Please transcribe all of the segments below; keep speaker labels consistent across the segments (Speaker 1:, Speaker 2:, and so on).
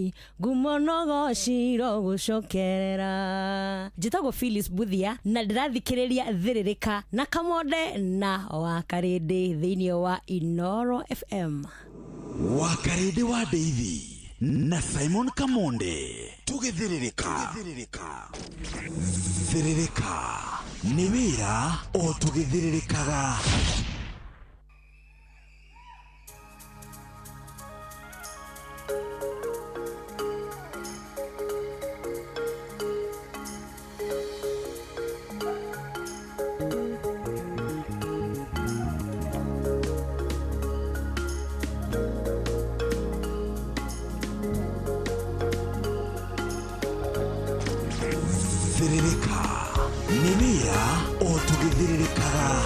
Speaker 1: Ngai ngumonogo ciro gucokerera. Njitagwo Phyllis Buthia na ndirathikiriria thiririka na Kamonde na Wakarindi thiini wa Inoro FM.
Speaker 2: Wakarindi wa Deithi na Simon Kamonde tugithiririka thiririka ni wira o tugithiririkaga. Thiririka ni wira o tugithiririkaga.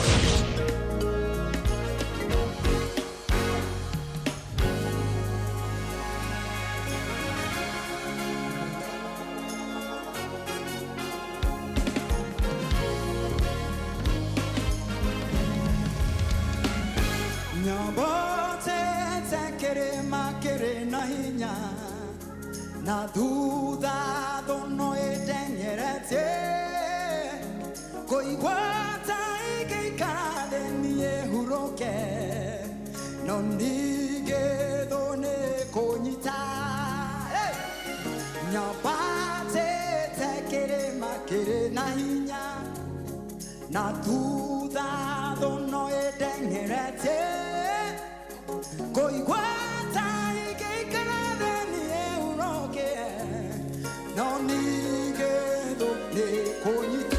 Speaker 3: Nyabote tekere makere na hinya na duda dono edenyerete koigwata ikikade niye huroke no nige done konyita. Nyabate tekere makere na hinya na duda dono edenyerete koigwata ikikade niye huroke no nige done konyita.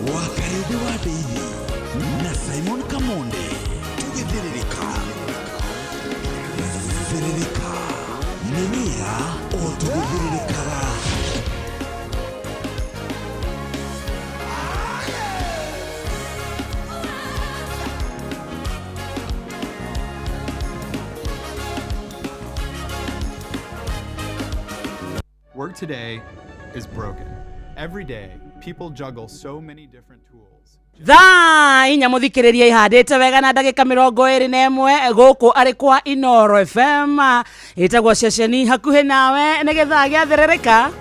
Speaker 2: Wakarindi wa Deithi na Simon Kamonde tugithiririka thiririka ni wira o tugithiririkaga.
Speaker 4: work today is broken. Every day, people juggle so many different tools.
Speaker 5: Inya muthikiriria ihandite wega na ndagika 21 guku ari kwa Inoro FM itagwo ceceni hakuhi nawe nigetha giathiririka.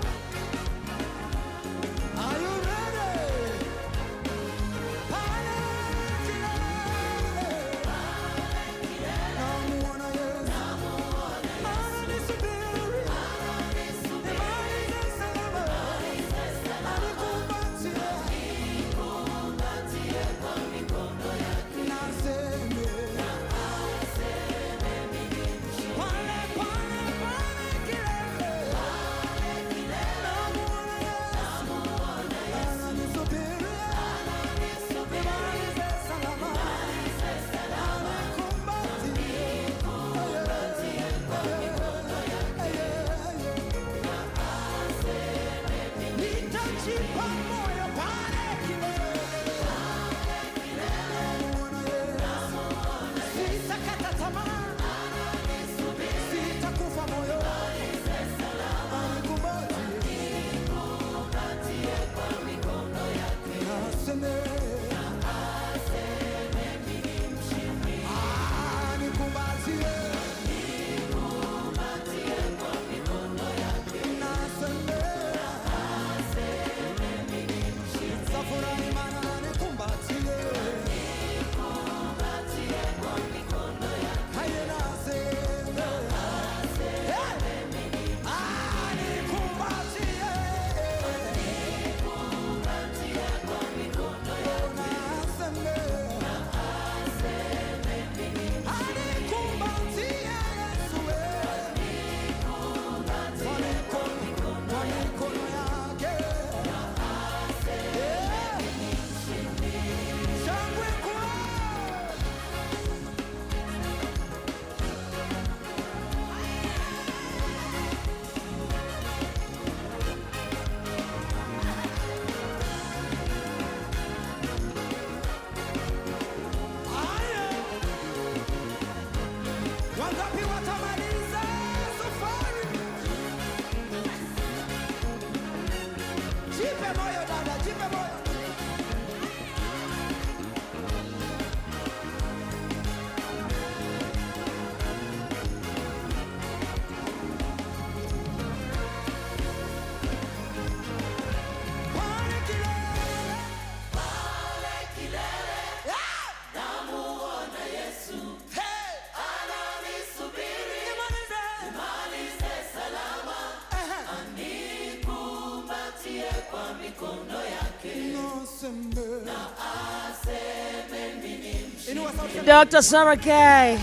Speaker 5: Dr. Sarah K.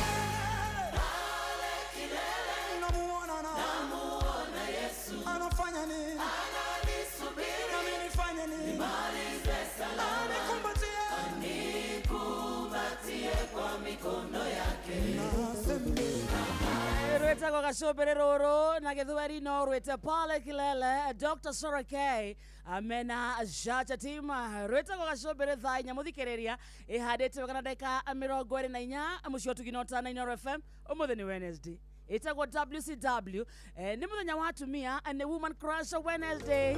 Speaker 5: Rweta kwa kashobere roro na githweri no rweta pale kilele Dr. Sarah K. Amena jaja tima rweta kwa kashobere thaa inya muthikiriria ihandite wega na ndeka 24 mucio tuginota na Inoro FM umuthi ni Wednesday itagwo WCW ni muthenya wa atumia ni Woman Crush Wednesday.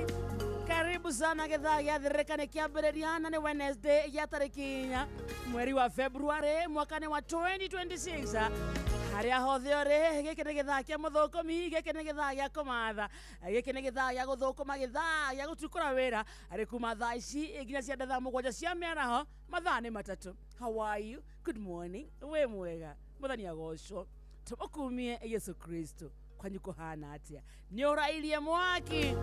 Speaker 5: Karibu sana githaa giathirika ni kiambiriria na ni Wednesday ya tariki 4 mweri wa February mwaka wa 2026. Haria hothe ore giki ni githaa kia muthukomi giki ni githaa gia kumatha giki ni githaa gia guthukuma githaa gia gutukura wira ari kuma thaa ici nginya cia thaa 7 cia miaraho mathaa ni matatu. How are you? Good morning. We mwega muthani agocwo tumukumie Yesu Kristo kwanyu kuhana atia ni urairie mwaki.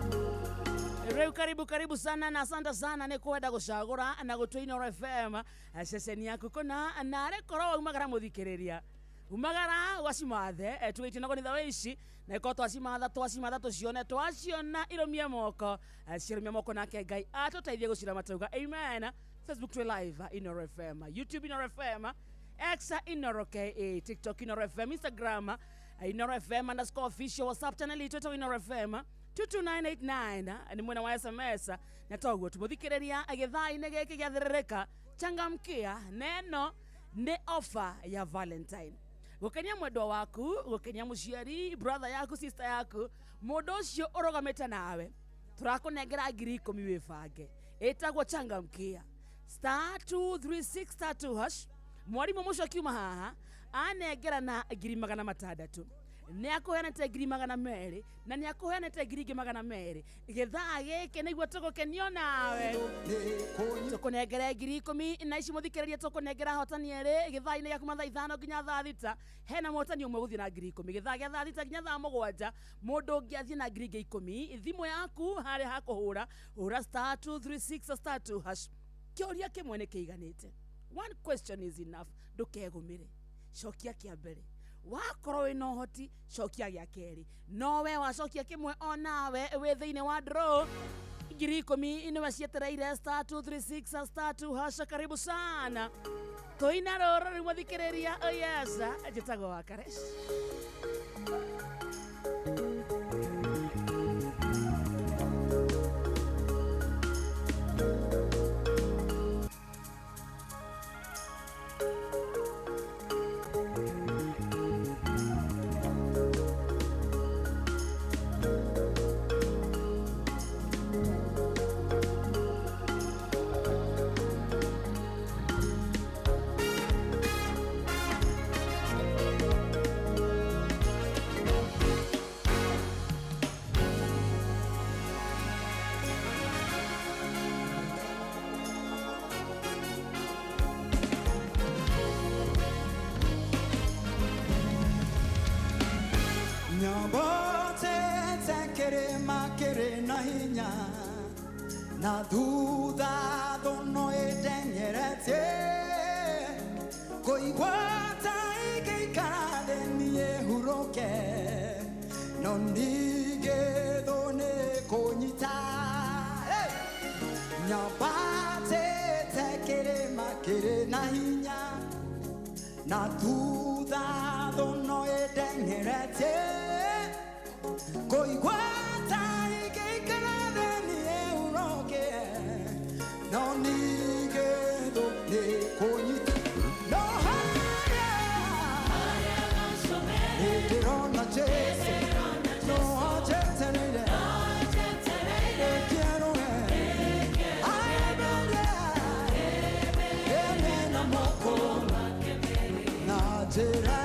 Speaker 5: Reu karibu sana na asante sana ni kwenda gucagura na gutwina FM ceceni yaku kuna na rekoro umagara muthikiriria umagara wasimathe tuitina ko ni thawe ici na iko twasimatha tucione twaciona iromia moko ciromia moko nake Ngai atuteithie gucira matauga amen. Facebook to live Inoro FM, YouTube Inoro FM, X Inoro KA, TikTok Inoro FM, Instagram Inoro FM _official, WhatsApp channel Twitter Inoro FM 22989 ni mwena wa SMS na togo tumuthikiriria agithai-ini giki giathirika changamkia neno ni offer ya Valentine gukenia mwendwa waku gukenia muciari brother yaku sister yaku mundu ucio urogamete nawe turakunengera 10,000 wibange etagwo changamkia *236 mwarimu mucio kiuma haha anengera na 600 ni akuhenete 200 na ni akuhenete 200 githaa giki niguo tugukenio nawe tukunengera 10,000 na ici muthikiriria tukunengera hotani eri githaa-ini giaku mathaa 5 nginya thaa 6 hena motani umwe guthii na 10,000 githaa gia thaa 6 nginya thaa 7 mundu ungi athii na 10,000 thimu yaku hari hakuhura hura *236 kioria kimwe ni kiiganite. One question is enough. Ndukegumire cokia kia mbere wakorwo wina uhoti cokia gia keri no we wacokia kimwe onawe wi thiini wa draw 10,000 niwe cietereire *236 karibu sana toina roro rimwathikiriria oyesa njitagwo Wakaresh.
Speaker 3: Na duda dono edengerete koigwata ikeikade nie huroke no nige done konyita nyabate tekere makere na hinya na duda dono edengerete koigwata no nige do ne konyita no haya eterona chese no ajeterere quiero ay bebe na moko na jera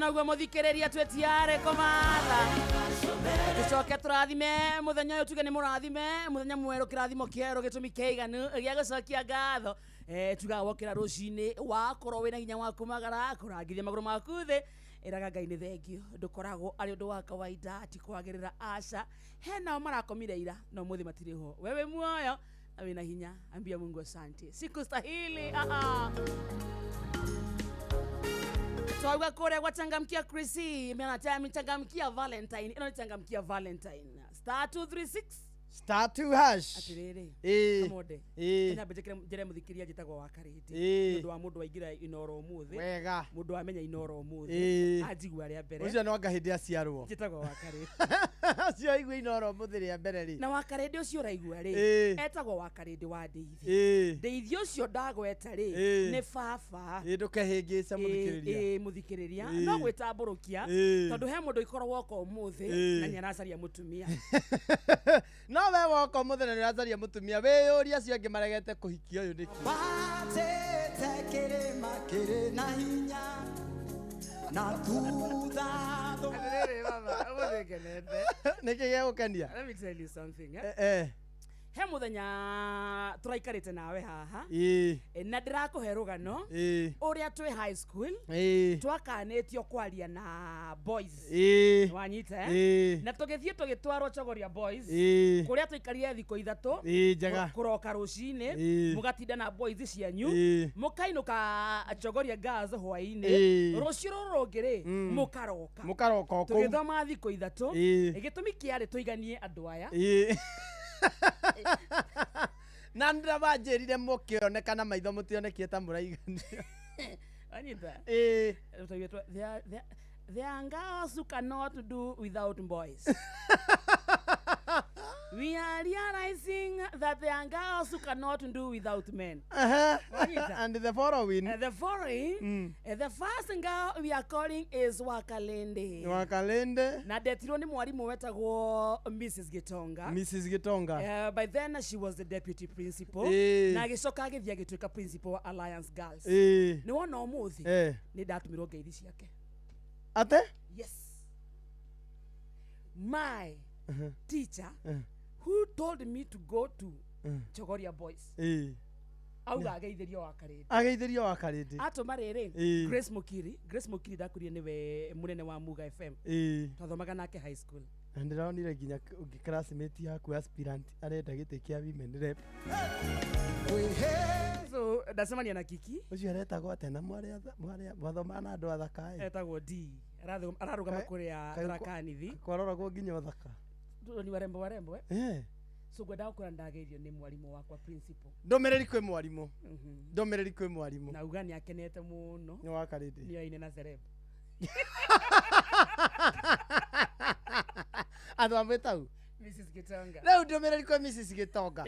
Speaker 5: Naguo muthikiriria twetiare komatha tucoke turathime muthenya uyu tuge ni murathime muthenya mweru kirathimo kieru gitumi keiganu gia gucokia ngatho tuga wokira rucini wakorwo wina hinya wa kumagara kurangithia maguru maku thi iraga Ngai ni thengio ndukoragwo ari undu wa kawaida ati kwagirira aca hena marakomire ira no muthi matire ho wewe muoyo na wina hinya ambia Mungu asante sikustahili Twauga kore gwachangamkia Chrissy, mechangamkia Valentine. Ino ni changamkia Valentine. *236
Speaker 6: *2#.
Speaker 5: atiriri kamode ina betekere jere muthikiria jitagwo wa kariti mundu wa mundu aingira inoro umuthi
Speaker 6: wega
Speaker 5: mundu amenya inoro umuthi ajigwa ria mbere
Speaker 6: ucio no ngahindi aciarwo
Speaker 5: jitagwo wa kariti
Speaker 6: acio igwe inoro umuthi ria mbere ri
Speaker 5: na wa kariti ucio raigua ri etagwo wa kariti wa ndeithi ndeithi ucio ndagweta ri ni baba
Speaker 6: ndukehingica muthikiriria
Speaker 5: muthikiriria no gwitamburukia tondu he mundu ikorwo ko umuthi na nyaracaria mutumia
Speaker 6: no we woko muthenya ni racaria mutumia wiyuria acio angi maregete kuhikia uyu niki
Speaker 3: batete kirima kiri na hinya na thutha
Speaker 5: Atiriri baba amuthekenete
Speaker 6: niki gegukenia
Speaker 5: let me tell you something he muthenya turaikarite nawe haha na ndirakuhe rugano uria twi high school twakanitio kwaria na boys wanyite na tugithie tugitwarwo Chogoria boys kuria tuikarire thiko ithatu kuroka rucini mugatinda na boys cianyu mukainuka Chogoria girls hwaini rucio rurungiri mukaroka tugithoma thiko ithatu igitumi kiari tuiganie andu aya
Speaker 6: na ndira banjirire mukionekana maitho mutionekie ta muraigania
Speaker 5: anita there are girls who cannot do without boys. We are realizing that there are girls who cannot do without men.
Speaker 6: And the following
Speaker 5: the first girl we are calling is Wakalende. Na detiro ni mwalimu wetagwo Mrs. Gitonga. By then she was the deputy principal. Na gicoka agithia gituika principal wa Alliance Girls. Ni wona umuthi ni ndatumirwo ngeithi ciake.
Speaker 6: Ate?
Speaker 5: Yes. My teacher who told me to go to Chogoria boys. Auga ageithirio wa karindi. Atuma riri Grace Mukiri ndakurie niwe munene wa Muga FM. Twathomaga nake high school.
Speaker 6: Ndironire nginya classmate yaku aspirant arenda gite kia women rep.
Speaker 5: So ndacemania na Kiki.
Speaker 6: Ucio aretagwo atena mwathoma na andu athaka
Speaker 5: etagwo D. Ararugama kuria Tharakanithi.
Speaker 6: Kwaroragwo nginya uthaka.
Speaker 5: Ni warembo so gwenda gukura ndageirio ni mwalimu wakwa principal.
Speaker 6: Ndomereri kwi mwalimu.
Speaker 5: Na ugani akenete muno.
Speaker 6: Ni wa karindi.
Speaker 5: Ni aine na Zereb.
Speaker 6: Adwamwetau
Speaker 5: Mrs. Gitonga.
Speaker 6: Leo ndomereri kwi Mrs. Gitonga.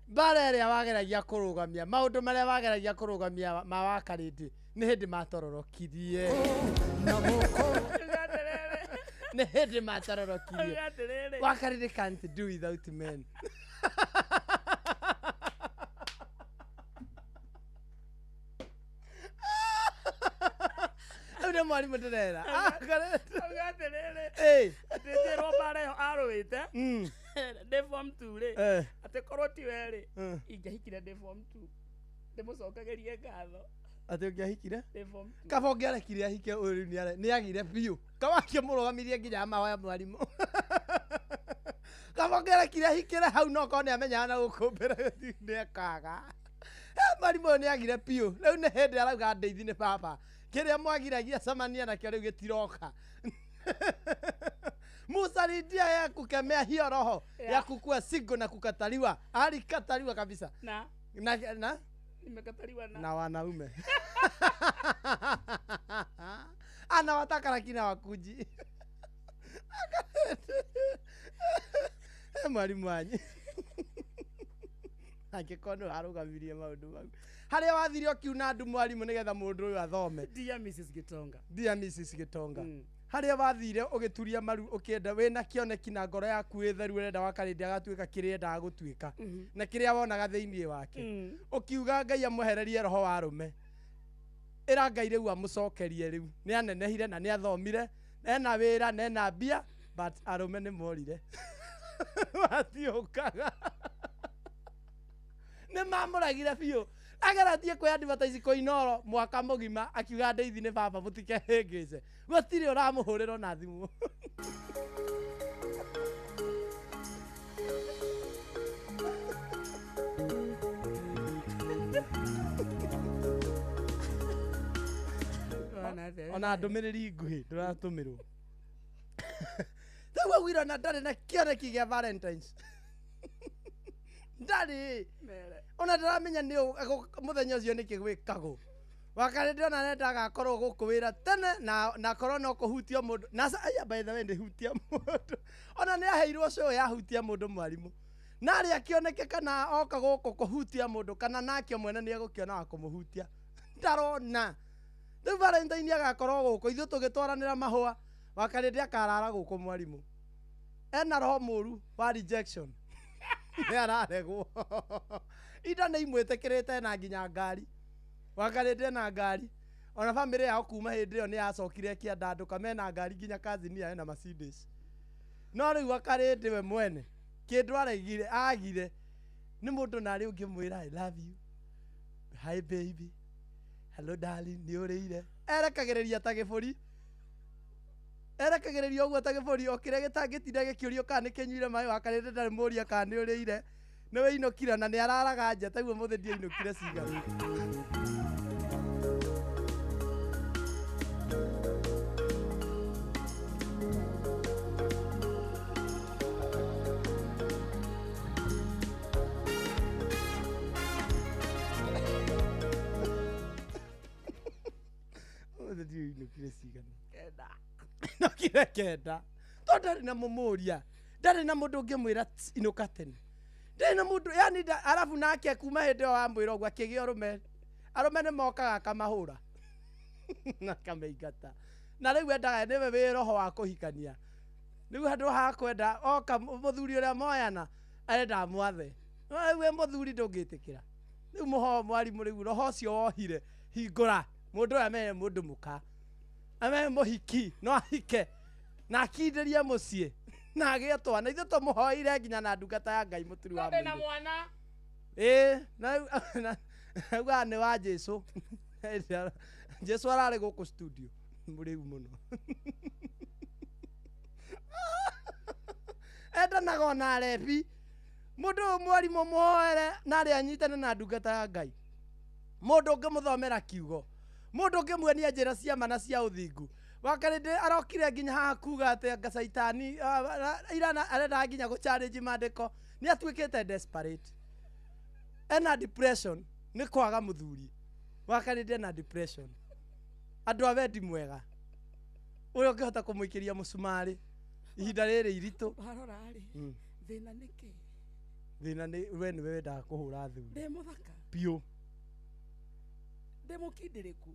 Speaker 6: Bara ria wageragia kurugamia maundu maria wageragia kurugamia ma wa karindi ni hindi matororokirie
Speaker 3: na moko
Speaker 6: ne hindi matororokirie wa karindi can't do without men. Ule mwalimu ndirera
Speaker 5: Atete robare arwite de form 2 re ate koroti were ingehikire de form 2 ndemucokagerie ngatho
Speaker 6: ate ngehikire
Speaker 5: de form 2
Speaker 6: kabo ngerekire ahike uri ni agire biu kawakio murugamirie nginya mahoya mwalimu kabo ngerekire ahikire hau no ko ni amenya na gukumbira ni kaga mwalimu ni agire biu riu ni hindi arauga ndeithi ni baba kiria mwagiragia samania na kirio gitiroka Musaridia ya kukemea hiyo roho ya kukua single na kukataliwa. Alikataliwa kabisa.
Speaker 5: Na nimekataliwa
Speaker 6: na wanaume. Anawataka lakini hawakuji. Mwalimu wanyu. Angikono arugamirie maundu mau. Haria wathirio kiuna andu mwalimu nigetha mundu uyu athome.
Speaker 5: Dear Mrs. Gitonga.
Speaker 6: Haria wathire ugituria maru ukienda wena kioneki na ngoro yaku itheru urenda wa karindi agatuika kiria nda gutuika na kiria wonaga theinie wake ukiuga Ngai amuhererie roho wa rume ira Ngai riu amucokerie riu ni anenehire na ni athomire ena wira na ena mbia but arume ni morire watiukaga ni mamuragire biu agaratie kwa advertise ko Inoro mwaka mugima akiuga ndeithi ni baba mutike hengice gutiri uramuhurira na thimu ona ndũmĩrĩri nguhĩ ndũratũmĩrwo rĩu augire na ndarĩ na kĩoneki gĩa Valentines ndarĩ ona ndaramenya nĩ mũthenya ũcio nĩkĩ gwĩkagwo wakare ndĩrona nenda agakorwo gũkũ wĩra tene na korwo no kũhutia mũndũ na by the way ndĩhutia mũndũ ona nĩ aheirwo show yahutia mũndũ mwarimũ na arĩ akĩoneke kana oka gũkũ kũhutia mũndũ kana nake mwene nĩ egũkĩona wa kũmũhutia ndarona rĩu Valentine agakorwo gũkũ ithuĩ tũgĩtwaranĩra mahũa wakare ndĩ akarara gũkũ mwarimũ ena roho mũru wa rejection nĩ araregwo ida nĩ imwĩtĩkĩrĩte na nginya ngari wakarĩte na ngari ona bamĩrĩ yao kuma hĩndĩ ĩyo nĩ yacokire kĩandandũka mena ngari nginya kazini yayo na Mercedes no rĩu wakarĩte we mwene kĩndũ araigire agire nĩ mũndũ narĩ ũngĩmwĩra I love you hi baby hello darling nĩ ũrĩire erekagĩrĩria ta gĩbũri erekagĩrĩria ũguo ta gĩbũri o kĩrĩa gĩtangĩtinda gĩkĩũrio kana nĩ kĩnyuire maĩ wakarĩte ndarĩ mũria kana nĩ ũrĩire nĩ wĩinũkire na nĩ araraga nja taguo mũthĩ ndiainũkire cigarũ nokire kenda to ndarĩ na mũmũria ndarĩ na mũndũ ũngĩmwĩra inũka tene ndarĩ na mũndũ yani arabu nake kuma hĩndĩ ĩyo wamwĩra ũguo akĩgĩa arũme nĩ mokaga akamahũra na akameingata na rĩu endaga nĩwe wĩ roho wa kũhikania rĩu handũ ha kwenda oka mũthuri ũrĩa moyana arenda mwathe we mũthuri ndũngĩtĩkĩra rĩu mũho mwarimũ rĩu roho ũcio wohire hingũra mũndũ ũyũ amenye mũndũ mũka amenye mũhiki no ahike na akindĩrie mũciĩ na agĩe twana ithuĩ tũmũhoire nginya na ndungata ya Ngai mũturi wa
Speaker 5: na mwana
Speaker 6: na uga nĩ wa Jesũ Jesũ ararĩ gũkũ studio mũrĩu mũno endanaga ona arebi mũndũ mwarimũ mũhoere na arĩ anyitane na ndungata ya Ngai mũndũ ũngĩmũthomera kiugo mũndũ ũngĩmuonia njĩra cia ma na cia ũthingu wakarĩndĩ arokire nginya haha kuga atĩ ngacaitani irana arenda nginya gũchallenge maandĩko nĩ atuĩkĩte desperate ena depression nĩ kwaga mũthuri wakarĩndĩ na depression andũ a wendi mwega ũrĩa ũngĩhota kũmũikĩria mũcumarĩ ihinda rĩrĩ iritũ
Speaker 5: harora rĩ thĩna nĩkĩ
Speaker 6: thĩna nĩ we nĩwe wendaga kũhũra thuri
Speaker 5: ndĩ mũthaka
Speaker 6: biũ
Speaker 5: ndĩ mũkindĩrĩku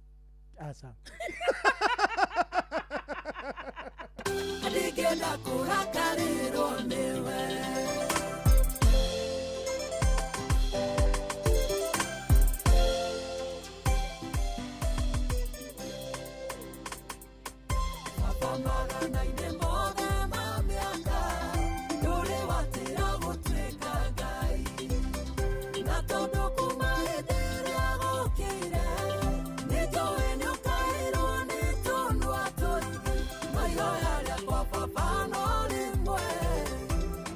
Speaker 6: aca
Speaker 3: ndingĩenda kũrakarĩrwo nĩwe mapambaganaine mothe ma mĩaka ndũrĩ watĩra gũtuĩka Ngai na tondũ kuma hĩndĩ ĩrĩa gũkĩire nĩnjũĩ nĩũkaĩrwo nĩ tũnua tũingĩ maihoya rĩakwa baba no rĩmwe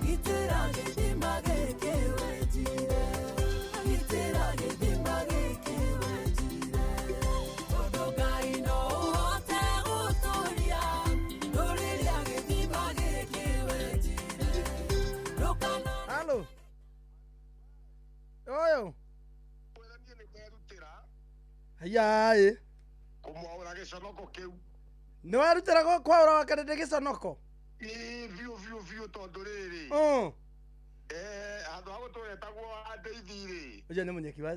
Speaker 3: gitĩra gĩthima gĩkĩ wenjire gitĩra gĩthima gĩkĩ wenjire tondũ Ngai no ũhote gũtũria ndũrĩrĩa gĩthima gĩkĩ wenjire ndũkana
Speaker 6: halo ũyũ ayaĩ
Speaker 7: kũmwaũra gĩconoko kĩu
Speaker 6: nĩ warutĩra kwaũra wakarĩndĩ gĩconoko
Speaker 7: biũ tondũ rĩrĩ handũ ha gũtũretagwo andĩithi-rĩ
Speaker 6: ũcio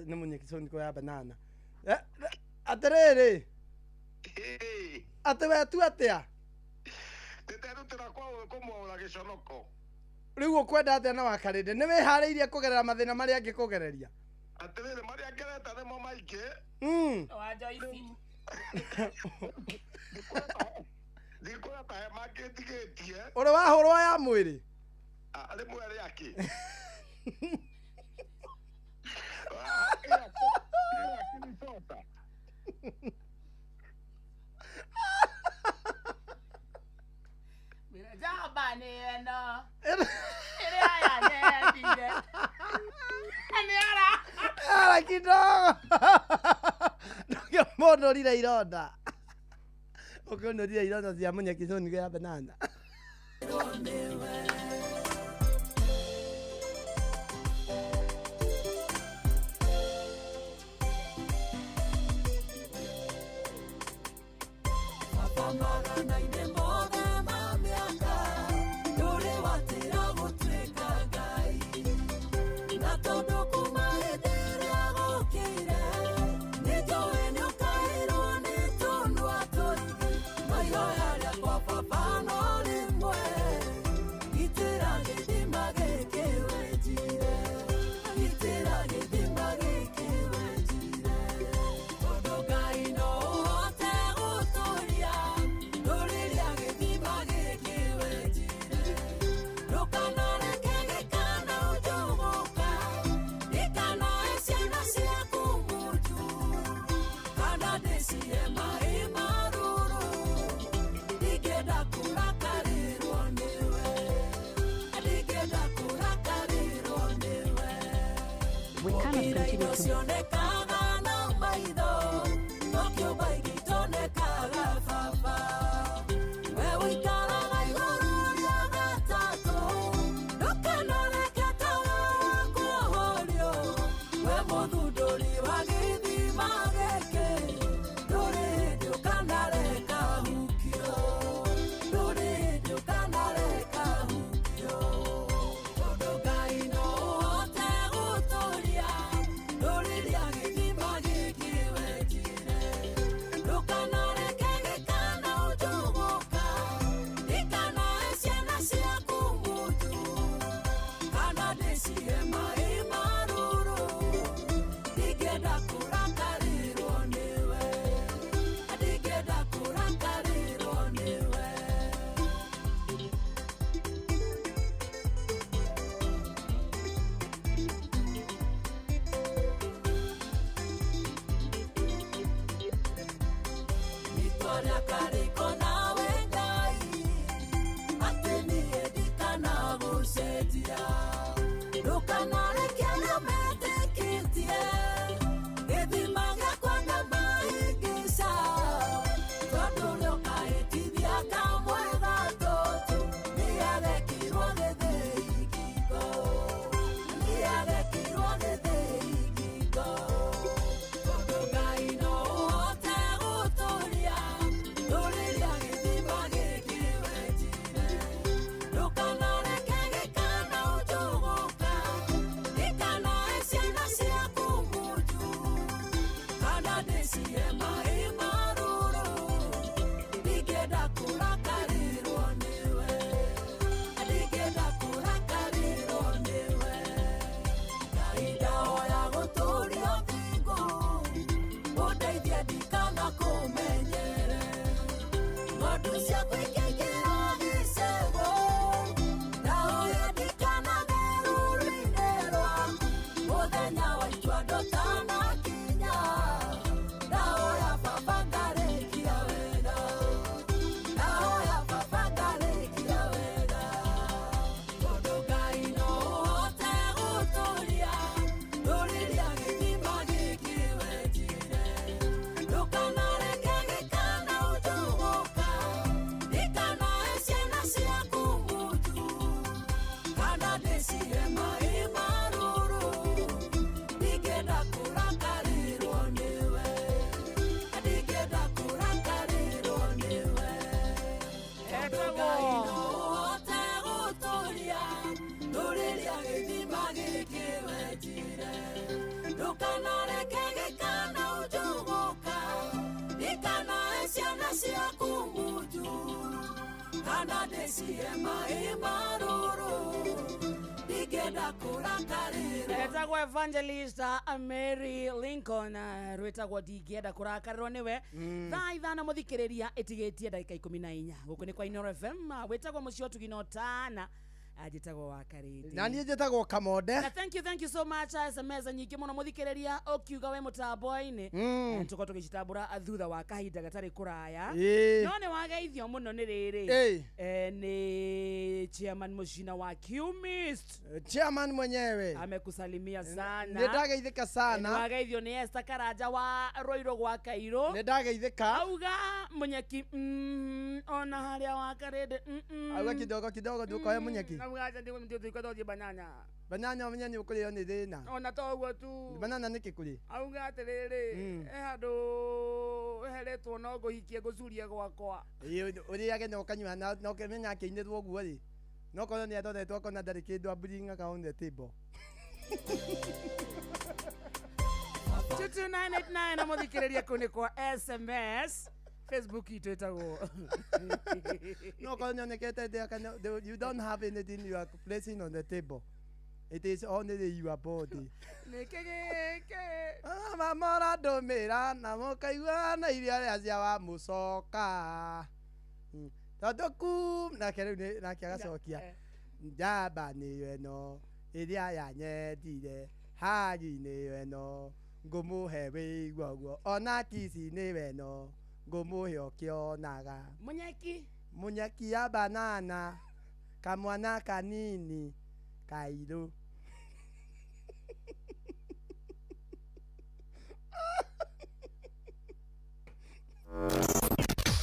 Speaker 6: nĩ mũnyeki soniko ya banana atĩrĩrĩ atĩ wetu atĩa
Speaker 7: ndĩterutĩra kũmwaũra gĩconoko
Speaker 6: rĩu ũkwenda atĩa na wakarĩndĩ nĩ wĩharĩirie kũgerera mathĩna marĩa angĩkũgereria
Speaker 7: atĩrĩrĩ marĩa ngereta nĩmo maingĩ
Speaker 5: wanja ici
Speaker 7: ndikuona ta he mangĩndigĩtie
Speaker 6: ũrĩ wahũrwo ya mwĩrĩ
Speaker 7: rĩmwe rĩakĩ
Speaker 5: jamba nĩ ĩno ĩrĩa yanendire
Speaker 6: ara kidogo ndio mũndũ rire ironda Ukonoria irono cia munyeki zoni ya banana.
Speaker 8: We cannot continue to...
Speaker 5: Etagwa Evangelist Mary Lincoln rwetagwa Ndigenda kurakarĩrwo niwe thaa ithano muthikĩrĩria ĩtigĩtie ndagĩka 14 gũkũ nĩ kwa Inooro FM wetagwa mũciĩ ũtugino tana ajitagwo wa Karindi
Speaker 6: na niĩ njĩtagwo Kamonde.
Speaker 5: na thank you so much SMS nyingĩ mũno mũthikĩrĩria ũkiuga we mũtambo-inĩ tuko tũgĩcitambũra thutha wa kahinda gatarĩ kũraya no nĩ wageithio mũno nĩ rĩrĩ nĩ chairman Mucina wa Qmist
Speaker 6: chairman mwenyewe
Speaker 5: amekusalimia sana
Speaker 6: nĩndageithĩka sana
Speaker 5: nĩ wageithio nĩ Esther Karanja wa Roiro gwa Kairũ
Speaker 6: nĩndageithĩka
Speaker 5: auga Munyeki ona harĩa wa Karindi
Speaker 6: auga kidogo ndukoe Munyeki
Speaker 5: auga acha ndio mtio tuikotoje banana
Speaker 6: menya nĩ ũkũrĩo nĩ thĩna
Speaker 5: ona toguo tu
Speaker 6: banana nĩ kĩkũrĩ
Speaker 5: auga atĩrĩrĩ handũ eheretwo no ngũhikie ngũcurie gwakwa
Speaker 6: ũrĩage na ũkanyua na ũkĩmenya akĩinĩrwo ũguo rĩ no korwo nĩ athondetwo akona ndarĩ kĩndũ ambũringaga on the table
Speaker 5: 22989 na mũthikĩrĩria kũu nĩ kwa SMS Facebook itũ ĩtagwo
Speaker 6: no korwo nĩonekete you don't have anything you are placing on the table. It is only your body. Mama ndũmĩra na mũkaigua na iria rĩa cia wa mũcoka tondũ nake rĩu nake agacokia njamba nĩyo ĩno ĩrĩa yanyendire hagi-inĩ ĩno ngũmũhe wĩigua ũguo ona kici nĩwe ĩno ngũmũhe ũkĩonaga Munyeki ya banana kamwana kanini Kairũ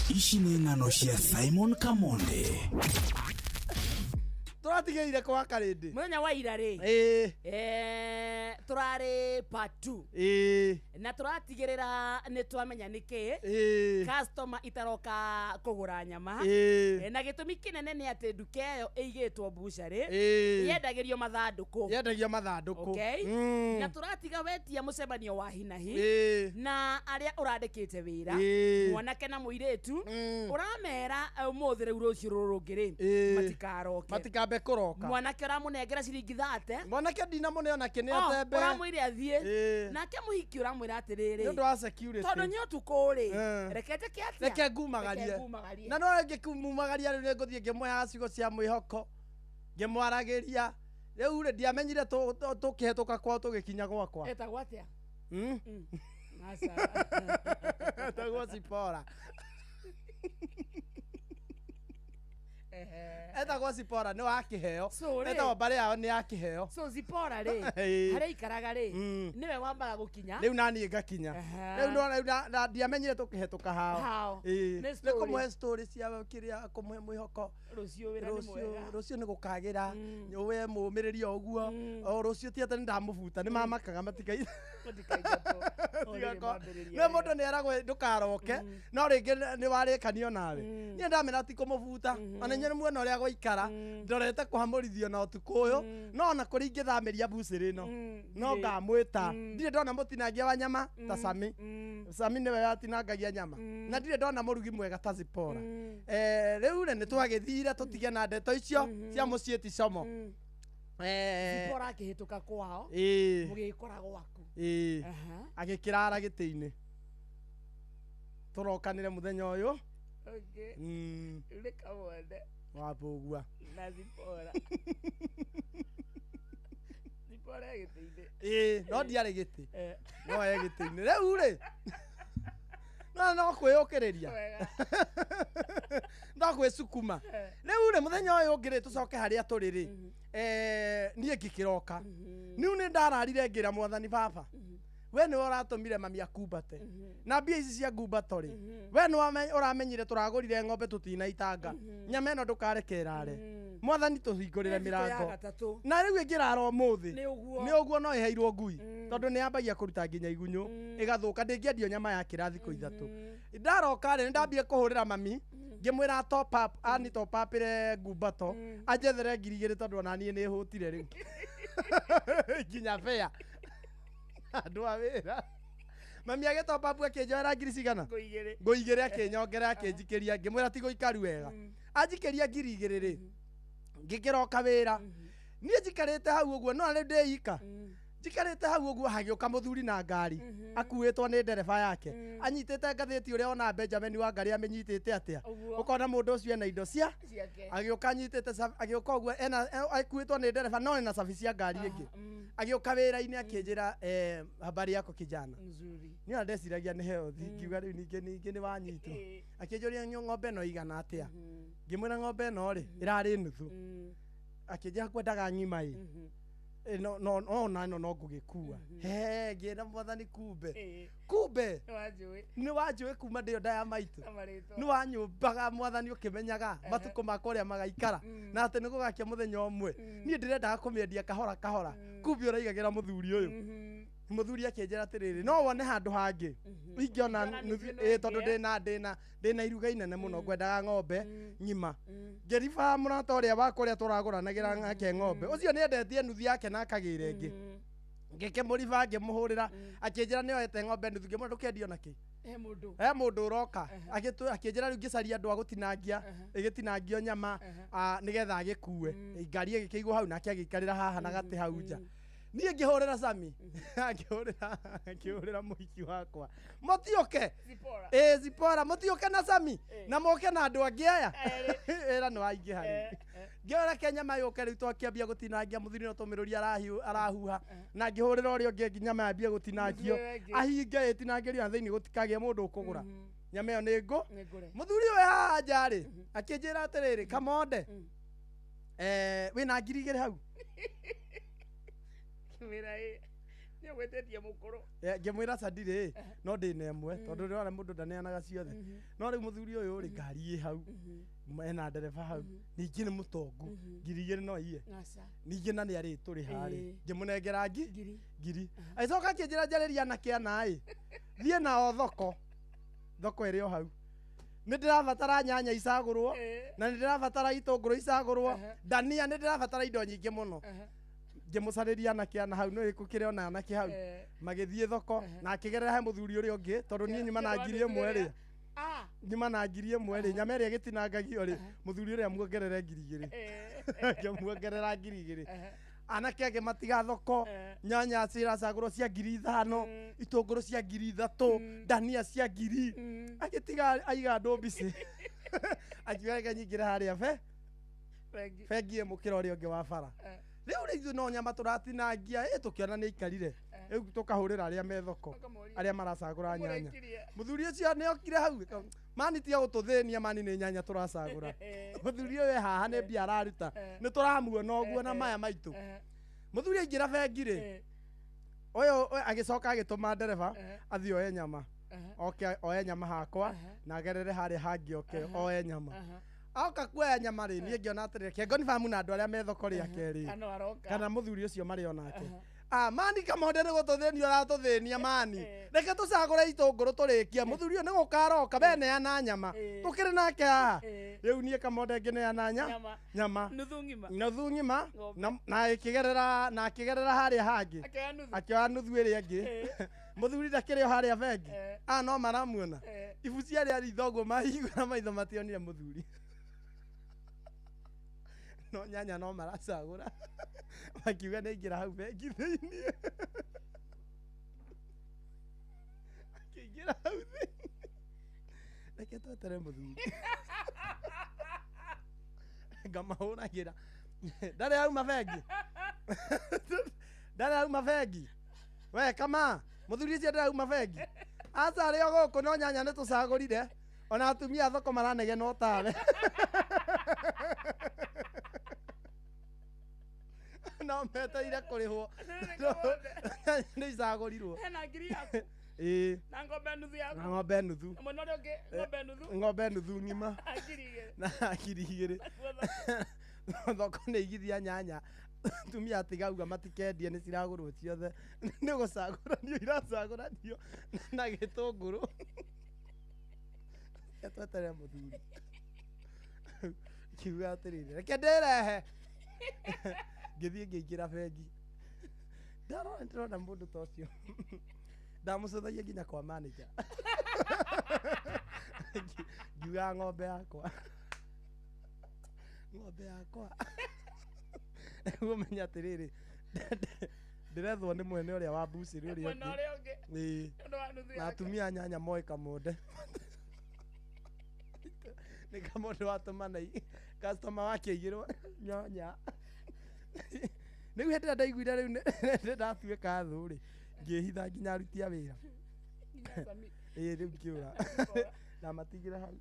Speaker 2: ici nĩ ng'ano cia Simon Kamonde
Speaker 6: tũratigĩrire kwa Karindi
Speaker 5: mũthenya wa ira rĩ tũrarĩ part 2 na tũratigĩrĩra nĩ twamenya nĩkĩ customer itaroka kũgũra nyama na gĩtũmi kĩnene nĩ atĩ nduka ĩyo ĩigĩtwo bucarĩ yendagĩrio mathandũkũ na tũratiga wetia mũcemanio wa hinahi na arĩa ũrandĩkĩte wĩra mwanake na mũirĩtu ũramera ũmũthĩ rĩu rũciũ rũrũ rũngĩ rĩ matikaroke kuroka mwanake ũramũnengera ciringi 30 mwanake ndinamũneona kĩnĩatembe ũramwĩre athiĩ nake mũhiki ũramwĩra atĩrĩrĩ nĩ ũndũ wa security tondũ nĩ ũtukũ rĩ rekete kĩatia reke ngumagarie na no ngĩkumagaria rĩu nĩ ngũthiĩ ngĩmũhe ciugo cia mwĩhoko ngĩmwaragĩria rĩu rĩ ndiamenyire tũkĩhetũka kwao tũgĩkinya gwakwa etagwo atĩa etagwo Zipora etagwo Zipora nĩ wa kĩheo etagwo mbarĩ yao nĩ ya kĩheo so Zipora rĩ harĩa ikaraga rĩ nĩwe wambaga gũkinya rĩu naniĩ ngakinya rĩu ndiamenyire tũkĩhetũka hao nĩ kũmũhe story cia kĩrĩa kũmũhe mwĩhoko rũciũ nĩ gũkagĩra we mũmĩrĩria ũguo rũciũ ti atĩ nĩ ndamũbuta nĩ mamakaga nĩ mũndũ nĩ eragwo ndũkaroke no rĩngĩ nĩ warĩkanio nawe niĩ ndamena ti kũmũbuta ona inyuĩ nĩ muona ũrĩa gũikara ndorete kũhamũrithio na ũtukũ ũyũ no ona kũrĩ ingĩthamĩria bucĩrĩ ĩno no ngamwĩta ndirĩ ndona mũtinangia wa nyama ta Sami nĩwe watinangagia nyama na ndirĩ ndona mũrugi mwega ta Zipora rĩu nĩ twagĩthire tũtige na ndeto icio cia mũciĩ ti como Zipora akĩhĩtũka kwao mũgĩkora gwaku agĩkĩrara gĩtĩ-inĩ tũrokanĩre mũthenya ũyũ wambũgua na Zipora gĩtĩ-inĩ no ndiarĩ gĩtĩ no gĩtĩ-inĩ rĩu rĩ no kwĩyũkĩrĩria no gwĩcukuma rĩu rĩ mũthenya ũyũ ũngĩ rĩ tũcoke harĩa tũrĩ rĩ niĩ ngĩkĩroka rĩu nĩ ndararire ngĩra Mwathani Baba we nĩwe ũratũmire mami akumbate na mbia ici cia ngumbato rĩ we nĩwe ũramenyire tũragũrire ng'ombe tũtinaitanga nyama ĩno ndũkareke ĩrare Mwathani tũhingũrĩre mĩrango na rĩu ĩngĩrara ũmũthĩ nĩ ũguo no ĩheirwo ngui tondũ nĩ yambagia kũruta nginya igunyũ ĩgathũka ndĩngĩendio nyama ya kĩrathi thikũ ithatũ ndaroka rĩ nĩ ndambire kũhũrĩra mami ngĩmwĩra top up ani top up ĩre ngumbato anjethere 2,000 tondũ ona niĩ nĩ hũtire rĩu nginya fea andũ a wĩra mami agĩtopa apu akĩnjoera 2,000 ngũigĩre akĩnyongera akĩnjikĩria ngĩmwĩra ti gũikaru wega anjikĩria 2,000 rĩ ngĩkĩroka wĩra niĩ njikarĩte hau ũguo no rĩu ndĩika
Speaker 6: Jikarite hau uguo hagioka muthuri na ngari akuitwo ni ndereba yake anyitite ngathiti uria ona Benjamin wa ngari amenyitite atia ukona mundu ucio ena indo cia agioka anyitite agioka uguo ena akuitwo ni ndereba no ena safi cia ngari ingi agioka wira-ini akinjira habari yako kijana ni ndeciragia ni health ngiuga riu ningi ni wanyitwo akinjuria ng'ombe no igana atia ngimwira ng'ombe no ri irari nuthu akinjira kwendaga ng'ima no ngugikua ngienda mwathani kumbe ni wanjui kuma ndio ndaya maitu ni wanyumbaga mwathani ukimenyaga matuko makwa uria magaikara na ati nigugakia muthenya umwe ni ndirendaga kumiendia kahora kumbe uraigagira muthuri uyu muthuri akinjira atiriri no wone handu hangi ingiona tondu ndina iruga inene muno ngwendaga ng'ombe ng'ima ngeriba murata uria wakwa uria turaguranagira ngake ng'ombe ucio ni endetie nuthu yake na akagire ingi ngikimuriba ngimuhurira akinjira ni oete ng'ombe nuthu ngimwira ndukendio naki mundu uroka akinjira riu ngicaria andu agutinangia igitinangio nyama nigetha agikue ngari igikigwo hau nake agikarira haha na gati hau nja niĩ ngĩhũrĩra Sami ngĩhũrĩra mũhiki wakwa mũtiũke Zipora mũtiũke na Sami na moke na andũ angĩ aya ĩra nĩ waingĩ harĩ ngĩhũrĩra Kenyama yũke rĩu twakĩambia gũtinangia mũthuri no tũmĩrũri arahuha na ngĩhũrĩra ũrĩa ũngĩ nyama yambia gũtinangio ahinge ĩtinangĩrio thĩinĩ gũtikagĩe mũndũ ũkũgũra nyama ĩyo nĩ ngũ mũthuri ũyũ haha nja rĩ akĩnjĩra atĩrĩrĩ Kamonde wĩna ngiri igĩrĩ hau ngimwira Sadire no ndina imwe tondu rĩona mũndũ ndaneanaga ciothe no rĩu mũthuri ũyũ rĩ ngari ĩ hau ena ndereba hau ningĩ nĩ mũtongu ngiri igĩrĩ no iye ningĩ na nĩ arĩ tũrĩ harĩ ngĩmũnengera ngiri agĩcoka akĩnjĩra njarĩria anake ana thiĩ nao thoko ĩrĩ o hau nĩ ndĩrabatara nyanya icagũrwo na nĩ ndĩrabatara itũngũrũ icagũrwo ndania nĩ ndĩrabatara indo nyingĩ mũno ngimucariria anake ana hau no ikukire ona anake hau magithie thoko na akigerera he muthuri uria ungi tondu ni nyuma na ngiri imwe ri nyuma na ngiri imwe ri nyama iria gitinangagio ri muthuri uria muongerere ngiri igiri ngimuongerera ngiri igiri anake age matiga thoko nyanya ciracagũrwo cia ngiri 5 itũngũrũ cia ngiri 3 ndania cia ngiri agitiga aiga andũ mbici akiuga nyingire haria bengi mukira uria ungi wa bara riu no nyama turatinangia tukiona ni ikarire riu tukahurira aria me thoko aria maracagura nyanya muthuri ucio ni okire hau mani tia gututhinia mani ni nyanya turacagura muthuri uyu haha ni mbia araruta ni turamuona uguo na maya maitu muthuri aingira bengi ri uyu agicoka agituma ndereba athii oye nyama oke oye nyama hakwa na agerere haria hangi oke oye nyama auka kuoya nyama ri niĩ ngĩona atĩrĩrĩ Kĩengoni Farm na andũ arĩa me thoko rĩake rĩ kana mũthuri ũcio marĩ onake mani Kamonde nĩ gũtũthĩnia ũratũthĩnia mani reke tũcagũre itũngũrũ tũrĩkie mũthuri ũyũ nĩ gũkaroka beneana nyama tũkĩrĩ nake haha rĩu niĩ Kamonde ngĩneana nyama nuthu ng'ima na akĩgerera harĩa hangĩ akĩoya nuthu ĩrĩa ĩngĩ muthuri ndakĩrĩ o harĩa bengi no maramuona ibu ciarĩ aritho ũguo mahingũra maitho mationire muthuri no nyanya no maracagũra makiuga nĩ ingĩra hau bengi thĩinĩ akĩingĩra hau thĩinĩ reke twetere mũthuri ngamahũragĩra ndarĩ auma bengi we kama muthuri ũcio ndĩrauma bengi aca arĩ o gũkũ no nyanya nĩ tũcagũrire ona atumia thoko maranegena o tawe no meteire kũrĩhwo nĩ icagũrirwo na ng'ombe nuthu ng'ombe nuthu ng'ima na ngiri igĩrĩ thoko nĩ igithia nyanya tumia atigauga matikendie nĩ ciragũrwo ciothe nĩ gũcagũranio iracagũranio na gĩtũngũrũ twetere mũthuri kiuga atĩrĩrĩ reke ndĩrehe ngĩthiĩ ngĩingĩra bengi ndĩrona mũndũ ta ũcio ndamũcũthagia nginya kwa manager ngiuga ng'ombe yakwa guo menya atĩrĩrĩ ndirethwo nĩ mwene ũrĩa wa bucĩrĩ ũrĩa
Speaker 5: Mwena ũrĩa ũngĩ.
Speaker 6: ũngĩ
Speaker 5: Nĩ wa nuthu
Speaker 6: na
Speaker 5: yake.
Speaker 6: atumia nyanya moĩ kamonde nĩ kamonde watũmana customer wake aigĩrwo nyonya rĩu hĩndĩ ĩrĩa ndaiguire rĩu nĩ ndatuĩka thũ rĩ ngĩhitha nginya aruti a wĩra rĩu ngĩũra na matigĩre hau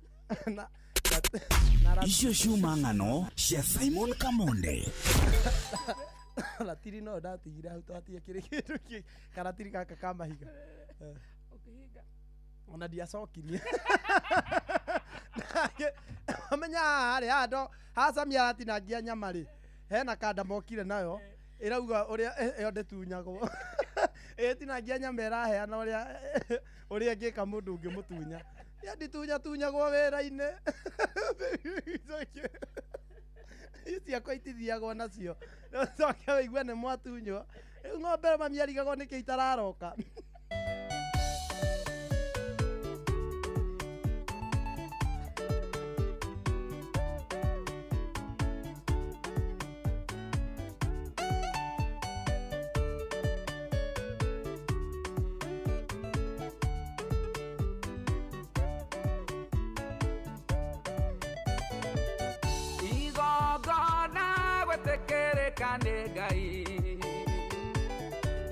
Speaker 2: icio ciuma ng'ano cia Simon Kamonde
Speaker 6: ratiri no ndatigire hau twatige kĩrĩ kĩndũ kĩ karatiri gaka ka mahiga ona ndiacokirie amenya harĩ handũ hacamia aratinangia nyama rĩ hena kanda mokire nayo ĩrauga ũrĩa ĩyo ndĩtunyagwo ĩtinangia nyama ĩraheana ũrĩa ngĩka mũndũ ũngĩmũtunya nditunyatunyagwo wĩra-inĩ ciakwa itithiagwo nacio coke wĩigue nĩ mwatunywo rĩu ng'ombe mamiarigagwo nĩkĩ itararoka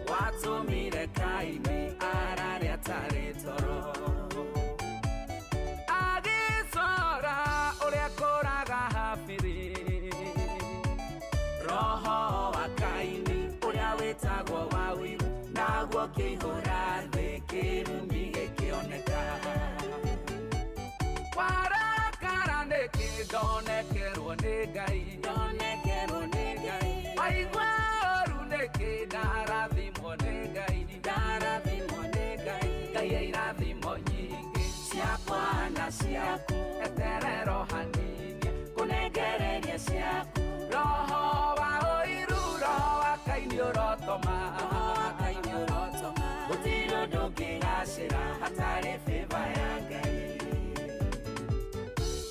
Speaker 3: Watumire kaini ararĩa tarĩ toro agĩcora ũrĩa kũraga habiri roho wa kaini ũrĩa wĩtagwo wa wiru naguo kĩihũra thĩ kĩrumi gĩkĩoneka warakara nĩkĩ ndonekerwo nĩ Ngai aigua ũru nĩkĩ ndarathimwo nĩ Ngai Ngai irathimo nyingĩ ciakwa na ciaku eterero hanini kũnengereria ciaku roho wa ũiru roho wa Kaini ũrotoma gũtirĩ ũndũ ũngĩgacĩra hatarĩ favor ya Ngai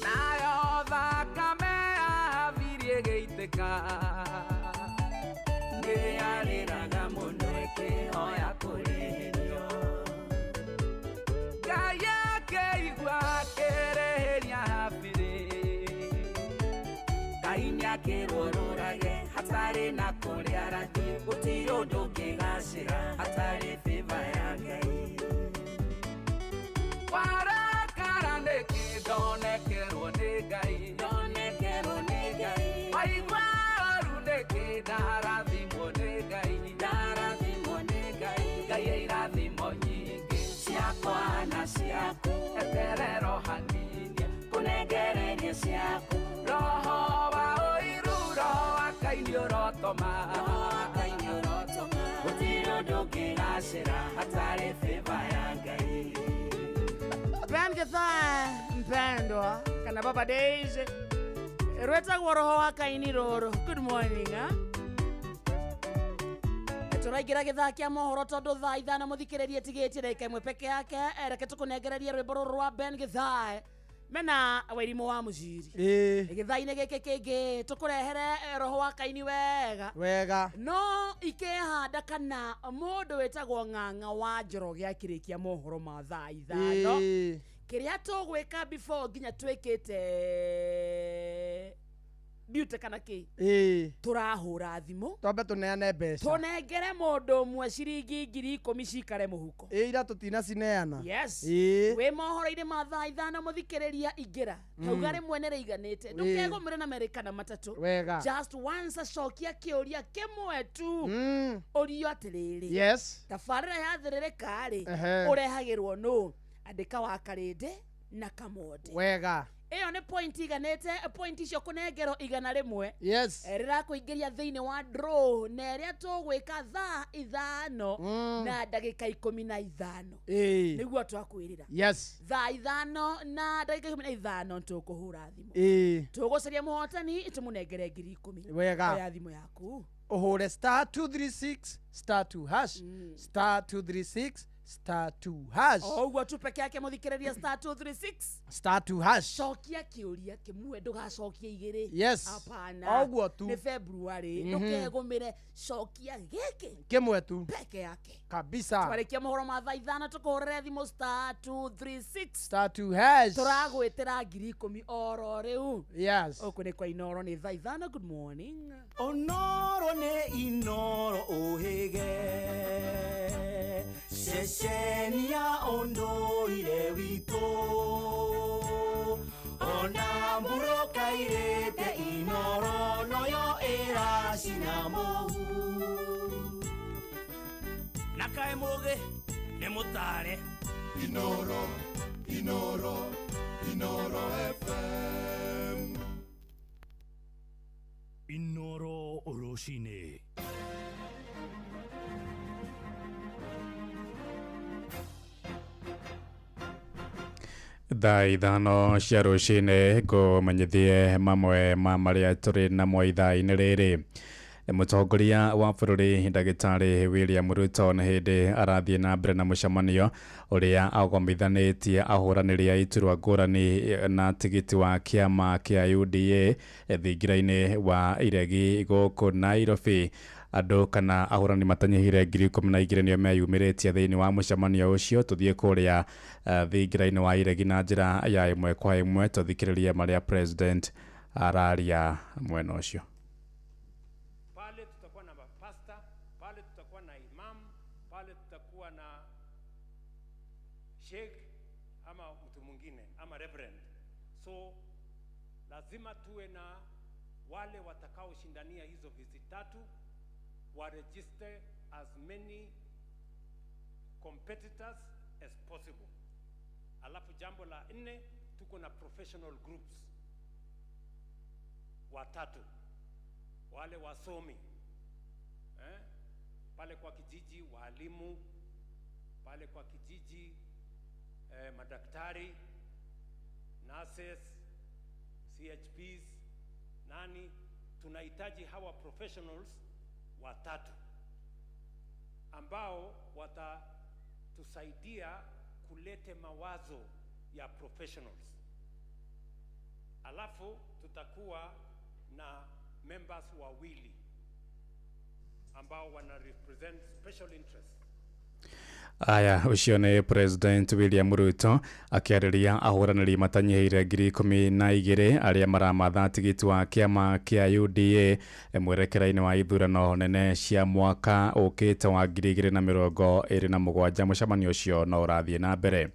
Speaker 3: nayo thakame yavirie gĩitĩka nĩyarĩraga mũno ĩkĩhoya kũrĩhĩrio Ngai akĩigua akĩrĩhĩria habirĩ Kaini akĩrũrũrage hatarĩ na kũrĩa arathiĩ gũtirĩ ũndũ ũngĩgacĩra hatarĩ favor ya Ngai warakara nĩkĩ ndonekerwo nĩ Ngai aigua ũru nĩkĩ ndarathimwo nĩ Ngai Ngai irathimo nyingĩ ciakwa na ciaku eterero hanini kũnengereria ciaku roho wa ũiru roho wa Kaini ũrotoma gũtirĩ ũndũ ũngĩgacĩra hatarĩ favor ya Ngai
Speaker 5: Ben Githae mpendwa kana Baba Daisy rwetagwo roho wa Kaini rũrũ. Good morning tũraingĩra gĩthaa kĩa mohoro tondũ thaa ithano mũthikĩrĩrie tigĩtie ndagĩka ĩmwe peke yake reke tũkũnengererie rwĩmbo rũrũ rwa Ben Githae mena Wairimũ wa Mũciri gĩthaa-inĩ gĩkĩ kĩngĩ tũkũrehere roho wa Kaini wega no ikĩhanda kana mũndũ wĩtagwo Ng'ang'a wa Njoroge akĩrĩkia mohoro ma thaa ithano kĩrĩa tũgwĩka before nginya twĩkĩte beauty kana kĩ tũrahũra thimũ
Speaker 6: twambe tũneane mbeca
Speaker 5: tũnengere mũndũ ũmwe ciringi 10,000 cikare mũhuko
Speaker 6: ira tũtinacineana
Speaker 5: yes wĩ mohoro-inĩ ma thaa ithano mũthikĩrĩria ingĩra kauga rĩmwe nĩ rĩiganĩte ndũkegũmĩre na merĩ kana matatũ
Speaker 6: wega
Speaker 5: just once acokia kĩũria kĩmwe tu ũrio atĩrĩrĩ tabarĩra yathĩrĩrĩka rĩ ũrehagĩrwo nũ andĩka wa Karĩndĩ na Kamonde
Speaker 6: wega
Speaker 5: ĩyo nĩ point iganĩte point icio kũnengerwo 100 rĩrakũingĩria thĩinĩ wa draw na ĩrĩa tũgwĩka thaa ithano na ndagĩka 15 nĩguo twakwĩrĩra thaa ithano na ndagĩka 15 tũkũhũra thimũ tũgũcaria mũhotani tũmũnengere 10,000
Speaker 6: wega
Speaker 5: ya thimũ yaku
Speaker 6: ũhũre *236 *2 hash *236 *2#.
Speaker 5: Oguo tu peke yake muthikiriria *236.
Speaker 6: *2#.
Speaker 5: Cokia kiuria kimwe ndugacokie igiri.
Speaker 6: Yes.
Speaker 5: Apana.
Speaker 6: Oguo tu.
Speaker 5: Ni February. Ndukegumire cokia giki.
Speaker 6: Kimwe tu.
Speaker 5: Peke yake.
Speaker 6: Kabisa.
Speaker 5: Twarikia mohoro ma thaa ithano tukuhorera thimo *236.
Speaker 6: *2#.
Speaker 5: Turagwitira 10,000 oro riu.
Speaker 6: Yes.
Speaker 5: Oku ni kwa Inoro ni thaa ithano. Good morning.
Speaker 2: Onoro ne inoro ohege Sheshenia ondo ile wito Ona muroka irete inoro noyo era sinamo Nakae moge ne mutare Inoro FM Inoro Oroshine
Speaker 9: thaa ithano cia rũcinĩ ngũmenyithie mamwe ma marĩa tũrĩ namo ithaa-inĩ rĩrĩ. Mũtongoria wa bũrũri ndagĩtarĩ William Ruto nĩ hĩndĩ arathiĩ na mbere na mũcemanio ũrĩa agomithanĩtie ahũranĩri a iturwa ngũrani na tigiti wa kĩama kĩa UDA thingira-inĩ wa iregi gũkũ Nairobi. Andũ kana ahũrani matanyihire 12,000 nĩo meyumĩrĩtie thĩinĩ wa mũcemanio ũcio. Tũthiĩ kũrĩa thingira-inĩ wa iregi na njĩra ya ĩmwe kwa ĩmwe tũthikĩrĩrie marĩa president araria mwena ũcio.
Speaker 10: Pale tutakuwa na pastor, pale tutakuwa na imam, pale tutakuwa na sheikh ama mtu mwingine ama reverend. So lazima tuwe na wale watakaoshindania hizo viti tatu wa register as many competitors as possible. Alafu jambo la 4 tuko na professional groups watatu wale wasomi pale kwa kijiji walimu, pale kwa kijiji madaktari, nurses, CHPs, nani. Tunahitaji hawa professionals watatu ambao watatusaidia kulete mawazo ya professionals. Alafu tutakuwa na members wawili ambao wana represent special interests.
Speaker 9: Aya, ucio nĩ President William Ruto akĩarĩria ahũranĩri matanyihĩire 12,000 arĩa maramatha tigiti wa kĩama kĩa UDA mwerekera-inĩ wa ithurano nene cia mwaka ũkĩte wa 2027. Mũcemanio ũcio no ũrathiĩ na mbere.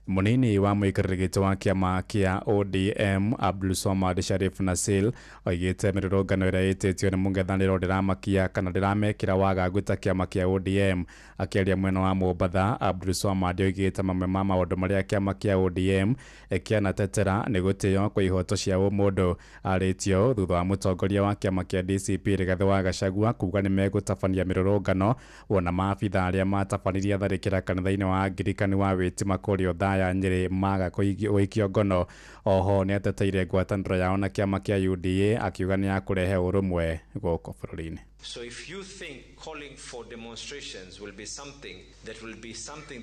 Speaker 9: Munini wa mũikarĩri gĩtĩ wa kĩama kĩa ODM Abdulswamad Sharif Nasil oigĩte mĩrũrũngano ĩrĩa ĩtĩtio nĩ mũng'ethanĩro ndĩramakia kana ndĩramekĩra wagagu ta kĩama kĩa ODM. Akĩaria mwena wa Mombatha, Abdulswamad oigĩte mamwe ma maũndũ marĩa kĩama kĩa ODM kĩanatetera nĩ gũtĩo kwa ihoto cia ũmũndũ. Arĩtio thutha wa mũtongoria wa kĩama kĩa DCP Rigathĩ wa Gachagua kuuga nĩ megũtabania mĩrũrũngano wona maabitha arĩa matabanirie tharĩkĩra kanitha-inĩ wa Angirikani wa Wĩtima kũrĩa ya Nyeri maga gũikio ngono. Oho nĩ ateteire ngwatanĩro yao na kĩama kĩa UDA akiuga nĩ ya kũrehe ũrũmwe gũkũ bũrũri-inĩ.
Speaker 11: So if you think calling for demonstrations will be something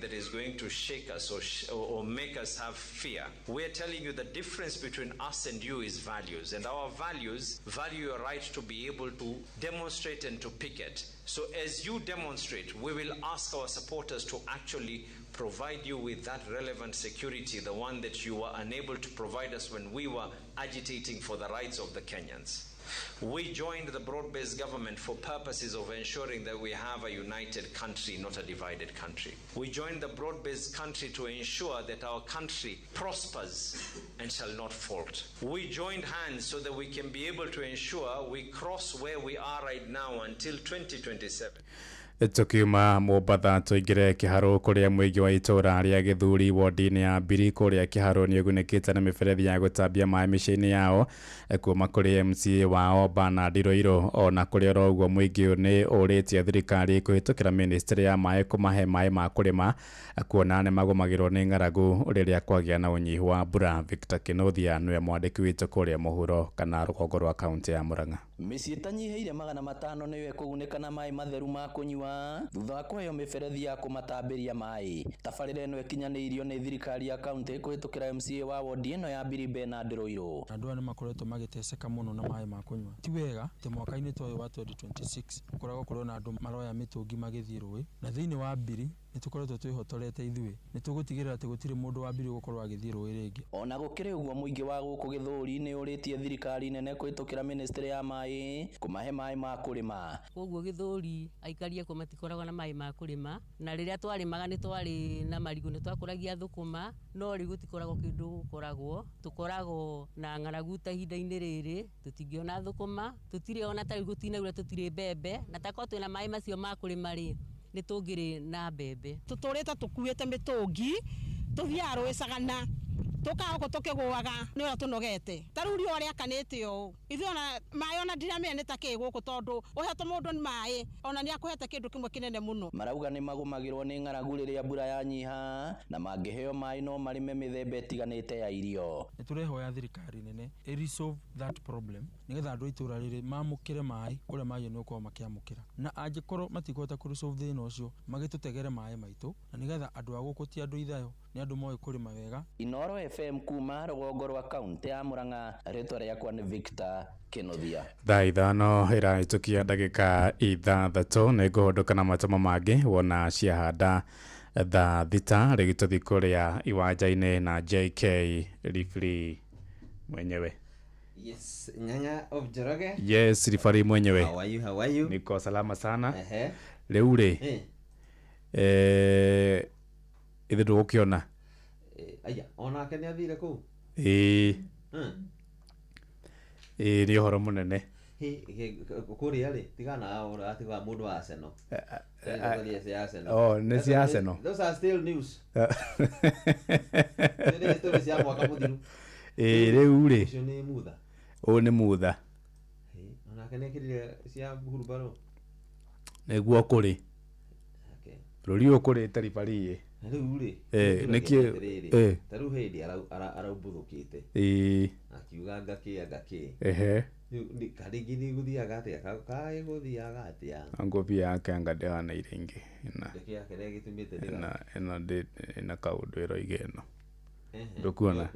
Speaker 11: that is going to shake us or make us have fear, we're telling you the difference between us and you is values, and our values value your right to be able to demonstrate and to picket. So as you demonstrate, we will ask our supporters to actually provide you with that relevant security, the one that you were unable to provide us when we were agitating for the rights of the Kenyans. We joined the broad-based government for purposes of ensuring that we have a united country, not a divided country. We joined the broad-based country to ensure that our country prospers and shall not fault. We joined hands so that we can be able to ensure we cross where we are right now until 2027.
Speaker 9: Tukiuma Mombatha tuingire kĩharo kũrĩa mũingĩ wa itũra rĩa Gĩthuri wodi-inĩ ya Mbiri kũrĩa kĩharo nĩ ũgunĩkĩte na mĩberethi ya gũtambia maĩ mĩciĩ-inĩ yao kuuma kũrĩ MCA wao Bernard Iroiro. Ona kũrĩ oro ũguo mũingĩ nĩ ũrĩtie thirikari kũhĩtũkĩra ministry ya maĩ kũmahe maĩ ma kũrĩma kuona nĩ magũmagĩrwo nĩ ng'aragu rĩrĩa kwagĩa na ũnyihu wa mbura. Victor Kĩnũthia nĩwe mwandĩki witũ kũrĩa mũhuro kana rũgongo rwa kaunti ya Murang'a.
Speaker 12: Mĩciĩ tanyiheire 500 nĩyo ĩkũgunĩka na maĩ matheru ma kũnyua thutha wa kũheo mĩberethi ya kũmatambĩria maĩ. Tabarĩra ĩno ĩkinyanĩirio nĩ thirikari ya kaunti kũhĩtũkĩra MCA wa wodi ĩno ya Billy Bernard Roiro.
Speaker 13: Andũ aya nĩmakoretwo magĩteceka mũno na maĩ ma kũnyua. Ti wega atĩ mwaka-inĩ ta ũyũ wa 2026 gũkoragwo kũrĩ na andũ maroya mĩtũngi magĩthiĩ rũĩ, na thĩinĩ wa Billy nĩtũkoretwo twĩhotorete ithuĩ. Nĩtũgũtigĩrĩra atĩ gũtirĩ mũndũ wa Billy gũkorwo agĩthiĩ rũĩ rĩngĩ.
Speaker 12: Ona gũkĩrĩ ũguo mũingĩ wa gũkũ Gĩthũri nĩ ũrĩtie thirikari nene kũhĩtũkĩra ministry ya maĩ kũmahe maĩ ma kũrĩma.
Speaker 14: Koguo Gĩthũri aikari ako matikoragwo na maĩ ma kũrĩma, na rĩrĩa twarĩmaga nĩ twarĩ na marigũ, nĩ twakũragia thũkũma, no rĩu gũtikoragwo kĩndũ gũkoragwo. Tũkoragwo na ng'aragu ta ihinda-inĩ rĩrĩ, tũtingĩona thũkũma, tũtirĩ ona ta rĩu gũtinaura tũtirĩ mbembe, na takorwo twĩna maĩ macio ma kũrĩma rĩ nĩ tũngĩrĩ na mbembe.
Speaker 15: Tũtũrĩte tũkuĩte mĩtũngi tũthiaga rũĩ Sagana tũkaga tũkĩgũaga nĩ ũrĩa tũnogete. Ta rĩu riũa rĩakanĩte ũũ, ithuĩ ona maĩ ona ndiramenya nĩ ta kĩ gũkũ, tondũ ũhete mũndũ nĩ maĩ ona nĩ akũhete kĩndũ kĩmwe kĩnene mũno.
Speaker 12: Marauga nĩ magũmagĩrwo nĩ ng'aragu rĩrĩa mbura yanyiha na mangĩheo maĩ no marĩme mĩthemba ĩtiganĩte ya irio.
Speaker 13: Nĩ tũrehoya thirikari nene resolve that problem nĩgetha andũ a itũra rĩrĩ mamũkĩre maĩ kũrĩa maĩ nĩ gũkorwo makĩamũkĩra, na angĩkorwo matikũhota kũresolve thĩna ũcio magĩtũtegere maĩ maitũ, na nĩgetha andũ a gũkũ ti andũ ithayo, nĩ andũ moĩ kũrĩma wega.
Speaker 12: Inooro FM kuma rũgongo rwa kaunti ya Murang'a, rĩtwa rĩakwa nĩ Victor Kĩnuthia.
Speaker 9: Thaa ithano ĩrahĩtũkia ndagĩka 6 nĩ ngũhũndũka na matamo mangĩ wona ciahanda thaa thita rĩgĩtũthi kũrĩa iwanja-inĩ na JK Rifli mwenyewe.
Speaker 16: Yes, Nyanya of Joroge.
Speaker 9: Yes, Rifari mwenyewe.
Speaker 16: How are you?
Speaker 9: Niko salama sana. Rĩu rĩ ithe ndũgũkĩona.
Speaker 16: Aya, onake nĩ athire kũu?
Speaker 9: Nĩ ũhoro mũnene.
Speaker 16: Kũrĩa rĩ, tigana ũratiga mũndũ wa Arsenal.
Speaker 9: Nĩ cia Arsenal.
Speaker 16: Those are still news. Nĩ story cia mwaka mũthiru.
Speaker 9: Rĩu rĩ.
Speaker 16: Ũcio nĩ mutha.
Speaker 9: Ũyũ nĩ mutha.
Speaker 16: Onake nĩ ekĩrire cia hurumbarũ.
Speaker 9: Nĩguo kũrĩ. Bũrũri ũyũ kũrĩte Rifari.
Speaker 16: Rĩu rĩ.
Speaker 9: Nĩkĩ
Speaker 16: ta rĩu hĩndĩ araumbũthũkĩte. Akiuga ngakĩ. Karingi nĩ gũthiaga atĩa, kaĩ gũthiaga atĩa.
Speaker 9: Ngobi yake ngadehana irengi. Ĩna kaũndũ ĩroiga ĩno. Ndũkuona?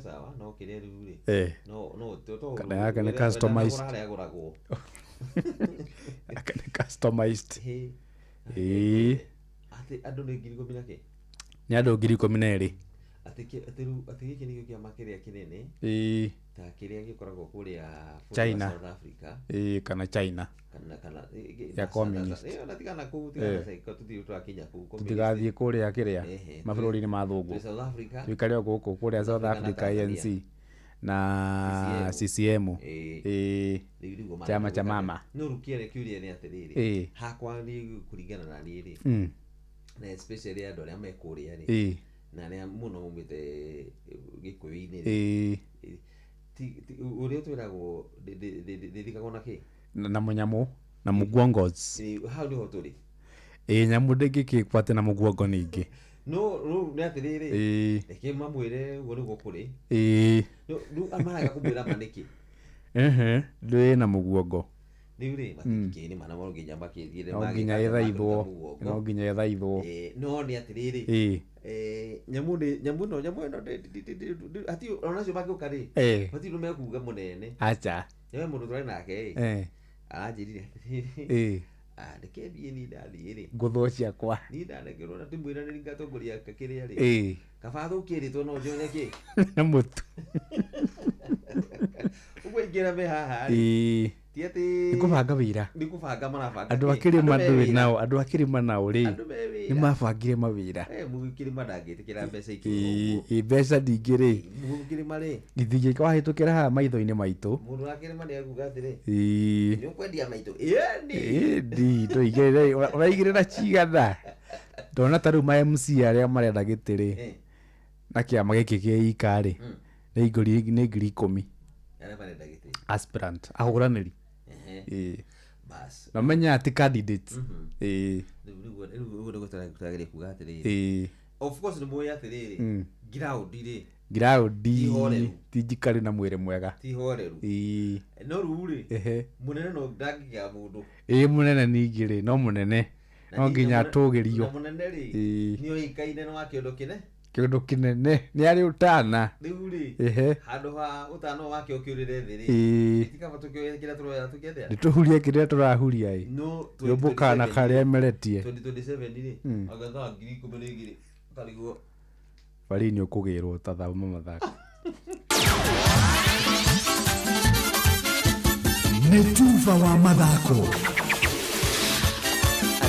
Speaker 16: Sawa, no kĩrĩa rĩu rĩ. No
Speaker 9: kana yake nĩ customized. Yake nĩ customized.
Speaker 16: Ati andũ nĩ 10,000.
Speaker 9: Nĩ andũ 12,000.
Speaker 16: Ati gĩkĩ nĩkĩo kĩama kĩrĩa kĩnene. Ta kĩrĩa gĩkoragwo kũrĩa
Speaker 9: China.
Speaker 16: South Africa.
Speaker 9: Kana China.
Speaker 16: Kana
Speaker 9: ya communist.
Speaker 16: Ona tigana kũu tigana tũthiĩ twakinya kũu.
Speaker 9: Tũtigathiĩ kũrĩa kĩrĩa mabũrũri-inĩ ma thũngũ.
Speaker 16: South Africa.
Speaker 9: Tũikare gũkũ kũrĩa South Africa ANC na CCM. Chama cha mama.
Speaker 16: No rukiere kiuria nĩ atĩrĩrĩ. Hakwa nĩ kũringana na niĩ rĩ. Na especially andũ arĩa me kũrĩa rĩ. Na nĩ mũno umĩte Gĩkũyũ-inĩ rĩ. Ũrĩa twĩragwo ndĩthikagwo na kĩ?
Speaker 9: Na mũnyamũ na mũguongos.
Speaker 16: Hau nĩho tũrĩ.
Speaker 9: Nyamũ ndĩngĩkĩkwate na mũguongo ningĩ.
Speaker 16: No nĩ atĩrĩrĩ. Reke mamwĩre ũguo nĩguo kũrĩ. Rĩu amaraga kũmwĩra manĩkĩ.
Speaker 9: Ndũĩ na mũguongo.
Speaker 16: Rĩu rĩ matikĩni mana mo nginya makĩthire
Speaker 9: no nginya ethaithwo. No nginya ethaithwo.
Speaker 16: No nĩ atĩrĩrĩ. Nyamũ no ati ona cio magĩũka rĩ. Bati no mekuga mũnene.
Speaker 9: Acha.
Speaker 16: Yewe mũndũ tũrĩ nake aranjĩrire ndeke thiĩ ni ndathiĩ rĩ.
Speaker 9: Ngũthũ ciakwa.
Speaker 16: Ni ndanegĩrwo na ndĩmwĩra nĩ ngatongoria kĩrĩa rĩ. Kaba thũkĩrĩtwo no njone kĩ.
Speaker 9: Na mũtu.
Speaker 16: Ũguo ingĩra me haha
Speaker 9: rĩ. Ti atĩ nĩ kũbanga wĩra.
Speaker 16: Nĩ kũbanga marabanga.
Speaker 9: Andũ akĩrĩma ndũĩ nao, andũ akĩrĩma nao rĩ. Nĩ mabangire mawĩra.
Speaker 16: Mũgĩkĩrĩma ndangĩtĩkĩra mbeca ikĩrwo.
Speaker 9: Mbeca ndingĩ rĩ.
Speaker 16: Mũgĩkĩrĩma rĩ.
Speaker 9: Githingĩ wahĩtũkĩra haha maitho-inĩ maitũ.
Speaker 16: Mũndũ akĩrĩma nĩ akuga atĩrĩ. Nĩ ũkwendia maitũ.
Speaker 9: Ĩni tũigĩrĩre ũraigĩrĩra cigana. Ndona ta rĩu ma MC arĩa marenda gĩtĩ rĩ. Na kĩama gĩkĩ kĩ ika rĩ. Nĩ 10,000.
Speaker 16: Arĩa marenda gĩtĩ.
Speaker 9: Aspirant ahũranĩri. Na menya ati candidates.
Speaker 16: Nĩguo nĩguo tũragĩrĩ kuga atĩrĩrĩ. Of course nĩ mũĩ atĩrĩrĩ. Ground rĩ.
Speaker 9: ground tijikari na mwire mwega
Speaker 16: ti horeru no ruri munene no ndagiga mundu
Speaker 9: munene ningire no munene no nginya tugirio
Speaker 16: munene ri nio ikaine no akiondo
Speaker 9: kinene ni ari utana
Speaker 16: ruri handu ha utano wake ukiurire thiri itikaba tukioya kira turoya tukethea
Speaker 9: nituhuria kira turahuria
Speaker 16: no
Speaker 9: yobukana kare emeretie
Speaker 16: 2027 ri agatha ngiri kumenegire kariguo
Speaker 9: bari ni ukugirwo tathama mathaka
Speaker 2: Netuva wa mathako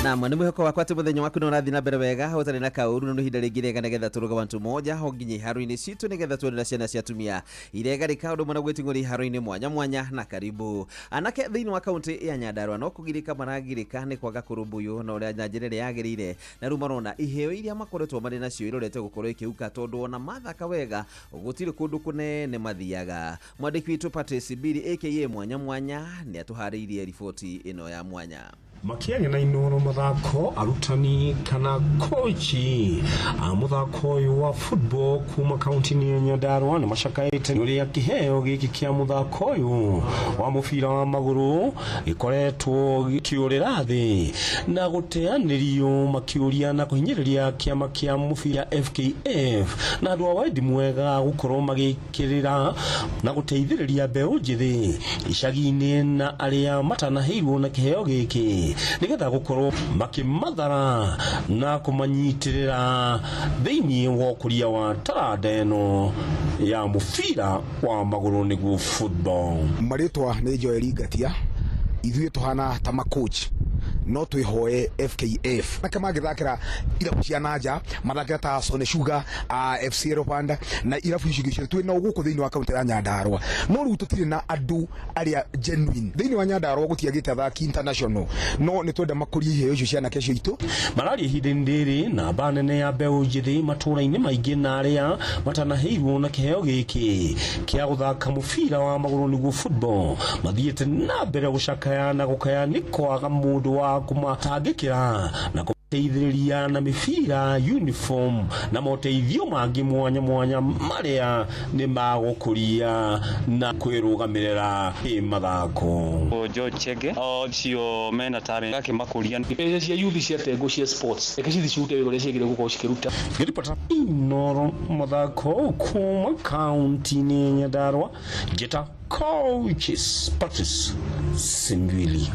Speaker 16: Naam, ni mwihoko wakwa ati muthenya waku no rathi na mbere wega utari na kauru no hinda ringi rega nigetha turuga wantu moja ho nginyi haru-ini citu nigetha tuone ciana cia tumia irega rikaundo mwana gwitinguri haru-ini mwanya mwanya na karibu anake thiini wa kaunti ya Nyandarua no kugirika maragirika ni kwaga kurumbuyu no ria njirire yagirire na ru marona iheo iria makoretwo mari nacio irorete gukorwo ikiuka tondu ona mathaka wega gutiri kundu kunene mathiaga mwandiki witu Patrice Biri aka mwanya mwanya ni atuhariirie riboti ino ya mwanya
Speaker 17: makiaria na inoro mathako arutani kana kochi muthako uyu wa football kuma kaunti ya Nyandarua ni mashakaite uria kiheo giki kia muthako uyu wa mubira wa maguru ikoretwo gikiurira thi na guteanirio makiuria na kuhinyiriria kiama kia mubira FKF na andu a wendi mwega gukorwo magikirira na guteithiriria mbeu njithi icagi-ini na aria matanaheirwo na kiheo giki nigetha gukorwo makimathara na kumanyitirira thiini wa kuria wa taranda eno ya mubira wa maguru niguo football.
Speaker 18: Maritwa ni Joel Gatia ithuĩ tuhana ta makochi no twihoe FKF na kama githakira irabu cia nanja mathakira ta Sone Sugar FC Rwanda na irabu icio twi na guku thiini wa kaunti ya Nyandarua no ru tutire na andu aria genuine thiini wa Nyandarua gutiagite athaki international no ni twenda makurie iheo icio ciana kecio itu
Speaker 17: marari ihinda-ini riri na banene ya mbeu njithi matura-ini maingi na aria matanaheirwo na kiheo giki kia guthaka mubira wa maguru niguo football mathiete na mbere gucakaya na gukaya ni kwaga mundu wa kumatangikira na kuteithiriria na mibira uniform na moteithio mangi mwanya mwanya maria ni magukuria na kwirugamirira mathako
Speaker 19: George Chege cio mena talent gake makuria cia youth cia tengo cia sports ekicithi cute wigore ciegire gukorwo cikiruta
Speaker 17: ngiripata inoro mathako kuma kaunti ni Nyandarua Jeta coaches Patrice Simbili.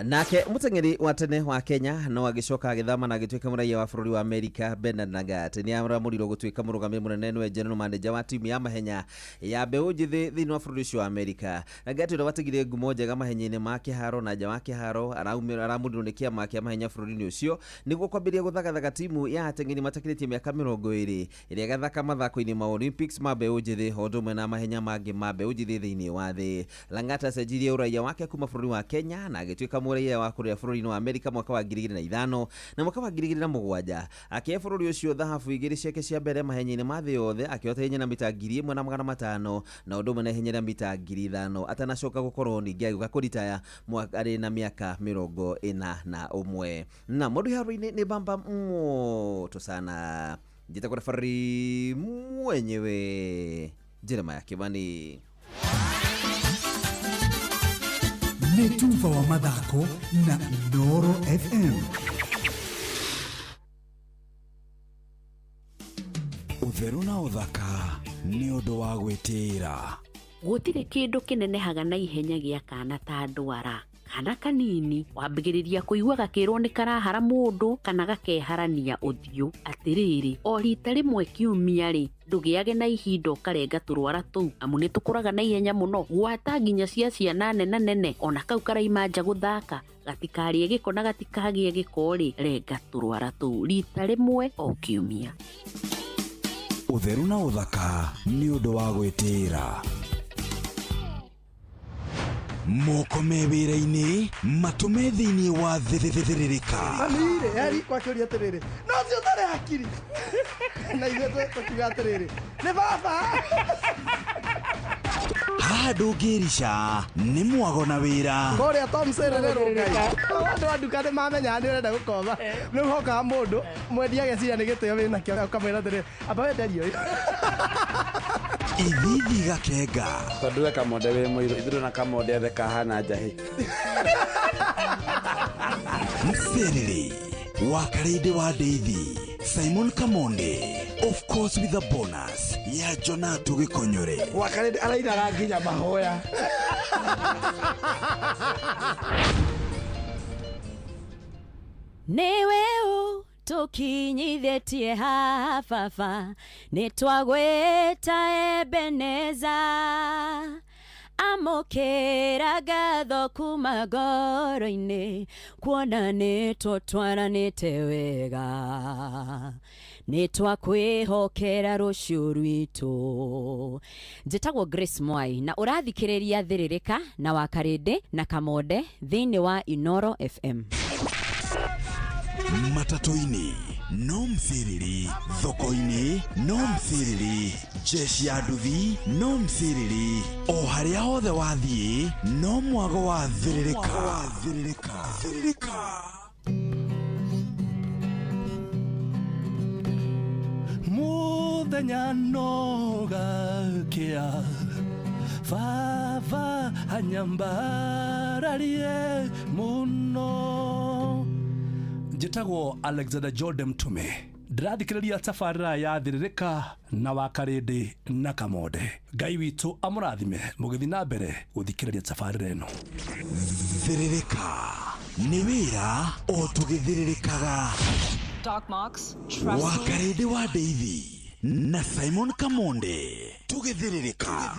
Speaker 16: Nake mutengeri wa tene wa Kenya no agicoka agithama na agituika muraia wa bururi wa America Bernard Nagat ni amuramuriro gutuika murugamiri munene we general manager wa timu ya mahenya ya mbeu njithi thiini wa bururi wa America. Nagat ndo watigire ngumo njega mahenya-ini ma kiharo na nja wa kiharo aramuriro ni kiama kia mahenya bururi-ini ucio niguo kwambiria guthagathaga timu ya atengeri matakiritie miaka 20 iria gathaka mathako-ini ma Olympics ma mbeu njithi hodumwe na mahenya mangi ma mbeu njithi thiini wa thi. Langat acenjirie uraia wake kuma bururi wa Kenya na agituika muraia wa kuria bururi-ini wa America mwaka wa 2005 na mwaka wa 2007 akia bururi ucio thahabu igiri ciake cia mbere mahenya-ini ma thi yothe akihota hinya na mita 1,500 na undu mena hinya na mita 5,000 atanacoka gukorwo ningi agiuka kuritaya ari na miaka 41 na mundu haru-ini ni bamba moto sana njita kwa fari mwenyewe Jeremiah Kibani.
Speaker 2: Netuva wa mathako na Noro FM. Utheru na uthaka ni undu wa gwitira.
Speaker 8: Gutire kindu kinenehaga na ihenya gia kana ta ndwara kana kanini wambigiriria kuigua gakirwo ni karahara mundu kana gakeharania uthiu atiriri o rita rimwe kiumia ri ndugiage na ihindo karenga turwara tu amu ni tukuraga na ihenya muno gwata nginya cia ciana nene ona kau karaima nja guthaka gatikarie giko na gatikagie giko ri renga turwara tu rita rimwe o kiumia.
Speaker 2: Utheru na uthaka ni undu wa gwitira. Moko mewira-ini matume thiini wa thithiririka
Speaker 6: Amire yari kwa kuri atiriri no cio tare akiri na ithuĩ tukiuga atiriri ni baba
Speaker 2: haha ndũngĩrica nĩ mwago na wĩra
Speaker 6: Korea Tom Serero ngai andũ anduka nĩ mamenya nĩ ũrenda gũkoma rĩu hokaga mũndũ mwendia geciria nĩ gĩtĩo wĩna kĩo ũkamwĩra atĩrĩ amba wenderio
Speaker 2: ithithi gakenga
Speaker 20: tondũ we Kamonde wĩ mũirũ ithuĩ na Kamonde othe kahana njahĩ
Speaker 2: Mserere wa Karede wa Deithi Simon Kamonde of course with a bonus ya Jona Tugikonyore
Speaker 6: wa Karede araina nginya mahoya
Speaker 1: Niwe tukinyithĩtie hafafa nĩtwagwĩta Ebeneza amũkĩra ngatho kuma ngoro-inĩ kuona nĩtũtwaranĩte wega nĩtwakwĩhokera rũciũ rwitũ. Njĩtagwo Grace Mwai na ũrathikĩrĩria Thĩrĩrĩka na wa Karede na Kamonde thĩinĩ wa Inoro FM.
Speaker 2: Matatu-inĩ no Mthiriri, thoko-inĩ no Mthiriri, jeshi ya nduthi no Mthiriri, o harĩa hothe wathiĩ no mwago wa Thĩrĩrĩka.
Speaker 21: Mũthenya nogakĩa baba anyambararie mũno. Njĩtagwo Alexander Jordan Mtume ndĩrathikĩrĩria tabarĩra ya Thĩrĩrĩka na wa Karede na Kamonde. Ngai witũ amũrathime mũgĩthiĩ na mbere gũthikĩrĩria tabarĩra ĩno.
Speaker 2: Thĩrĩrĩka nĩ wĩra o tũgĩthĩrĩrĩkaga.
Speaker 22: Doc Mox,
Speaker 2: wa Karede wa Deithi na Simon Kamonde tũgĩthĩrĩrĩka.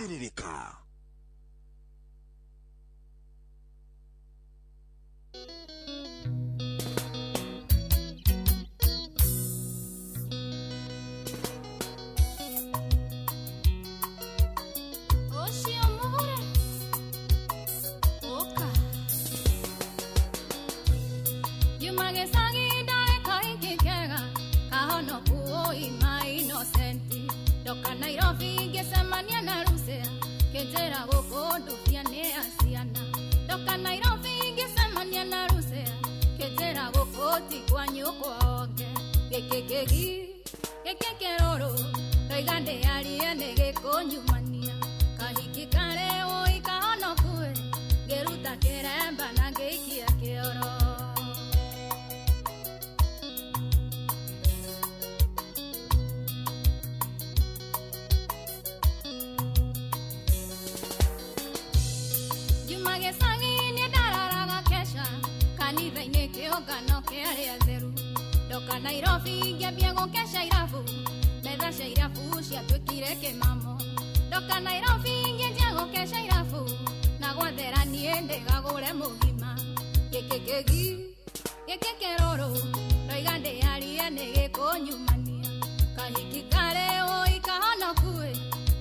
Speaker 23: Doka Nairobi ngesemania na Rusea Kejera gũkũ nĩ asiana Doka Nairobi ngesemania na Rusea Kejera gũkũ ti kwa nyũkwa onge Gĩkĩkĩrũrũ Roigande arie nĩ gĩkũnyumania Kahiki kare woi kahonokue Ngĩruta kĩremba na ngĩikia kĩoro Doka Nairobi ngĩambia gũkesha irabu Metha cia irabu ciatuĩkire kĩmamo Doka Nairobi ngĩambia gũkesha irabu Na gwathera niĩ ndĩgagũre mũgima Gĩkĩkĩrũrũ Roiga ndĩarie nĩ gĩkũnyumania Kahiki kare woi kahonokue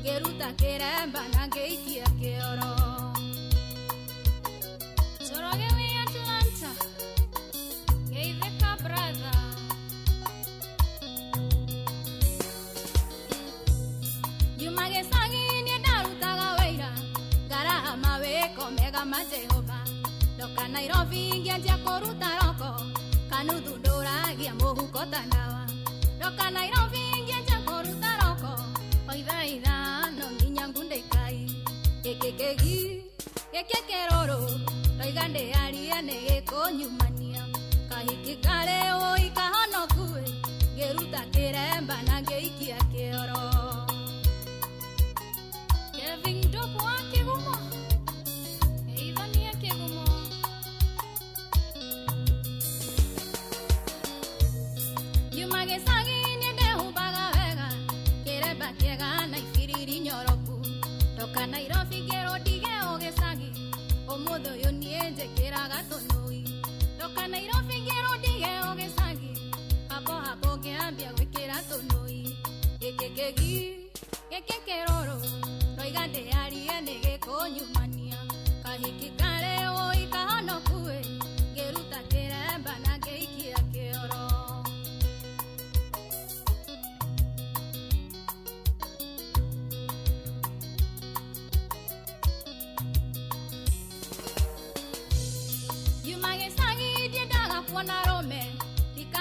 Speaker 23: Ngĩruta kĩremba na ngĩikia kĩoro Njoroge wĩ Atlanta Geithĩka brother Juma gĩcagi nĩ ndarutaga wĩra Ngarahama wĩko mega ma Jehova Doka Nairobi ngĩanjia kũruta roko Kanuthu ndũragia mũhuko ta ndawa Doka Nairobi ngĩanjia kũruta roko O ithaa no nginya ngundĩkai Gĩkĩkĩrũrũ Roiga ndĩarie nĩ gĩkũnyumania Kahiki kare woi kahonokue Ngĩruta kĩremba na ngĩikia kĩoro Kevin Dopo wa Kĩgumo Ivania Kĩgumo Juma gĩcagi nĩ ndĩhumbaga wega Kĩremba kĩega na ibiriri nyoroku Doka Nairobi ngĩrũndige o gĩcagi Ũmũthĩ ũyũ niĩ njĩkĩraga tũnũi Doka Nairobi ngĩrũndige o gĩcagi Hapo ngĩambia gwĩkĩra tũnũi Gĩkĩkĩrũrũ Roiga ndĩarie nĩ gĩkũnyumania Kahiki kare woi kahonokue Ngĩruta kĩremba na ngĩikia kĩoro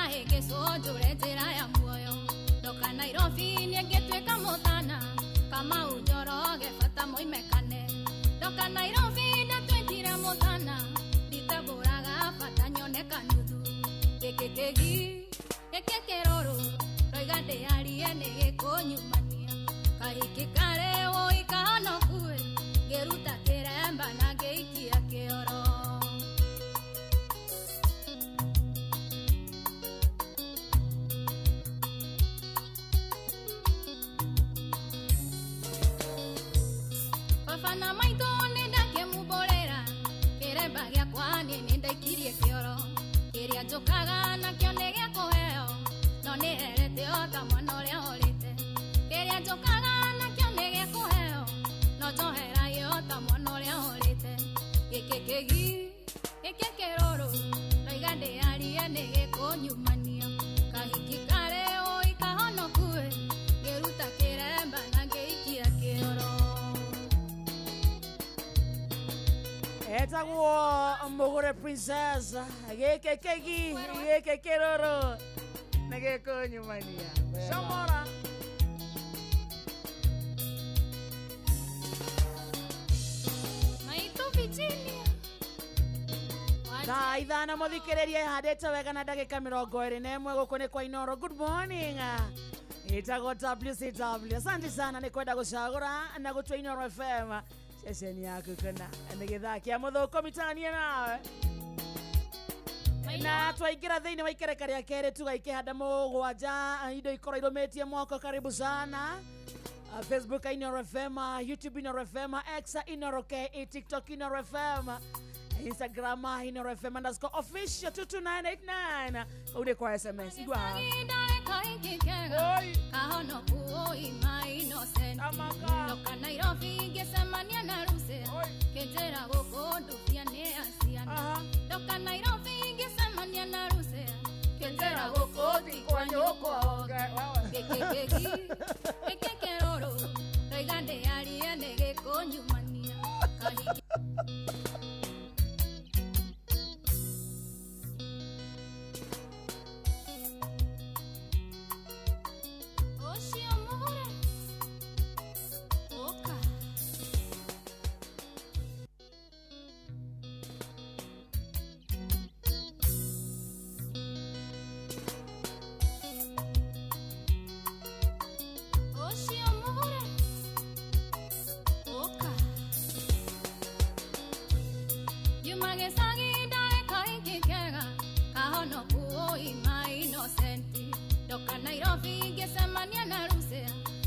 Speaker 23: mahĩngĩcwo njũre njĩra ya muoyo ndoka Nairobi nĩngĩtuĩka mũthana kama unjoroge bata moimekane ndoka Nairobi ndatwĩkire mũthana nditagũraga bata nyoneka nuthu gĩkĩkĩgi gĩkĩkĩrũrũ roiga ndĩarie nĩgĩkũnyumania kahiki kare woikahonokue ngĩruta kĩremba na ngĩikia kĩoro baba maitũ nĩndakĩmumborera kĩremba gĩakwa nĩndaikirie kĩoro kĩrĩa njũkaga nakĩo nĩ gĩa kũheo no nĩherete o ta mwana ũrĩa horete kĩrĩa njũkaga nakĩo nĩ gĩa kũheo no njoherayo ta mwana ũrĩa horete gĩkĩkĩgi gĩkĩkĩrũrũ roiga ndĩarie nĩ gĩkũnyumania kahiki kare woikahonokue ngĩruta kĩremba na ngĩikia kĩoro
Speaker 5: etagwo Mugure Princess gĩkĩkĩgi gĩkĩkĩrũrũ nĩ gĩkũnyumania Shamora
Speaker 23: maitũ Virginia
Speaker 5: thaa ithano mũthikĩrĩrie handĩte wega na ndagĩka 21 gũkũ nĩ kwa Inoro. Good morning ĩtagwo WCW. Asante sana nĩ kwenda gũcagũra na gũtua Inoro FM ceceni yaku kana nĩ gĩthaa kĩa mũthũko mitania nawe na twaingĩra thĩinĩ wa ikereka rĩa kerĩ tugaikĩhanda mũgwanja indo ikorwo irũmĩtie moko. Karibu sana Facebook Inoro FM, YouTube Inoro FM, X Inoro K, TikTok Inoro FM, Instagram Inoro FM _official 22989 ude kwa SMS igwa
Speaker 23: kahono kuoi ma innocent ndoka Nairobi ngesemania na ruse kejera gokondo piane asiana ndoka Nairobi ngesemania na ruse kejera gokoti kwa nyoko gekekeki gekekeroro roigande arie negekonyumania kahiki Nairobi ngesemania na ruse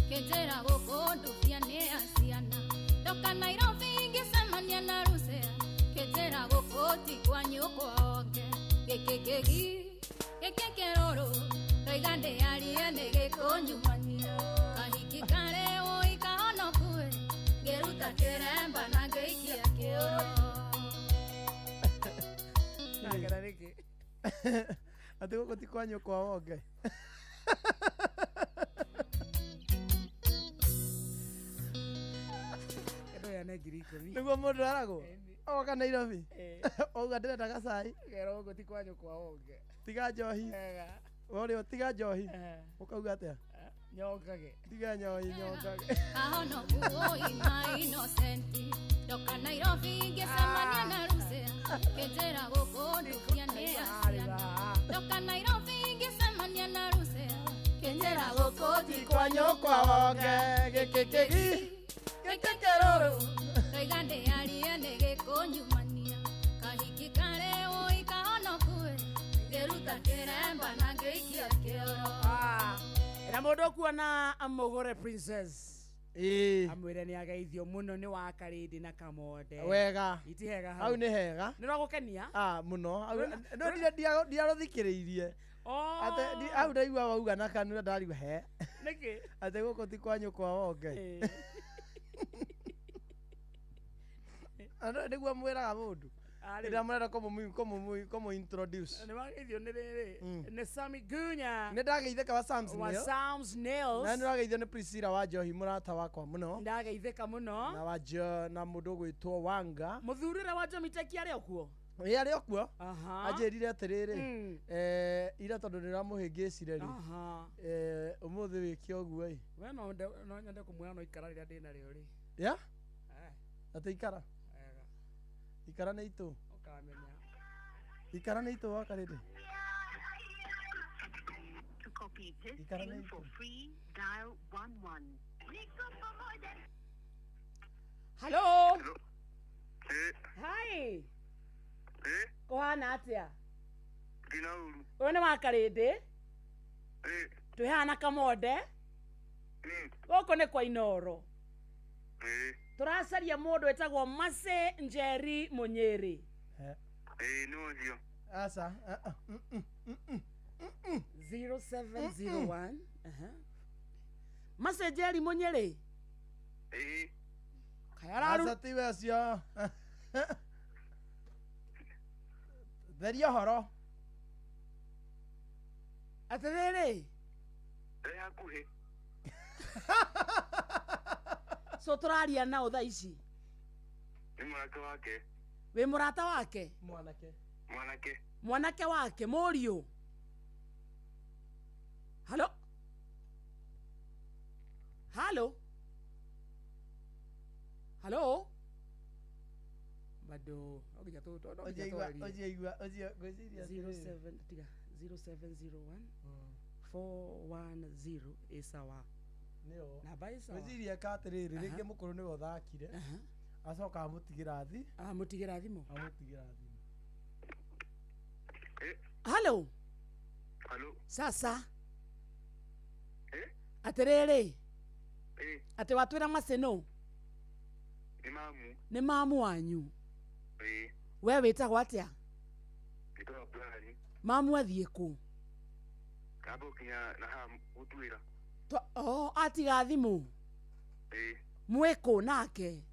Speaker 23: kejera gokondo piane asiana ndoka Nairobi ngesemania na ruse kejera gokoti kwa nyoko onge gekekegi gekekeroro roigande arie negekonyumania kahiki kare woikahonokue ngeruta kĩremba na ngĩikia kĩoro
Speaker 6: nagerarĩkĩ atĩ gũkoti kwa nyoko onge nĩguo mũndũ aragwo oka Nairobi ouga ndĩrenda gacai
Speaker 5: gero gũti kwanyu kwa onge
Speaker 6: tiga njohi ũrĩa tiga njohi ũkauga atĩa
Speaker 5: nyongage
Speaker 6: tiga njohi nyongage
Speaker 23: ahono kuoi ma innocent ndoka Nairobi ngesemania na ruse kejera gokondo piane asiana ndoka Nairobi ngesemania na ruse kejera gokoti
Speaker 6: kwa nyoko onge gekekegi
Speaker 23: gekekeroro roigande arie negekonyumania kahiki kare woikahonokue ngeruta kĩremba na ngĩikia kĩoro
Speaker 5: na mũndũ kuona Mugure Princess amwĩre nĩ ageithio mũno nĩ wa Karĩndĩ na Kamonde
Speaker 6: wega
Speaker 5: itihega
Speaker 6: hau nĩ hega
Speaker 5: nĩ ragũkenia
Speaker 6: mũno no ndiarũthikĩrĩirie ate hau ndaigua wauga na kanua ndariwa he
Speaker 5: nĩkĩ
Speaker 6: ate gũkũ ti kwanyu kwa onge nĩguo mwĩraga mũndũ ĩrĩa mũrenda kũmũ introduce
Speaker 5: nĩ wageithio nĩ rĩrĩ nĩ Sami Gunya
Speaker 6: nĩ ndageithĩka wa
Speaker 5: Sam's Nails
Speaker 6: na nĩ ndageithio nĩ Priscilla wa Njohi mũrata wakwa mũno
Speaker 5: ndageithĩka mũno
Speaker 6: na mũndũ gwĩtwo Wanga
Speaker 5: mũthurĩre wa Jomiteki arĩ okuo
Speaker 6: ä arä o kuo
Speaker 5: Aha.
Speaker 6: anjä rire atä rä rä ira tondå nä ramå hä ngä cire rä å må thä wä kä å guo ä
Speaker 5: we no nyende kå mwä no ikara rä rä a ndä narä o rä
Speaker 6: ya atä ikara ikara nä itå
Speaker 5: åkamenya
Speaker 6: ikara nä itå wakarä ndä ikara nä itå
Speaker 5: Hello. Hi. Kå hana atä a å yå nä wakarä ndä twä hana kamonde gå kå nä kwa Inoro tå racaria må ndå ätagwo Mase Njeri må nyä rä
Speaker 6: aca
Speaker 5: 0701 Mase Njeri må nyä rä
Speaker 6: aca tiwe cio theria å horo
Speaker 5: atä rä rä so tå raria nao tha ici wä må rata wake mwanake wake må riå halo bado oginya to 0701 410 isawa namba isawa
Speaker 6: gwiciria ka atä rä rä rä ngä må kå rå nä we å thakire acoka amå tigä ra thi
Speaker 5: amå tigä ra thimå
Speaker 6: halo
Speaker 5: sasa atä rä rä atä watwä ra Mase no nä mamu wanyu we wä tagwo atä a mamu athiä kå atiga thimå mwä kå nake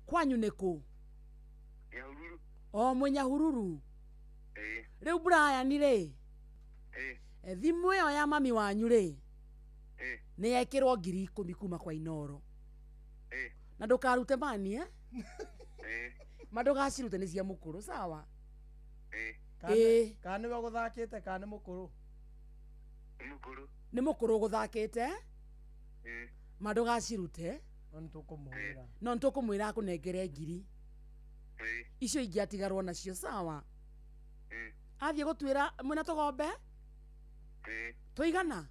Speaker 5: kwanyu nä kå mwä Nyahururu rä u Brian rä thimå ä yo ya mami wanyu rä nä yekä rwo 10,000 kuma kwa Inoro na ndå karute mani ma ndå gacirute nä cia må kå rå sawa
Speaker 6: kana nä we gå thakä te kana nä må kå rå
Speaker 5: nä må kå rå gå thakä te ma ndå gacirute no nä tå kå mwä ra akå nengere 10,000 icio ingä atigarwo nacio sawa athiä gå twä ra mwä na tå gombe tå igana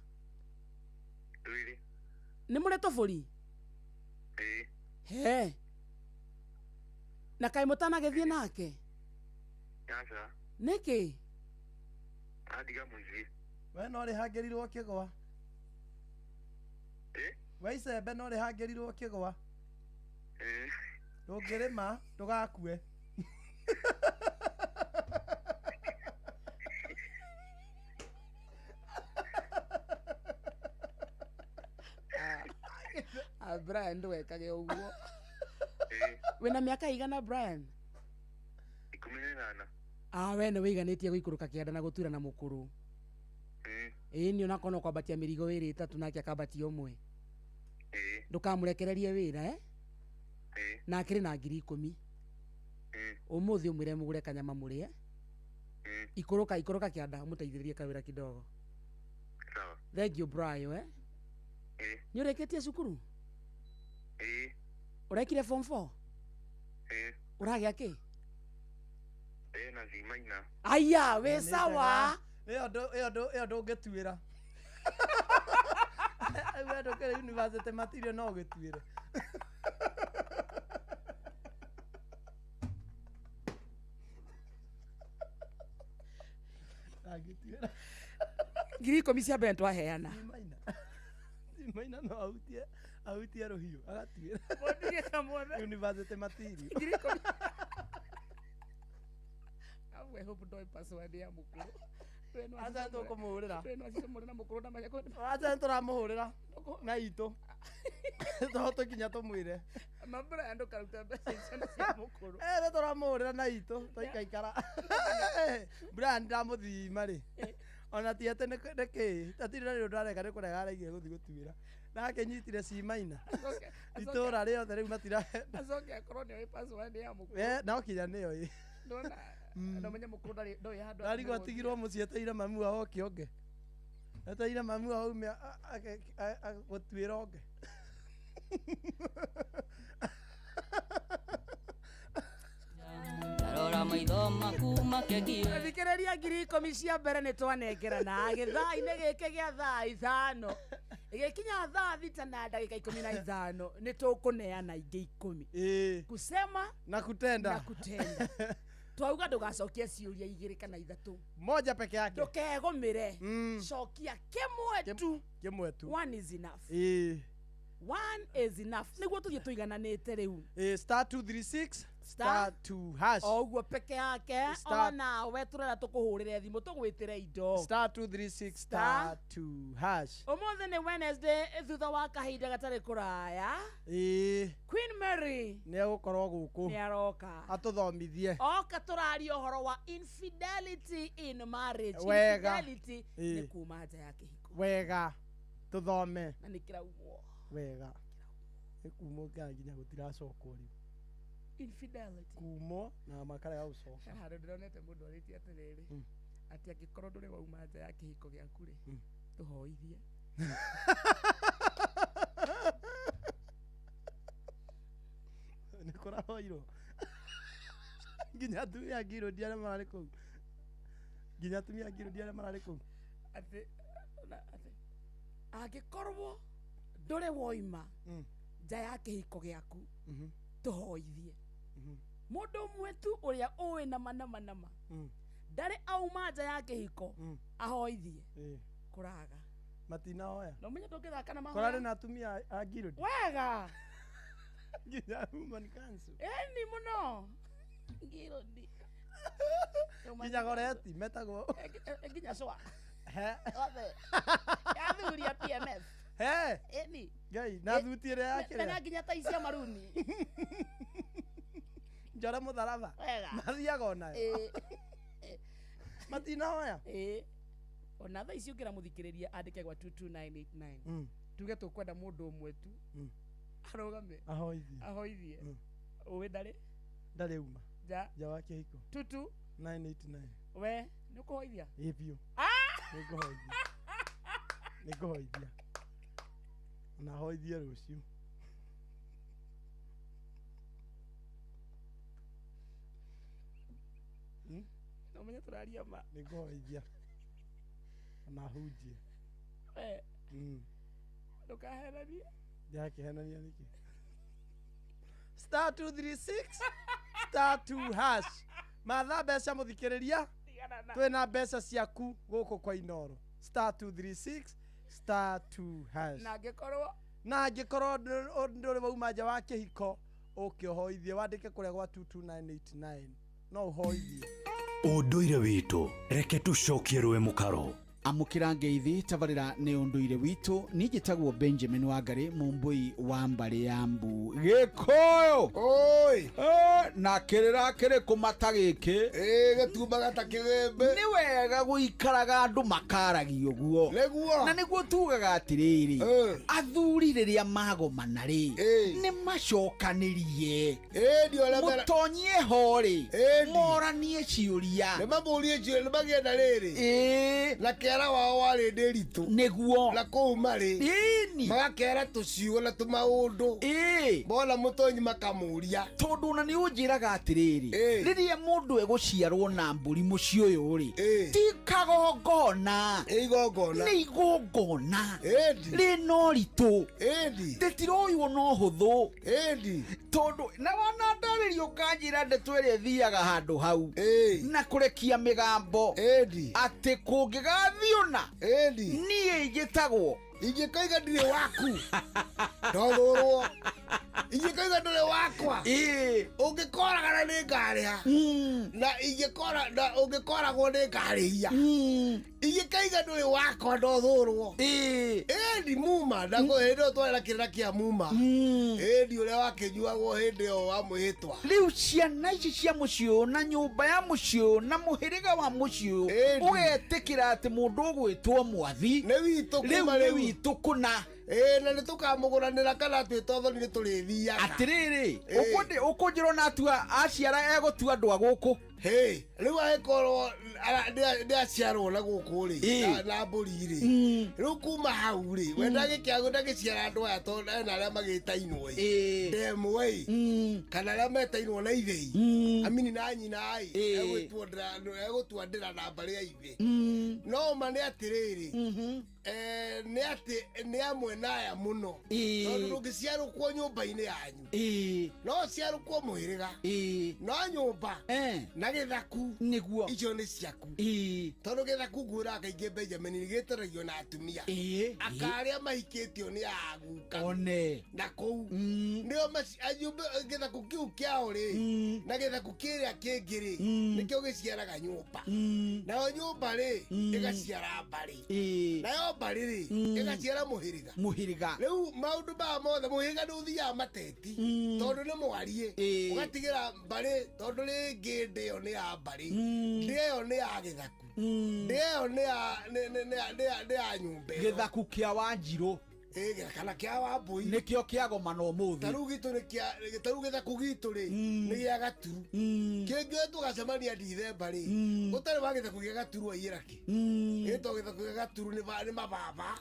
Speaker 5: nä må rä tå bå ri he na kaä må tanagä thiä nake nä kä
Speaker 6: we no rä hangä rirwo kä gwa we icembe no rä hangä rirwo kä gwa ndå ngä rä ma ndå gakue
Speaker 5: Brian ndå wekage å guo wä na mä aka igana Brian
Speaker 16: 18
Speaker 5: we nä wä iganä tie gå ikå rå ka kä anda na gå tuira na må kå rå ä nä ona kona kwambatia mä rigo wä rä tatu nake akambatia å mwe ndå kamå rekererie wä ra na akä rä na 10,000 å må thä å mwä re må gå re kanyama må rä ikå rå ka kä anda må teithä rä rie kawä ra kidogo thengio Brian nä å rä kä tie cukuru å rekire form 4 å ragä akä aya wä sawa
Speaker 6: ä yo ndå ngä tuä ra we ndå kä rä university material no gä tuä re
Speaker 5: ngiri 10 cia mbere twaheana
Speaker 6: maina no ahutie rå hiå agatuä ra university material
Speaker 5: I hope ndoä password ya må kå rå
Speaker 6: aca tå kå må hå rä ra
Speaker 5: aca
Speaker 6: tå ramå hå rä ra na itå toho tå kinya tå mwä re
Speaker 5: mambura andå karuta mbeca icio nä cia må kå rå
Speaker 6: nä tå ramå hå rä ra na itå tå ikaikara Brian ndamå thima rä ona tiete neke tatira rio ndareka ne kurega araige guthi gutuira nake nyitire cimaina itora rio thari matira
Speaker 5: azoke akoroni oi password ya muku
Speaker 6: no kinya niyo i
Speaker 5: ndona ndo menye muku ndoi handu
Speaker 6: ari gwatigirwo mucieteire mamu wao kionge eteire mamu wao me gutwira onge
Speaker 4: Tarora maitho maku makegie
Speaker 5: thikiriria ngiri 10 cia mbere ni twanengerana githai-ini giki gia thaa 5 igikinya thaa 6 na ndagika 15 ni tukuneana ingi 10 kusema
Speaker 6: na kutenda
Speaker 5: twauga ndugacokia ciuria 2 kana 3
Speaker 6: moja peke yake
Speaker 5: ndukegomire cokia kimwe tu one is enough one is enough niguo tuthie tuigananite riu
Speaker 6: star 236 star 2 hash
Speaker 5: oguo peke yake ona weturera tukuhurire thimu tugwitire indo
Speaker 6: star 236 star 2 hash
Speaker 5: umuthi ni Wednesday thutha wa kahinda gatari kuraya Queen Mary
Speaker 6: ni agukorwo guku
Speaker 5: ni aroka
Speaker 6: atuthomithie
Speaker 5: oka turaria uhoro wa infidelity in marriage
Speaker 6: infidelity
Speaker 5: ni kuma nja ya kihiko
Speaker 6: wega tuthome
Speaker 5: na nikiraugwo
Speaker 6: wega ikumo nginya gutiracokwo riu
Speaker 5: infidelity
Speaker 6: kumo na makara ya ucoka
Speaker 5: haro ndironete mundu aritie atiriri ati angikorwo nduri wauma nja ya kihiko giaku ri tuhoithie
Speaker 6: nikora hoiro nginya tu ya giro diara marari ku nginya tu ya giro diara marari ku
Speaker 5: ati angikorwo nduri woima nja ya kihiko giaku tuhoithie mundu mwetu uria uwi nama ndari auma nja ya kihiko ahoithie kuraga
Speaker 6: matina oya
Speaker 5: no menye tungithaka na mahoya
Speaker 6: korare na atumia a girodi
Speaker 5: wega
Speaker 6: nginya human cancer
Speaker 5: eni muno girodi
Speaker 6: nginya goreti metagwo
Speaker 5: nginya cwa
Speaker 6: othe
Speaker 5: yathuria PMS eni
Speaker 6: gai na thutire yake
Speaker 5: na nginya taisia maruni
Speaker 6: njora mutharaba mathiaga onayo matina oya ona thaa ici
Speaker 5: ungira muthikiriria andike gwa 22989 tuge tukwenda mundu umwe tu arugame ahoithie uwe ndari
Speaker 6: uma ja wa kihiko 22989
Speaker 5: we nukuhoithia
Speaker 6: ipio nikuhoithia na hoithie rucio
Speaker 5: no menye turaria ma
Speaker 6: nikuhoithia na hujie
Speaker 5: ndukahenania
Speaker 6: ndiakihenania niki star 236 star 2 hash matha mbeca muthikiriria twina mbeca ciaku guku kwa Inoro star 236 star 2 hash na angikorwo nduri wauma nja wa kihiko ukiohoithie wandike kuria gwa 22989 no uhoithie
Speaker 2: unduire witu reke tucokie rwe mukaro
Speaker 7: amukira ngeithi tabarira ni unduire witu nijitagwo Benjamin Wangari mumbui wa mbari ya mbu gikoyo oi na kirira kiri kumata giki
Speaker 22: gatumba gatakirembe
Speaker 7: ni wega guikaraga andu makaragio guo na niguo tugaga atiriri athuri riria magomana ri ni macokanirie mutonyie hori moranie ciuria
Speaker 22: ni mamurie ciuria ni magienda riri na kera wao wari ndiritu
Speaker 7: niguo
Speaker 22: na kou mari magakera tuciugo na tumaundu bona mutonyi makamuria
Speaker 7: tondu na ni unjiraga atiriri riria mundu eguciarwo na mburi muci uyu ri ti kagongona ni igongona rino ritu ritiroywo no huthu tondu na wana ndaririo kanjira ndeto iria thiaga handu hau na kurekia migambo ati kungigathiona nie igitagwo
Speaker 22: ingĩkoiga ndirĩ waku ndothũrwo ingĩkoiga ndũrĩ wakwa ũngĩkoragana nĩ ngarĩha na ingĩkora na ũngĩkoragwo nĩ ngarĩhia ingĩkoiga ndũrĩ wakwa ndothũrwo ĩni muma hĩndĩ ĩyo twarĩ na kĩrĩra kĩa muma ĩni ũrĩa wakĩnyuagwo hĩndĩ ĩyo wa mwĩhĩtwa
Speaker 7: rĩu ciana ici cia mũciĩ na nyũmba ya mũciĩ na mũhĩrĩga wa mũciĩ ũgetĩkĩra atĩ mũndũ ũgwĩtwo mwathi
Speaker 22: nĩ witũ kuma
Speaker 7: rĩu nĩ witũ kũna
Speaker 22: na nĩ tũkamũgũranĩra kana twĩtothoni nĩ tũrĩthiaga
Speaker 7: atĩrĩrĩ ũkũnjĩrwo na atua aciara egũtua andũ a gũkũ
Speaker 22: rĩu agĩkorwo nĩ aciarwo na gũkũ rĩ na mbũri rĩ rĩu kuma hau rĩ we ndagĩciara andũ aya tondũ ena arĩa magĩtainwo ndemwe kana arĩa metainwo na ithei amini na nyina egũtuandĩra na mbarĩ ya ithe no ma nĩ atĩrĩrĩ nĩ atĩ nĩ amwe naya mũno tondũ ndũngĩciarũkwo nyũmba-inĩ yanyu no ciarũkwo mũhĩrĩga no nyũmba na gĩthaku
Speaker 7: nĩguo
Speaker 22: icio nĩ ciaku tondũ gĩthaku ngwĩraga kaingĩ Benjamin gĩtũragio na atumia akarĩa mahikĩtio nĩ aguka na kũu nĩo gĩthaku kĩu kĩao rĩ na gĩthaku kĩrĩa kĩngĩ rĩ nĩkĩo gĩciaraga nyũmba nayo nyũmba rĩ ĩgaciara mbarĩ nayo mbarĩ rĩ ĩgaciara mũhĩrĩga rĩu maũndũ maya mothe mũhĩrĩga nĩ ũthiaga mateti tondũ nĩ mwariĩ ũgatigĩra mbarĩ tondũ rĩngĩ ndĩyo nĩ ya mbarĩ ndĩyo nĩ ya gĩthaku ndĩyo nĩ ya nyũmba
Speaker 7: gĩthaku kĩa Wanjirũ
Speaker 22: kana kĩa Wambũi
Speaker 7: nĩkĩo kĩagomana ũmũthĩ
Speaker 22: tarĩu gĩthaku gitũ rĩ nĩ gĩa Gaturu kĩngĩ tũgacemania Ndithemba rĩ gũtarĩ wa gĩthaku gĩa Gaturu waiyĩra kĩ gĩtagwo gĩthaku gĩa Gaturu nĩ mababa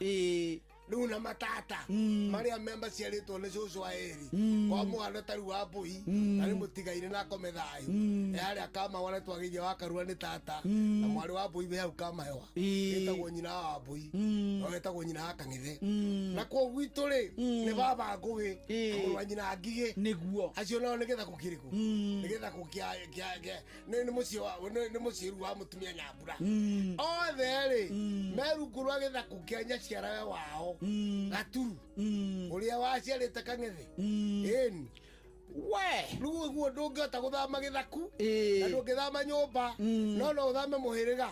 Speaker 22: rĩu na matata marĩa maciarĩtwo nĩ cũcũ wa Eri kwa mwana tarĩu Wambũi na nĩ mũtigaire na akome thayũ harĩa Kamawa nĩ twagĩire wa Karua nĩ tata na mwarĩ wa Wambũi we hau Kamahewa gĩtagwo nyina wa Wambũi no gĩtagwo nyina wa Kang'ethe na kwa gwitũ rĩ nĩ baba Ngũgĩ mũrũ wa nyina Ngigĩ
Speaker 7: nĩguo
Speaker 22: acio nao nĩ gĩthaku kĩrĩkũ nĩ gĩthaku nĩ mũciĩ wa mũtumia Nyambura othe rĩ merungu rwa gĩthaku kĩa nyaciarawe wao Gaturu ũrĩa waciarĩte Kang'ethe ĩni
Speaker 7: we
Speaker 22: rĩu ũguo ndũngĩhota gũthama gĩthaku na ndũngĩthama nyũmba no ũthame mũhĩrĩga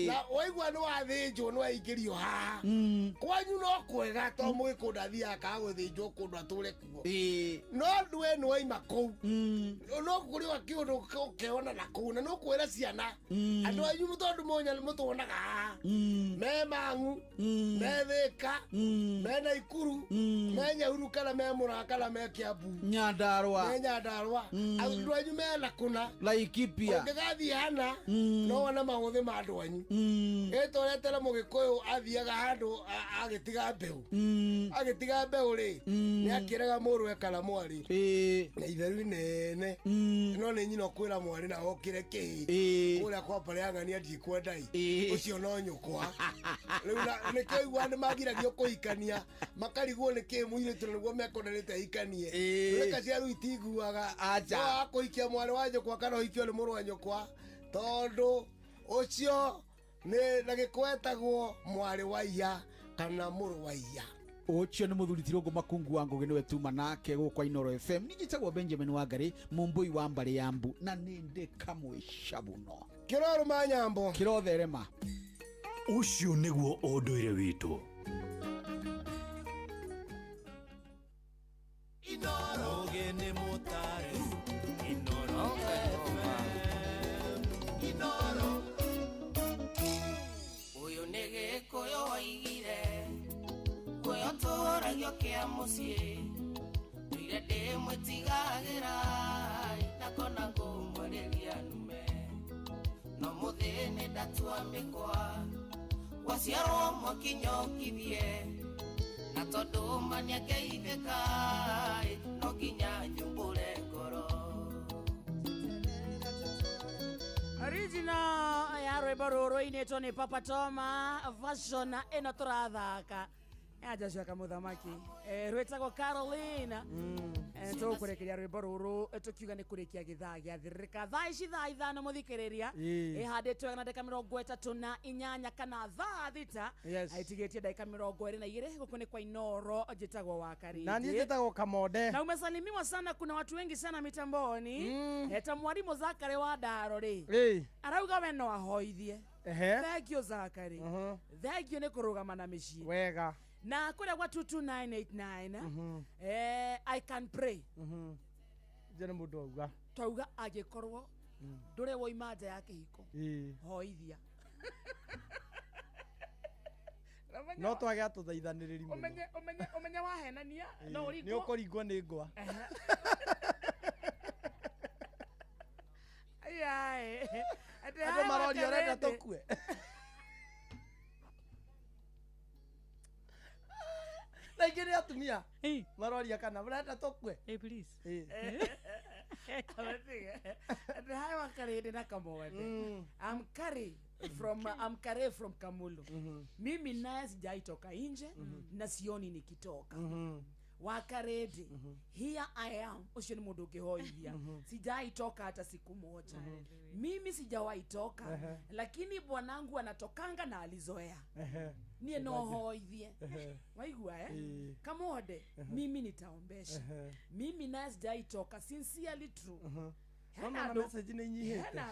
Speaker 22: na waigua nĩ wathĩnjwo nĩ waingĩrio haha kwanyu no kwega to Mũgĩkũyũ athiaga kaga gũthĩnjwo kũndũ atũre kuo no ndwe nĩ waima kũu no kũrĩ kĩũndũ ũkeona na kũu na no kwĩra ciana andũ anyu tondũ mũtwonaga haha me Mang'u me Thĩka me Naikuru me Nyahururu kana me Mũrang'a kana me Kĩambu
Speaker 7: Nyandarũa
Speaker 22: Nyandarũa andũ anyu mena kũna
Speaker 7: Laikipia
Speaker 22: ũngĩgathiĩ hana no wona maũthĩ ma andũ anyu ĩtũretera Mũgĩkũyũ athiaga handũ agĩtiga mbeũ rĩ nĩ akĩraga mũrũ ekara mwarĩ na itherũ inene no nĩ nyina kwĩra mwarĩ na okĩre kĩhĩ kũrĩa kwa Pareang'ania ndikwendai ũcio no nyũkwa rĩu nĩkĩo igua nĩ magiragio kũhikania makarigwo nĩ kĩ mũirĩtu nĩguo mekonanĩte ahikanie reka cia rĩu itiguaga no akũhikia mwarĩ wa nyũkwa kana ũhikio nĩ mũrũ wa nyũkwa tondũ ũcio nĩ na gĩkwetagwo mwarĩ wa iya kana mũrũ wa iya
Speaker 7: ũcio nĩ mũthuri Tirũngũ Makungu wa Ngũgĩ nĩwe tuma nake gũkwa Inooro FM nĩnjĩtagwo Benjamin Wangari mũmbũi wa mbarĩ ya Mbu na nĩ ndĩ kamwĩca mũno
Speaker 22: kĩrorũma nyambo
Speaker 7: kĩrotherema
Speaker 3: ũcio nĩguo ũndũire witũ
Speaker 22: Inooro
Speaker 3: gene motare
Speaker 22: Inooro Inooro
Speaker 10: uyu nĩ Gĩkũyũ waigire ũyũ tũragio kĩa mũciĩ ndũire ndĩmwĩtigagĩra ndakona ngũmũrĩria nume no mũthĩ nĩ ndatua mĩkwa waciarwo mwakinyokithie na tondũ mania ngeithĩka no nginya nyumbũre ngoro
Speaker 5: original ya rwĩmbo rũrũ inĩtwo nĩ Papa Toma version ĩno tũrathaka aja cia muthamaki rwetagwo Carolina tukurekeria rwimbo ruru tukiuga ni kurikia githaa gia thirika thaa ici thaa ithano muthikiriria ihanditwe na ndeka 38 kana thaa thita aitigetie ndeka 22 guku ni kwa Inoro jitagwo wa Karindi
Speaker 6: na ni jitagwo Kamonde
Speaker 5: na umesalimiwa sana. Kuna watu wengi sana mitamboni eta mwalimu Zakari wa Ndaro ri arauga we no ahoithie thank you Zakari thank you ni kurugama na micii
Speaker 6: wega
Speaker 5: na kule kwa 22989 I can pray
Speaker 6: jana mundu auga
Speaker 5: tauga agikorwo ndure wo imaja yake hiko hoithia
Speaker 6: no twage atuthaithaniriri muno
Speaker 5: umenye wahenania no uri
Speaker 6: ni ukoringwo ni ngwa
Speaker 5: ai
Speaker 6: ate marori orenda tukue Naigire atumia maroria kana murenda tukue
Speaker 5: please ate hai wa Karindi na Kamonde I'm Kare from Kamulu mimi naye sijaitoka nje na sioni nikitoka wa Karindi here I am ucio ni mundu ngihoithia sijaitoka hata siku moja mimi sijawaitoka lakini bwanangu anatokanga na alizoea nie no hoithie waigua Kamonde mimi nitaombesha mimi naye sijaitoka sincerely true
Speaker 6: mama message ni nyihete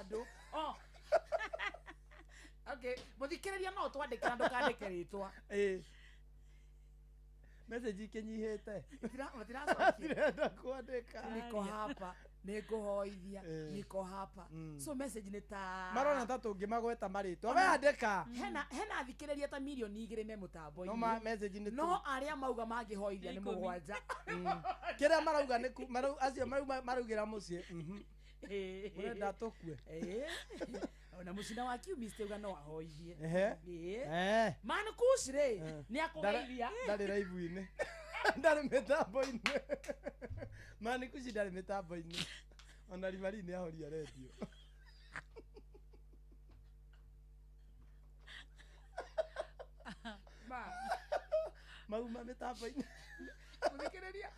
Speaker 5: okay muthikiriria no twandikira ndukandike ritwa
Speaker 6: message ikinyihete
Speaker 5: ndirenda kuandika niko hapa nikuhoithia niko hapa so message ni ta
Speaker 6: marona tatu ngimagweta maritwa we andika
Speaker 5: hena thikiriria ta milioni 2 me mutambo
Speaker 6: no message ni
Speaker 5: no aria mauga mangihoithia ni mugwanja
Speaker 6: kira marauga ni acio maraugira mucie urenda tukue
Speaker 5: ona mucina wa kiumiste uga no ahoithie man kushire ni akugeithia
Speaker 6: ndari live-ini ndari mitambo-ini man kushi ndari mitambo-ini ona rimari ni ahoria radio mauma mitambo-ini
Speaker 5: muthikiriria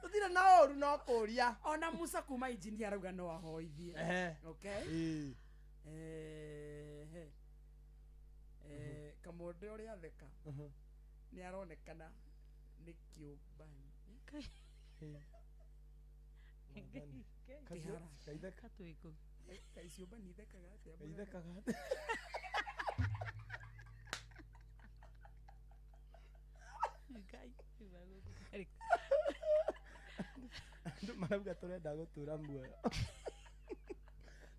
Speaker 6: tutire na oru no kuria
Speaker 5: ona Musa kuma injini arauga no ahoithie okay Kamonde uria theka ni aronekana ni kiubani
Speaker 6: kaitheka
Speaker 5: tuiko kaisiubani thekaga atia
Speaker 6: kaithekaga marauga turenda gutura muoyo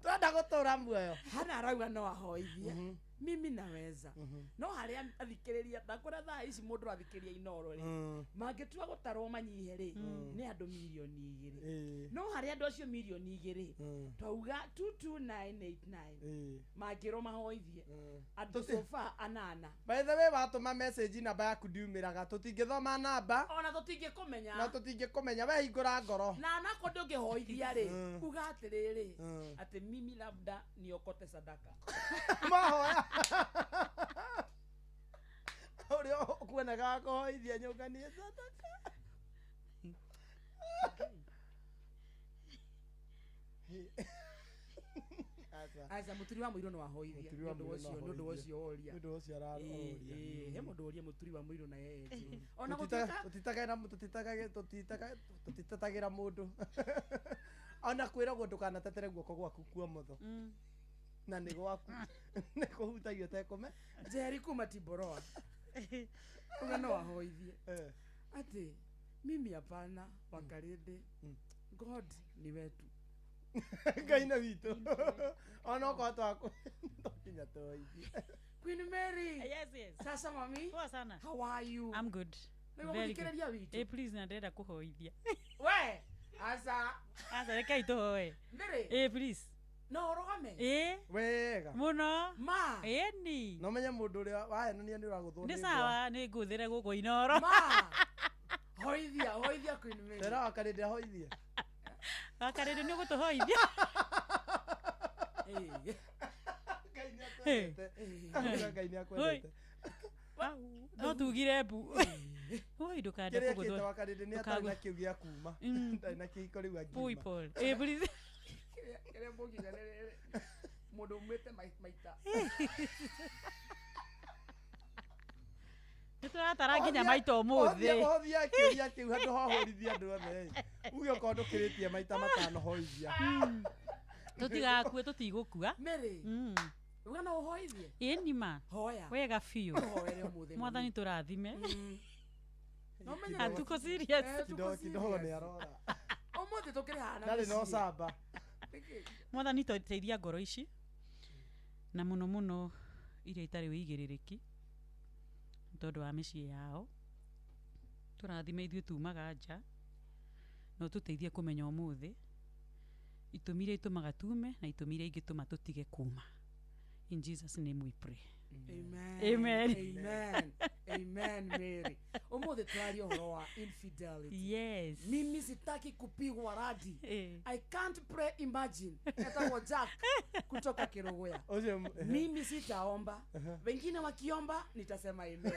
Speaker 6: turenda gutura muoyo
Speaker 5: hana arauga no ahoithie mimi naweza no haria athikiriria ndakora thaa ici mundu athikiria Inoro ri mangitua gutarwo manyihe ri ni andu milioni 2 no haria andu acio milioni 2 twauga 22989 mangiro mahoithie andu sofa anana
Speaker 6: by the way watuma message namba yaku ndiumiraga tutingithoma namba
Speaker 5: ona tutingikumenya
Speaker 6: na tutingikumenya we hingura ngoro
Speaker 5: na nako ndungihoithia ri uga atiriri ati mimi labda niokote sadaka
Speaker 6: mahoya urio kuonaga kuhoithia nyunganie sadaka
Speaker 5: asa muturi wa muiro no ahoithia ndu wocio oria he mundu oria muturi wa muiro na yeye ona
Speaker 6: tutitatagira mundu ona kwiragwo ndukanatetere guoko gwaku kwa motho na ni gwaku ni kuhutagio tekome
Speaker 5: Jerry kuma Tiboroa uga no ahoithie ati mimi hapana wa Karindi God ni wetu
Speaker 6: Gaina vitu ona kwa twako tokinya toithie
Speaker 5: Queen Mary
Speaker 11: yes
Speaker 5: sasa mami
Speaker 11: poa sana
Speaker 5: how are you
Speaker 11: I'm good
Speaker 5: very good
Speaker 11: please ndenda kuhoithia
Speaker 5: we asa
Speaker 11: reka itohoe please
Speaker 5: no rogame
Speaker 6: wega
Speaker 11: muno
Speaker 5: ma
Speaker 11: ni
Speaker 6: no menye mundu ria wahenania ni uraguthwo
Speaker 11: ni sawa ni nguthire guku Inoro
Speaker 5: ma hoithia Queen Mary
Speaker 6: tera Wakarindi hoithia
Speaker 11: Wakarindi ni gutuhoithia
Speaker 6: Ngai ni akwendete
Speaker 11: No tugire mbu. Oi ndukande
Speaker 6: Kĩrĩa
Speaker 11: kuguthwo.
Speaker 6: kĩtawa Karĩndĩ nĩ atarĩ na kĩu gĩa kuma. Ndarĩ na kĩhiko rĩu agima.
Speaker 11: Pui Paul. Please.
Speaker 5: Kĩrĩa mũnginya mũndũ umĩte maita.
Speaker 11: Nĩtũratara nginya maita ũmũthĩ.
Speaker 6: Ũthia kĩũria kĩu handũ hahũrithia andũ othe. Uge ũkorwo ndũkĩrĩtie maita 5 hoithia.
Speaker 11: Tũtigakue tũtigũkua.
Speaker 5: Mary. Uga no ũhoithie.
Speaker 11: Ĩni ma.
Speaker 5: Hoya.
Speaker 11: Wega biũ.
Speaker 5: Hoere ũmũthĩ.
Speaker 11: Mwathani tũrathime.
Speaker 5: No menya.
Speaker 11: Atuko serious.
Speaker 6: Kidogo nĩ arora.
Speaker 5: Ũmũthĩ tũkĩrĩ hana.
Speaker 6: Ndarĩ no samba.
Speaker 11: Mwathani tũteithia ngoro ici. Na mũno iria itarĩ wĩigĩrĩrĩki. Tondũ wa mĩciĩ yao. Tũrathime ithuĩ tumaga nja. No tũteithie kũmenya ũmũthĩ. Itumire itumaga tume na itumire ingĩtũma tũtige kuma. In Jesus' name we pray.
Speaker 5: Amen.
Speaker 11: Amen.
Speaker 5: Amen. Amen, Mary. Ũmũthĩ tũraria ũhoro wa infidelity.
Speaker 11: Yes.
Speaker 5: Mimi sitaki kupigwa radi. I can't pray imagine. Etagwo Jack kutoka Kirogoya. Mimi sitaomba. Wengine wakiomba nitasema amen.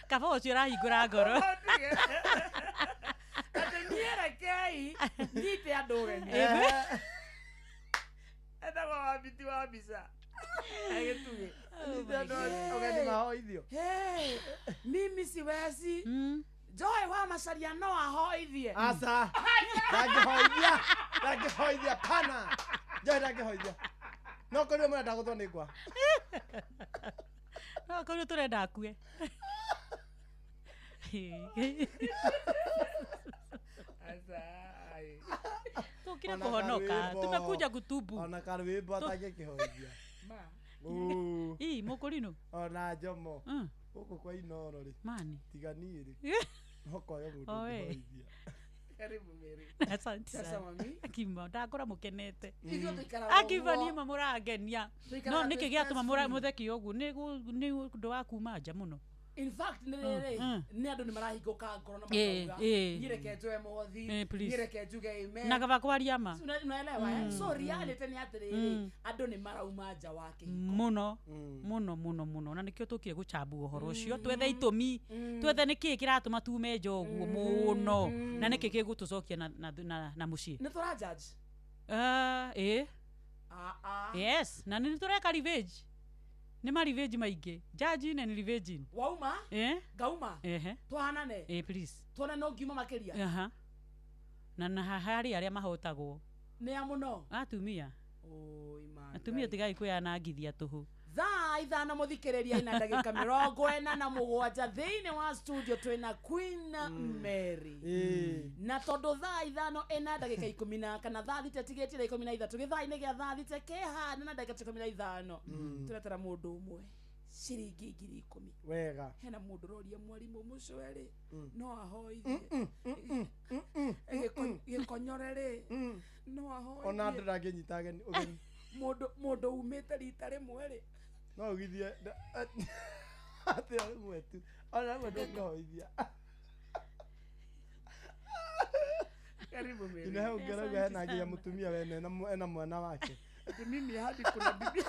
Speaker 11: Kaba ũcio ũrahingũra ngoro.
Speaker 5: Ateniyerekei nyite andũ geni. Etagwo wabiti wa mbica. Agĩtuge.
Speaker 6: Ũgeni mahoithio.
Speaker 5: Hey, mimi siwezi. Joy wa Macharia no ahoithie.
Speaker 6: Asa. Ndangĩhoithia kana. Joy ndangĩhoithia. No kũrĩ mũndũ ndagũthwo nĩ ngwa.
Speaker 11: No kũrĩ tũrenda akue. Tukire kuhonoka. Tumekuja kutubu.
Speaker 6: Ona karwimbo atangĩkĩhoithia.
Speaker 11: Ii Mũkũrinũ.
Speaker 6: Ona Njomo. Gũkũ kwa Inoro rĩ.
Speaker 11: Mani.
Speaker 6: Tigani rĩ. No kwaga mũndũ ũngĩhoithia.
Speaker 5: Karibu Mary.
Speaker 11: Asante
Speaker 5: Sasa
Speaker 11: sana.
Speaker 5: mami.
Speaker 11: Akimba ndakora mukenete.
Speaker 5: Ithuĩ tũikaraga
Speaker 11: Akimba ni mamuragenia. No niki giatuma mutheki ugu ni ndu wa kuma nja muno.
Speaker 5: In fact nĩ andũ nĩ marahingũka ngoro na makauga nyireke njoe mothi nyireke njuge amen
Speaker 11: na kaba kwaria ma
Speaker 5: unaelewa so reality nĩ atĩrĩrĩ andũ nĩ marauma nja wa kĩhiko
Speaker 11: muno na nikio tukire gucambu uhoro ucio twethe itumi twethe niki kiratuma tume njoguo muno na niki kigutucokia na mucii
Speaker 5: nĩ tũra judge
Speaker 11: yes na nĩ tureka revenge ni ma revenge maingi judge ne ni revenge
Speaker 5: wauma gauma twahanane
Speaker 11: please
Speaker 5: tuone no ngiuma makiria
Speaker 11: na hari aria mahotagwo
Speaker 5: ni amuno
Speaker 11: atumia atumia tigai kwianangithia tuhu
Speaker 5: thaa 5 mũthikĩrĩria ina ndagĩka 47 thĩinĩ wa studio twĩna Queen Mary na tondũ thaa 5 ina ndagĩka 10 kana thaa 6 tigĩtire 13 tũgĩthaa-inĩ gĩa thaa 6 kĩhana na ndagĩka 15 tũretera mũndũ ũmwe ciringi 10,000
Speaker 6: wega
Speaker 5: hena mũndũ roria mwarimũ mũcwere no ahoithie gĩkonyorere no ahoithie
Speaker 6: ona ndĩrangĩnyita ũgeni
Speaker 5: mũndũ umĩte rita rĩmwe rĩ
Speaker 6: no ũgithie atĩ rĩmwe tu ona rĩmwe ndũngĩhoithia
Speaker 5: karibu Mary
Speaker 6: ina hau ngeraga hena nginya mũtumia wene ena mwana wake
Speaker 5: mimi hadi kuna bibi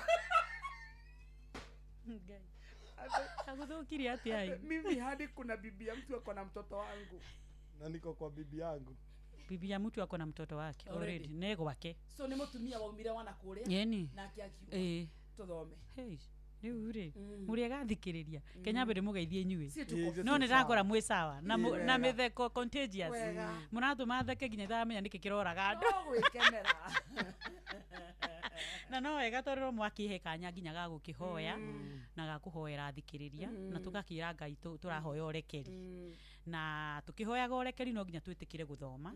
Speaker 11: aguthukirie atia ai
Speaker 5: mimi hadi kuna bibi ya mtu ako na mtoto wangu
Speaker 6: na niko kwa bibi yangu
Speaker 11: bibi ya mtu ako na mtoto wake already nego wake
Speaker 5: so ni mutumia waumire wana kuria
Speaker 11: yeni
Speaker 5: na akiakiuga tuthome
Speaker 11: hey riu ri muri agathikiriria Kenya mbere mugeithie nyue no ni ndakora mwe sawa na mitheko contagious muratuma theke nginya thamenya niki kiroraga andu
Speaker 5: gwikenera
Speaker 11: na no wega torero mwakihe kanya nginya ga gukihoya na ga kuhoera thikiriria na tugakira Ngai turahoya orekeri na tukihoyaga orekeri no nginya twitikire guthoma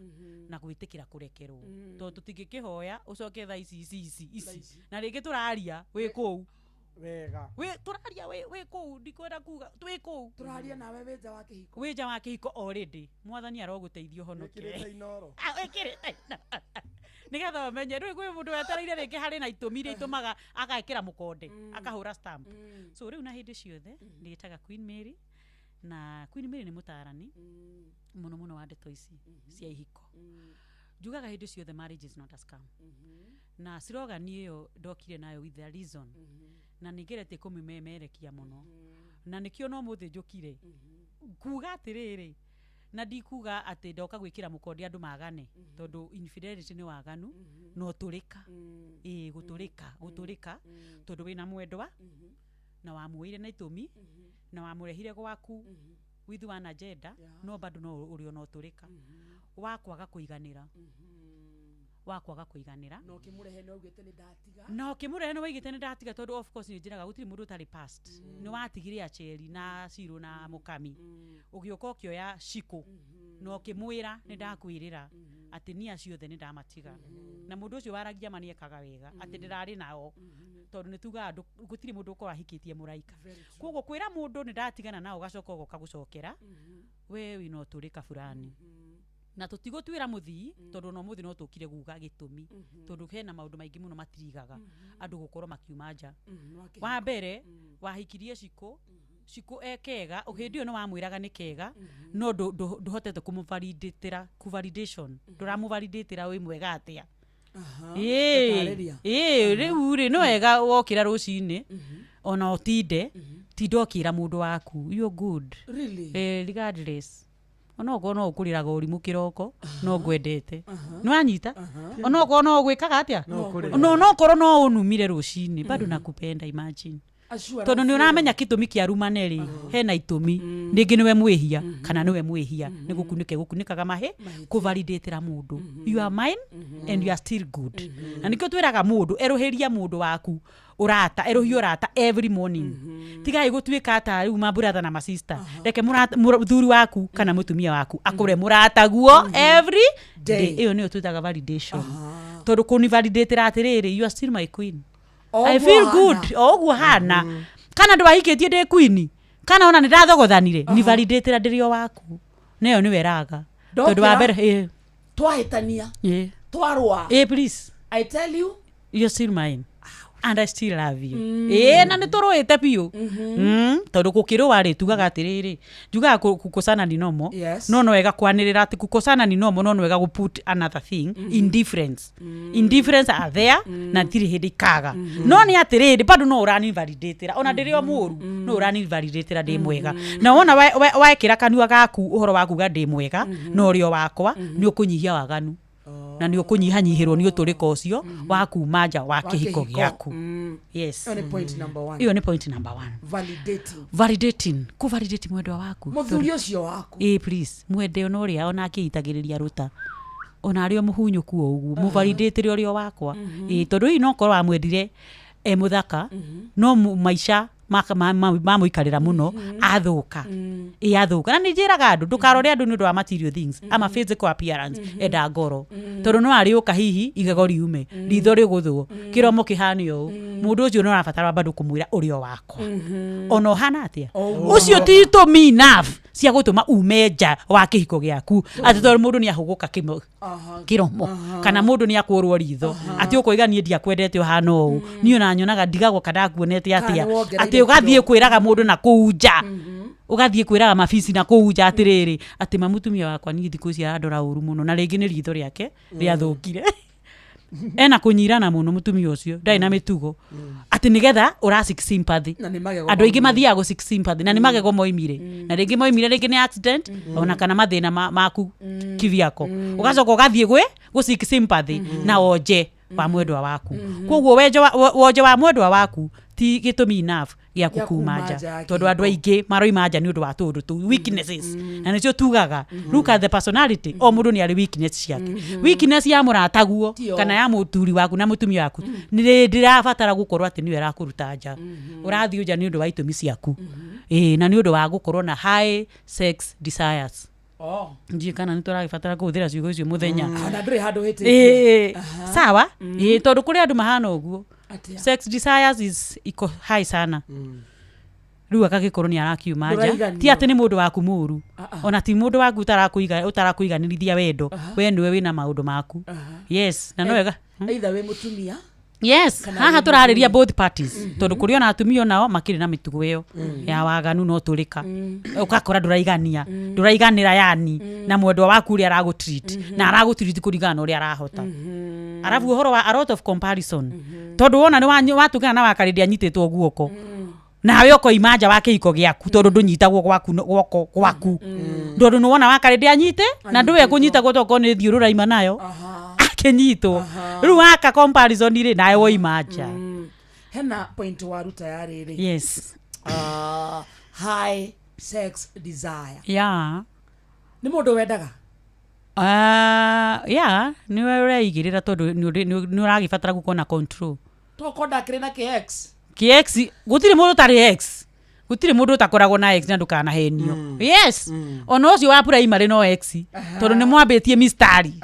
Speaker 11: na gwitikira kurekerwo to tutingikihoya ucoke tha ici na ringi turaria wi kuu
Speaker 6: wega
Speaker 11: we turaria we kuu ndikwenda kuga twi kuu
Speaker 5: turaria nawe wenja wa kihiko
Speaker 11: wenja wa kihiko already mwathani aroguteithio honoke
Speaker 6: wekirite inoro
Speaker 11: wekirite nigetha umenye rĩu kwĩ mũndũ wetereire rĩngĩ harĩ na itũmi iria itũmaga agekĩra mũkonde akahũra stamp so rĩu na hĩndĩ ciothe ndĩtaga Queen Mary na Queen Mary nĩ mũtarani mũno wa ndeto ici cia ihiko njugaga hĩndĩ ciothe marriage is not a scam na slogan ĩyo ndokire nayo with the reason na nigerete kumimemerekia muno na nikio no muthi njukire kuga atiriri na ndikuga ati ndoka gwikira mukondi andu magane tondu infidelity ni waganu no turika guturika tondu wina mwendwa na wamuire na itumi na wamurehire gwaku with one agenda no bado no urio no turika wakwaga kuiganira
Speaker 5: no kimurehe no ugite ni ndatiga
Speaker 11: no kimurehe no wigite ni ndatiga tondu of course ni njiraga gutiri mundu tari past ni watigire acheri na Ciro na Mukami ugioka kioya Shiko no kimwira ni ndakwirira ati ni acio the ni ndamatiga na mundu ucio waragia maniekaga wega ati ndirari nao tondu nituga andu gutiri mundu ko ahikitie muraika koguo kwira mundu ni ndatigana nao gacoka ugoka gucokera we wino turika fulani na tutigotwira muthii tondu no muthi no tukire guga gitumi tondu hena maundu maingi muno matirigaga andu gukorwo makiuma nja wa mbere wahikirie Shiko ekega uhindi no wamwiraga ni kega no nduhotete kumuvaliditira kuvalidation nduramuvaliditira wi mwega atia riu ri no ega wokira rucini ona otinde tindokira mundu waku you good
Speaker 5: really
Speaker 11: regardless ono gono ukuriraga urimu kiroko no gwendete no anyita ono gono gwikaga atia no koro no unumire rucini bado nakupenda imagine tondu ni uramenya kitumi kia rumaneri hena itumi ningi niwe mwihia kana niwe mwihia ni gukunikaga mahe kuvalidate mundu you are mine and you are still good na nikio twiraga mundu eruhiria mundu waku urata eruhio urata every morning tigai gutwika ata riu mabrother na sister reke thuri waku kana mutumia waku akure murata guo every day iyo ni ututaga validation tondu kuni validate atiriri you are still my queen I feel good ogu hana kana ndwahikitie ndi queen kana ona nirathogothanire ni validate ndirio waku neyo ni weraga tondu wa mbere
Speaker 5: twahitania twarwa
Speaker 11: please
Speaker 5: I tell you
Speaker 11: you're still mine and I still love you na nituruite piu tondu gukirwa ri tugaga atiriri njugaga kukosana ni nomo no wega kwanirira ati kukosana ni nomo no wega put another thing indifference are there na tiri hindi kaga no ni atiriri bado no urani validate ona ndirio muru no urani validate ndi mwega na wona waikira kanua gaku uhoro waku ga ndi mwega no rio wakwa ni ukunyihia waganu na ni ukunyihanyihirwo ni uturika ucio wa kuma nja wa kihiko giaku yes
Speaker 5: iyo
Speaker 11: ni point number 1 validating kuvalidate mwendwa waku
Speaker 5: muthuri ucio waku
Speaker 11: please mwende ono ria ona akiitagiriria ruta ona ario muhunyuku ugu muvalidate rio wakwa tondu ino korwa amwendire muthaka no maisha mamuikarira muno athuka athuka na nijiraga andu ndukarore andu ni undu wa material things ama physical appearance enda ngoro tondu no ari uka hihi igego riume ritho riguthwo kiromo kihani u mundu ucio no arabatara bado kumwira urio wako ono hana atia ucio ti to me enough cia gutuma umenja wa kihiko giaku ati tondu mundu ni ahuguka kiromo kana mundu ni akurwo ritho ati ukoiganie ndia kwendete uhana u ni ona nyonaga ndigagwo kada kuonete atia ati ugathie kwiraga mundu na kuunja ugathie kwiraga mafici na kuunja atiriri ati mamutumia wakwa ni thiku cia andora uru muno na ringi ni ritho riake riathukire ena kunyirana muno mutumia ucio ndai na mitugo ati nigetha ura seek sympathy andu ingi mathiaga go seek sympathy na ni magego moimire na ringi moimire ringi ni accident ona kana mathina maku kiviako ugacoka ugathie go seek sympathy na oje wa mwendwa waku koguo woje wa mwendwa waku ti gitumi enough gia kukumanja tondu andu aingi maroimanja ni undu wa tundu tu weaknesses na nicio tugaga look at the personality o mundu ni ari weakness ciake weakness ya murataguo kana ya muturi waku na mutumia waku ni ndirabatara gukorwo ati ni wera kuruta nja urathio nja ni undu wa itumi ciaku na ni undu wa gukorwo na high sex desires nji kana nituragibatara kuthira ciugo icio muthenya
Speaker 5: na nduri handu hiti
Speaker 11: sawa tondu kuri andu mahana uguo sex desires is iko high sana riu akagikorwo ni arakiuma nja ti ati ni mundu waku muru ona ti mundu waku utarakuiganirithia wendo we niwe wina maundu maku yes na no wega
Speaker 5: either we mutumia
Speaker 11: Yes, haha turariria both parties. Tondu kuri ona atumia nao makiri na mitugo iyo ya waganu no turika. Ukakora nduraiganira yani na mwendwa waku uri aragutreat na aragutreat kurigana uri arahota. Arabu uhoro wa a lot of comparison. Tondu wona ni watugana na wakaridia nyititwo guoko. Nawe oko imanja wake iko giaku tondu ndunyitagwo gwaku. Tondu no wona wakaridia nyite na nduwe kunyita gotoko ni thiurura ima nayo. Kenyito riu aka comparison ri nae wo imaja
Speaker 5: hena point waru tayari ri
Speaker 11: yes
Speaker 5: high sex desire
Speaker 11: ni
Speaker 5: mundu wendaga
Speaker 11: ni wewe igirira tondu ni uragibatara gukona control
Speaker 5: to konda kirina kx
Speaker 11: gutiri mundu tari x gutiri mundu utakoragwo na x na ndukana henio yes ono cio wa primary no x tondu ni mwambitie mistari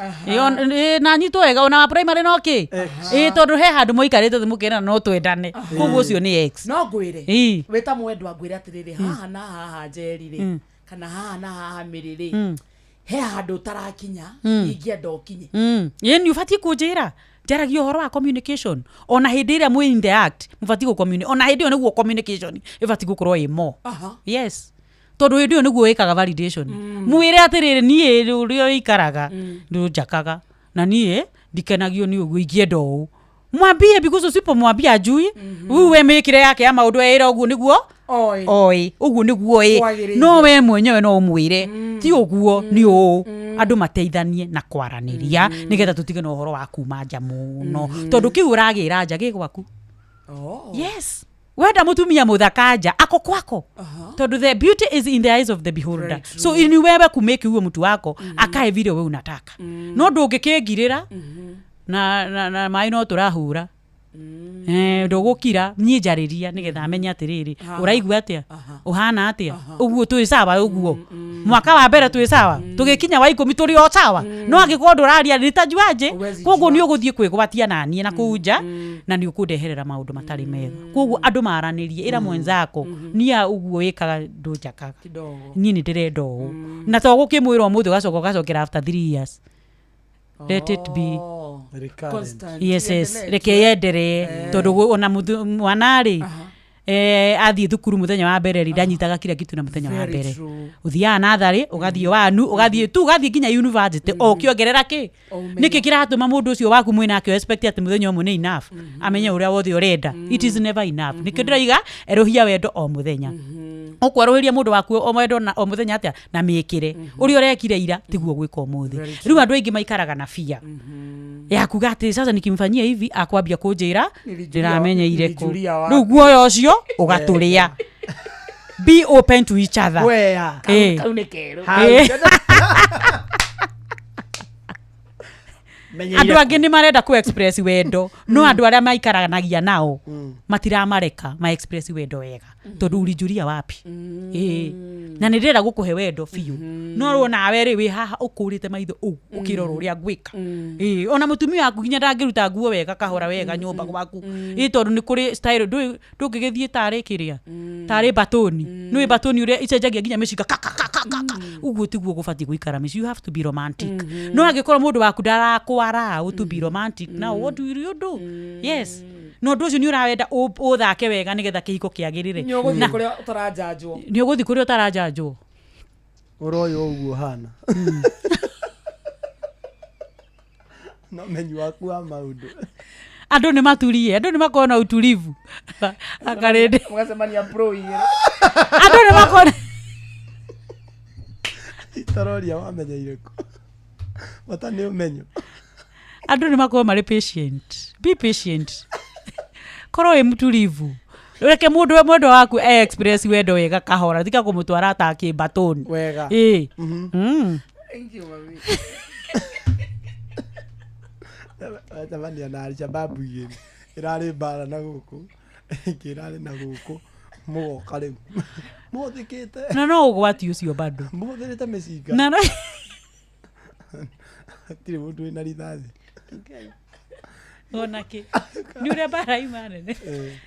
Speaker 11: na nyito wega ona wa primary no ki tondu he handu moikarite thimukena no twendane koguo cio ni x
Speaker 5: no ngwire weta mwendwa ngwire atiriri haha na haha njeri ri kana haha na haha miriri he handu tarakinya ingienda ukinye
Speaker 11: ni ubati kunjira jaragio horo wa communication ona hindi ira mwe interact mufati go communicate ona hindi ono go communication ifati gukorwo imo yes tondu hindi ono go ikaga validation mwire atiriri nie urio ikaraga ndujakaga na nie ndikenagio ni ugu igienda u mwambie because usipo mwambia ajui wewe mekire yake ya maundu era ugu niguo oi ugu niguo no we mwenyewe no umwire ti uguo ni u andu mateithanie na kwaraniria nigetha tutige no horo wa kuma nja muno tondu ki uragira nja gigwaku yes wenda mutumia muthakanja ako kwako tondu the beauty is in the eyes of the beholder so ni wewe kumeki huo mtu wako akae vile wewe unataka no ndungikingirira na mai no turahura ndugukira nyinjariria nigetha amenye atiriri uraigua atia uhana atia uguo twi sawa uguo mwaka wa mbere twi sawa tugikinya wa 10 turi o sawa no agikondo raria ritajuaje koguo ni uguthie kwigwatia nani na kuja na ni ukundeherera maundu matari mega koguo andu maranirie ira mwenzako nia uguo wikaga ndujakaga ni ndirenda u na to gukimwira muthu gacokera after 3 years let it be
Speaker 5: constant
Speaker 11: yes rekeyendere tondu ona mwanari athie thukuru muthenya wa mbere ridanyitaga kila kitu na muthenya wa mbere uthia nathari ugathie wanu ugathie nginya university okiongerera ki niki kiratuma mundu ucio waku mwina akio expect ati muthenya umwe ni enough amenye uria wothe urenda it is never enough niki ndiraiga erohia wendo o muthenya ukwaroheria mundu waku o wendo o muthenya atia na mikire uri urekire ira tiguo gwika umuthi riu andu aingi maikaraga na fia ya kugati sasa nikimfanyia hivi akwambia kunjira ndiramenya ireko riu guoyo ucio ugaturia be open to each other
Speaker 5: wea kaunekero
Speaker 11: andu angi ni marenda ku express wendo no andu aria maikaranagia nao matiramareka ma express wendo wega tondu urinjuria wapi na ndirenda gukuhe wendo fiu no ro nawe ri wi haha ukurite maitho ukirora uria ngwika ona mutumia waku ginya ndangiruta nguo wega kahora wega nyumba gwaku tondu ni kuri style ndungigithie tari kiria tari batoni no batoni uria icenjagia ginya micika uguo tiguo gubati guikara mici you have to be romantic no agikora mundu waku ndarakwara to be romantic now what do you do yes no nducio ni urawenda uthake wega nigetha kihiko kiagirire
Speaker 5: ni uguthi kuria utarajanjwo
Speaker 11: ni uguthi kuria utarajanjwo
Speaker 6: uroyo uguo hana no menyu waku wa maundu
Speaker 11: andu ni maturie andu ni makona utulivu akarende
Speaker 5: mwasemania pro here
Speaker 11: andu ni makona
Speaker 6: itaroria wamenya ireko mata ni umenyo
Speaker 11: andu ni makona mari patient be patient koro mutulivu reke mundu waku express wendo wega kahora thika kumutwara ta kibatoni
Speaker 6: wega
Speaker 5: thank you mami
Speaker 6: Tamania na Al-Shabaab yini irari bara na guku kirari na guku mugoka riu muthikite
Speaker 11: no ugwati ucio bado
Speaker 6: muthirite meciga
Speaker 11: no
Speaker 6: tiri mundu ina rithathi
Speaker 11: ona ki ni uria bara imanene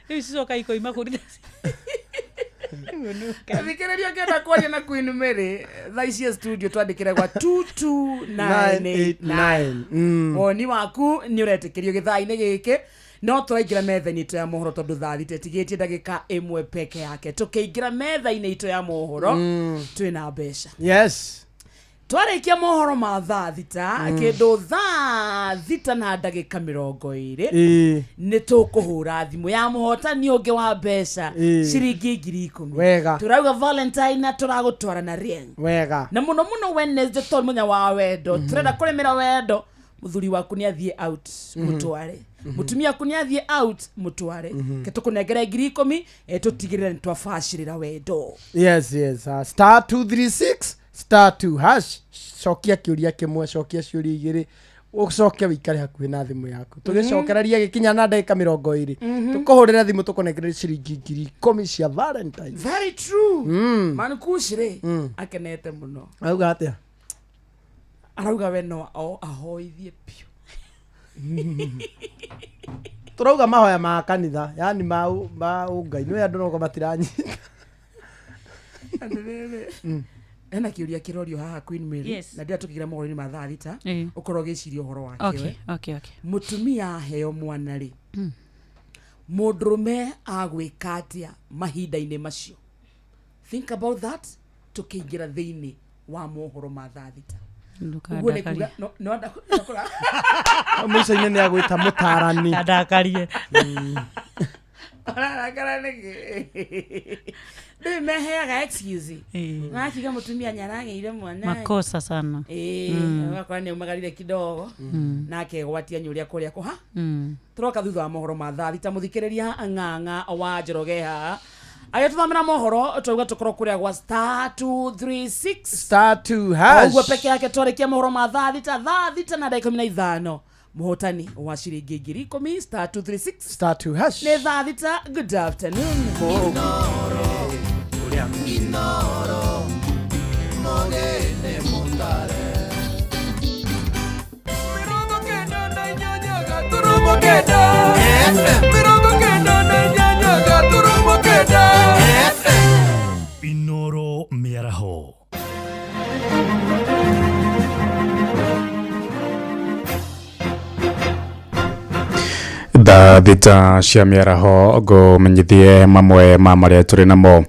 Speaker 11: riu cicoka ikoima kurita
Speaker 5: Thikiriria kenda kwaria na Queen Mary thaisia studio twandikire gwa 22989 woni waku ni uretikirio githai-ini giki no turaingira metha-inĩ itũ ya mohoro tondu thathite tigĩtie ndagĩka ĩmwe peke yake tukĩingira metha-inĩ itũ ya mohoro twĩna mbeca.
Speaker 6: Yes.
Speaker 5: Twarĩkia mohoro ma thaa thita kĩndũ thaa thita na ndagĩka 20 nĩ tũkũhũra thimũ ya mũhotani ũngĩ wa mbeca ciringi 10,000.
Speaker 6: Wega.
Speaker 5: Turauga Valentine na turagũtwara na Rien.
Speaker 6: Wega.
Speaker 5: Na muno Wednesday tondũ mũnya wa wendo turenda kũrĩmĩra wendo muthuri waku nĩ athiĩ out mũtware. Mutumia waku nĩ athiĩ out mũtware. Ketũkũnengere 10,000 tũtigĩrĩre nĩ twabacĩrĩra wendo.
Speaker 6: Yes. Star 236 star 2 hash cokia kiuria kimwe cokia ciuria igiri ucoke wikare hakuhi na thimu yaku tugicokereria gikinya na ndagika 20 tukuhurira thimu tukonekere ciringi 10,000 cia Valentine.
Speaker 5: Very true. Mankushire akenete muno.
Speaker 6: Auga atia?
Speaker 5: Arauga we no ahoithie pio.
Speaker 6: Turauga mahoya ma kanitha yani ma ungai no andu no komatiranyi.
Speaker 5: Ena kiuria kirorio haha Queen Mary na ndia tukigira mohoro-ini ma thaa thita ukorwo giciria uhoro wake.
Speaker 11: Okay.
Speaker 5: Mutumia heo mwana ri mundrume agwika atia mahinda-ini macio. Think about that tukiingira thiini wa mohoro ma thaa thita. No ndakora
Speaker 6: muico-ini ni agwita mutarani
Speaker 11: ndakarie
Speaker 5: Dwi meheaga excuse. Ngakiga mutumia nyarageire mwana.
Speaker 11: Makosa sana.
Speaker 5: Wakora ni umagarire kidogo. Nake gwatia nyuria kuria kuha. Turoka thutha wa mohoro ma thaa thita muthikiriria ng'ang'a wa Njoroge haha. Ayatuthamira mohoro twauga tukorwo kuria gwa star 236
Speaker 6: star 2 hash.
Speaker 5: Ogwo peke yake twarikia mohoro ma thaa thita na ndagika 15. Muhotani wa ciringi 10,000 star 236
Speaker 6: star 2 hash.
Speaker 5: Nĩ thaa thita. Good afternoon.
Speaker 10: Inoro mogene montare Mirongo kenda na nyanya gaturumo kenda Mirongo kenda na nyanya gaturumo kenda
Speaker 3: Inoro miaraho
Speaker 9: Thaa thita cia mĩaraho ngũmenyithie mamwe ma marĩa tũrĩ namo.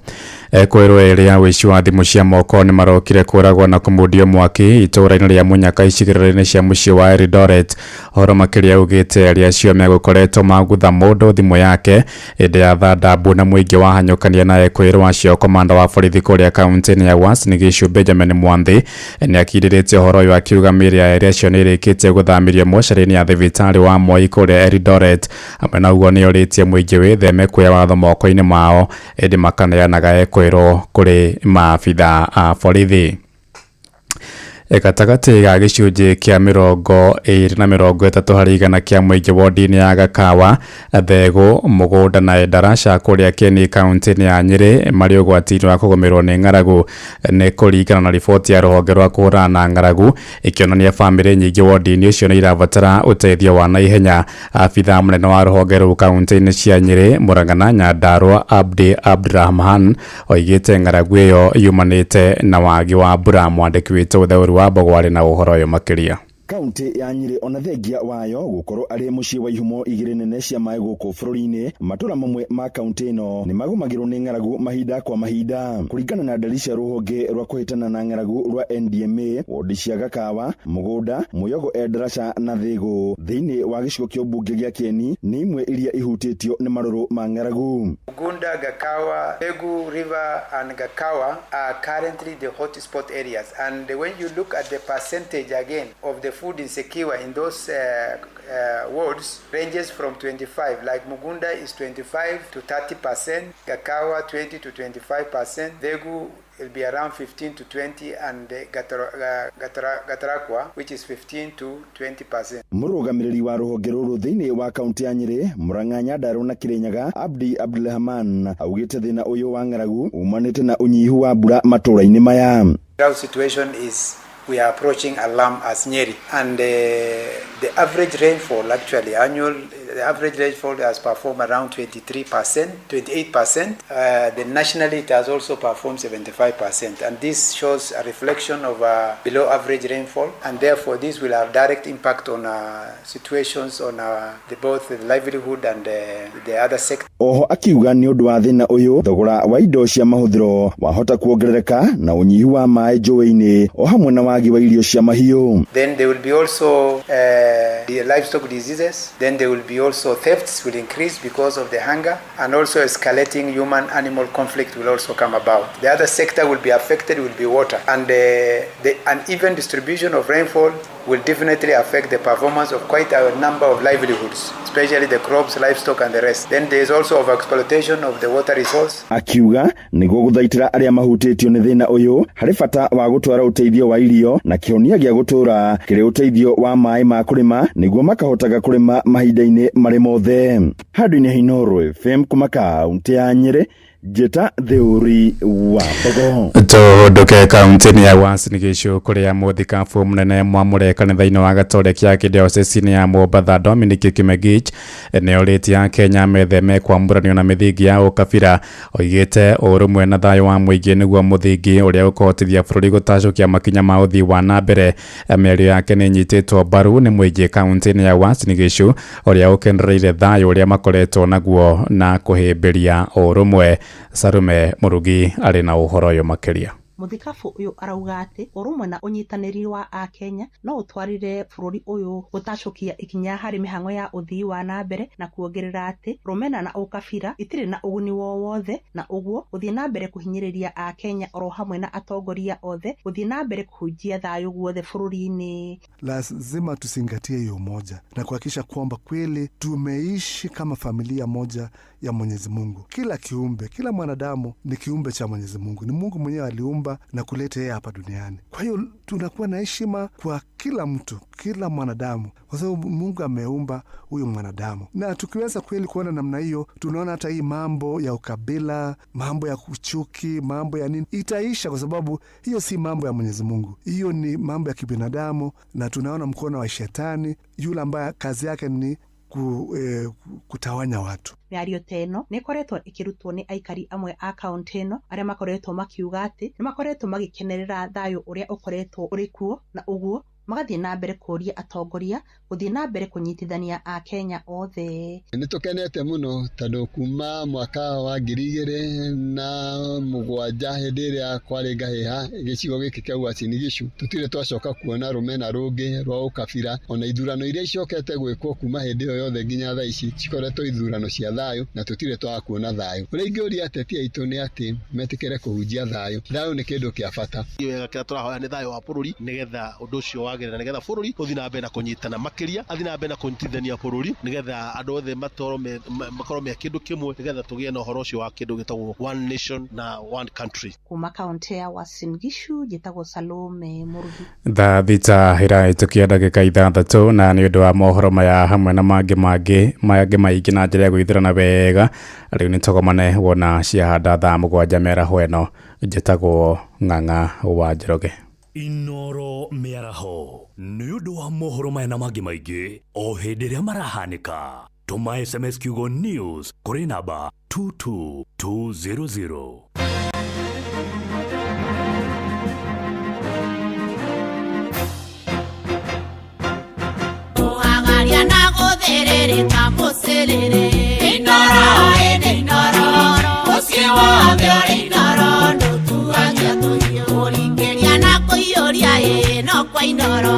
Speaker 9: Kwĩrwo erĩ ya wĩici wa thimũ cia moko nĩ marokire kũragwo na kũmundio mwaki itũũra-inĩ rĩa Munyaka icigĩrĩra-inĩ cia mũciĩ wa Eldoret. Ũhoro makĩria ugĩte arĩa acio megũkoretwo magutha mũndũ thimũ yake hĩndĩ ya thandambu na mũingĩ wahanyũkania naye. Kwĩrwo acio komanda wa borithi kũrĩa kaunti-inĩ ya Uasin Gishu Benjamin Mwanthi nĩ akirĩrĩtie ũhoro ũyũ akiuga mĩĩrĩ ya erĩ acio nĩ ĩrĩkĩtie gũthamirio mocarĩ-inĩ ya thibitarĩ wa Moi kũrĩa Eldoret. Hamwe na ũguo nĩ orĩtie mũingĩ wĩtheme kuoya watho moko-inĩ mao ĩndĩ makaneanaga kwĩrwo kũrĩ maabitha a borithi. Gatagatĩ ga gĩcunjĩ kĩa 20-30 harĩ igana kĩa mũingĩ wodi-inĩ ya Gakawa, Thegũ, Mũgũnda na Endarasha kũrĩa Kieni kaunti-inĩ ya Nyĩrĩ marĩ ũgwati-inĩ wa kũgũmĩrwo nĩ ng'aragu. Nĩ kũringana na riboti ya rũhonge rwa kũhũrana na ng'aragu ikĩonania bamĩrĩ nyingĩ wodi-inĩ ũcio nĩ irabatara ũteithio wa naihenya. Abitha mũnene wa rũhonge rũu kaunti-inĩ cia Nyĩrĩ, Mũrang'a, Nyandarua Abdi Abdurahman oigĩte ng'aragu ĩyo yumanĩte na wagi wa mbura. Mwandĩki witũ Theũru wa Bogwari na ũhoro ũyũ makĩria.
Speaker 13: Kaunti ya Nyĩrĩ ona thengia wayo gũkorwo arĩ mũciĩ wa ihumo igĩrĩ nene cia maĩ gũkũ bũrũri-inĩ, matũra mamwe ma kaunti ĩno nĩ magũmagĩrwo nĩ ng'aragu mahinda kwa mahinda. Kũringana na ndari cia rũhonge rwa kũhĩtana na ng'aragu rwa NDMA, wodi cia Gakawa, Mũgũnda, Mũyogo, Endarasha na Thĩgũ thĩinĩ wa gĩcigo kĩa ũmbunge gĩa Kieni nĩ imwe iria ihutĩtio nĩ marũrũ ma ng'aragu.
Speaker 14: Mũgũnda, Gakawa, Thĩgũ River and Gakawa are currently the hotspot areas, and when you look at the percentage again of the food insecure in those wards ranges from 25, like Mugunda is 25 to 30%, Gakawa 20 to 25%, Thegũ will be around 15 to 20, and Gatarakwa which is 15 to 20%.
Speaker 13: Mũrũgamĩrĩri wa rũhonge rũrũ thĩinĩ wa kaunti ya Nyĩrĩ, Mũrang'a, Nyandarua na Kirinyaga, Abdi Abdurahman augĩte thĩna ũyũ wa ng'aragu umanĩte na ũnyihu wa mbura matũũra-inĩ maya.
Speaker 14: Drought situation is we are approaching alarm as Nyeri, and the average rainfall actually annual the average rainfall has performed around 28%. Nationally, it has also performed 75%, and this shows a reflection of below average rainfall, and therefore this will have direct impact on situations on both the livelihood and the other sector.
Speaker 13: Oho akiuga ni undu wa thina uyu thogora wa indo cia mahuthiro wahota kuongerereka na unyihu wa mai njũĩ-inĩ o hamwe na wagi wa irio cia mahiũ.
Speaker 14: Then there will be also the livestock diseases. Then there will be also thefts will increase because of the hunger, and also escalating human-animal conflict will also come about. The other sector will be affected will be water, and the uneven distribution of rainfall will definitely affect the performance of quite a number of livelihoods, especially the crops, livestock and the rest. Then there is also overexploitation of the water resource.
Speaker 13: Akiuga niguo guthaitira aria mahutitio ni thina uyu hari bata wa gutwara uteithio wa irio na kionia gia gutura kiri uteithio wa mai ma kurima niguo makahotaga kurima mahinda-ini mari mothe. Handu-ini Inooro FM kumaka unti ya Nyeri, Jeta Theuri wa Bogo.
Speaker 9: Tuhuduke kaunti-ini ya Uasin Gishu kuria muthikabu munene mwamure kanitha-ini wa Gatoreki ya Kidiocese ya Mombatha Dominic Kimegich ni uritia Kenya metheme kwamburanio na mithingi ya ukabira, oigite urumwe na thayo wa muingi niguo muthingi uria ukohotithia bururi gutacukia makinya ma uthii wa na mbere. Mĩario yake ni nyititwo mbaru ni muingi kaunti-ini ya Uasin Gishu uria ukenereire thayo uria makoretwo naguo na kuhimbiria urumwe. Sarume Murugi ari na uhoro uyu makiria.
Speaker 12: Muthikabu uyu arauga ati urumwe na unyitaniri wa Akenya no utwarire bururi uyu gutacukia ikinya hari mihango ya uthii wa na mbere, na kuongerera ati rumena na ukabira itire na uguni wothe, na uguo uthii na mbere kuhinyiriria Akenya oro hamwe na atongoria othe uthii na mbere kuhujia thayo guothe bururi-ini.
Speaker 15: Lazima tusingatie hiyo moja na kuhakikisha kwamba kweli tumeishi kama familia moja ya Mwenyezi Mungu. Kila kiumbe, kila mwanadamu ni kiumbe cha Mwenyezi Mungu. Ni Mungu mwenyewe aliumba na kuleta yeye hapa duniani. Kwa hiyo tunakuwa na heshima kwa kila mtu, kila mwanadamu, kwa sababu Mungu ameumba huyo mwanadamu. Na tukiweza kweli kuona namna hiyo, tunaona hata hii mambo ya ukabila, mambo ya kuchuki, mambo ya nini itaisha, kwa sababu hiyo si mambo ya Mwenyezi Mungu. Hiyo ni mambo ya kibinadamu, na tunaona mkono wa shetani yule ambaye kazi yake ni kutawanya watu.
Speaker 12: Mĩario teno nĩ koretwo ikirutwo ni aikari amwe a kaunti ĩno aria makoretwo makiuga ati ni makoretwo magikenerera thayo uria ukoretwo uri kuo, na uguo magathie na mbere kuria atongoria guthie na mbere kunyitithania Akenya othe.
Speaker 18: Nitukenete muno tondu kuma mwaka wa 2007 hindi iria kwari ngahiha gicigo giki kia Uasin Gishu tutire twacoka kuona rumena rungi rwa ukabira, ona ithurano iria icokete gwikwo kuma hindi iyo yothe nginya thaa ici cikoretwo ithurano cia thayo na tutire twa kuona thayo. Uria ingiuria ateti aitu ni ati metikire kuhunjia thayo. Thayo ni kindu kia bata.
Speaker 24: Iyo kia turahoya ni thayo wa bururi nigetha undu ucio wagirira nigetha bururi uthi na mbere na kunyitana makiria, athi na mbere na kunyitithania bururi nigetha andu othe makorwo me kindu kimwe, nigetha tugie na uhoro ucio wa kindu gitagwo one nation na one country.
Speaker 12: Kuma kaunti ya Uasin Gishu Jetago Salome Murugi.
Speaker 9: Thaa thita iraitukia ndagika 6 na ni undu wa mohoro maya hamwe na mangi maingi na njira ya gwithirana wega. Riu ni togomane wona ciahanda thaa 7 mĩaraho ĩno. Njĩtagwo Ng'ang'a wa Njoroge.
Speaker 3: Inooro mĩaraho nĩ ũndũ wa mohoro maya na mangĩ maingĩ o hĩndĩ ĩrĩa marahanĩka. Tũma SMS kiugo news kũrĩ namba 22200.
Speaker 23: Tuangalia na gũthĩrĩrĩka mũcĩrĩrĩ. Inooro ĩnĩ inooro ũcio wothe ũrĩ inooro ndũtuagia tũhiũ. Kũringĩria na kũiyũria ĩno kwa inooro.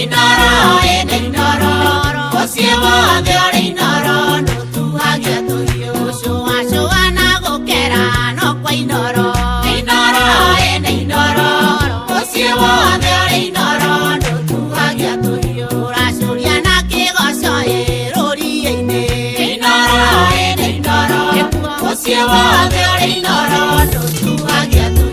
Speaker 23: Inooro ĩnĩ inooro ũcio wothe ũrĩ inooro ndũtuagia tũhiũ. Gũcũacũa na gũkera no kwa inooro. Inooro ĩnĩ inooro ũcio wothe ũrĩ inooro ndũtuagia tũhiũ. Ũracũria na kĩgoco rũriĩ-inĩ. Inooro ĩnĩ inooro ũcio wothe ũrĩ inooro ndũtuagia tũhiũ.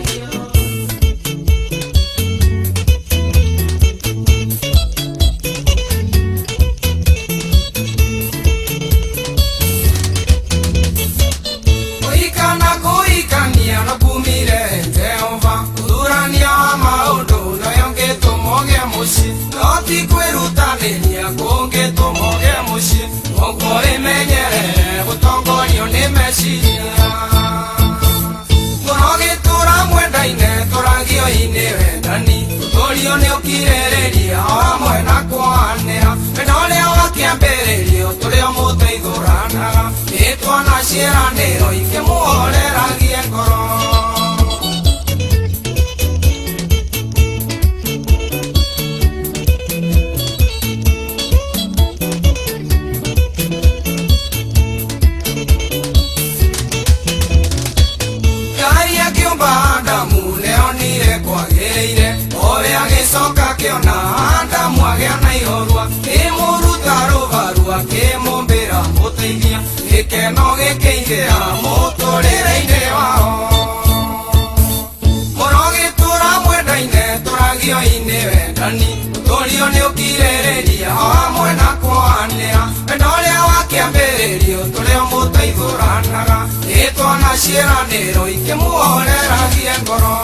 Speaker 10: Ti kwirutanĩria kũngĩ tũmoge mũciĩ, ũguo Mulimenyerere gutongorio ni meciria Murogitura mwendaine turagio-ini wendani Tuturio ni ukirĩrĩria o hamwe na kwanĩra Wendo ũrĩa wakĩambĩrĩrio tũrĩ o mũteithũranaga Nĩtwa na ciĩranĩro ikĩmuhoreragie ngoro Adamu leonire kwagĩrĩire owe agĩcoka kĩona Adamu agĩa na ihorua kĩmũruta rũvarua kĩmũmbĩra mũteithia gĩkeno gĩkĩingĩra mũtũrĩre-inĩ wao mũrogĩtũra mwendaine tũragio-inĩ wendani ũtũrio nĩ ũkirĩrĩria o hamwe na kwanĩra wendo ũrĩa wakĩambĩrĩrio tũrĩ o mũteithũranaga Nĩtwa na ciĩranĩro ikĩmuhoreragie ngoro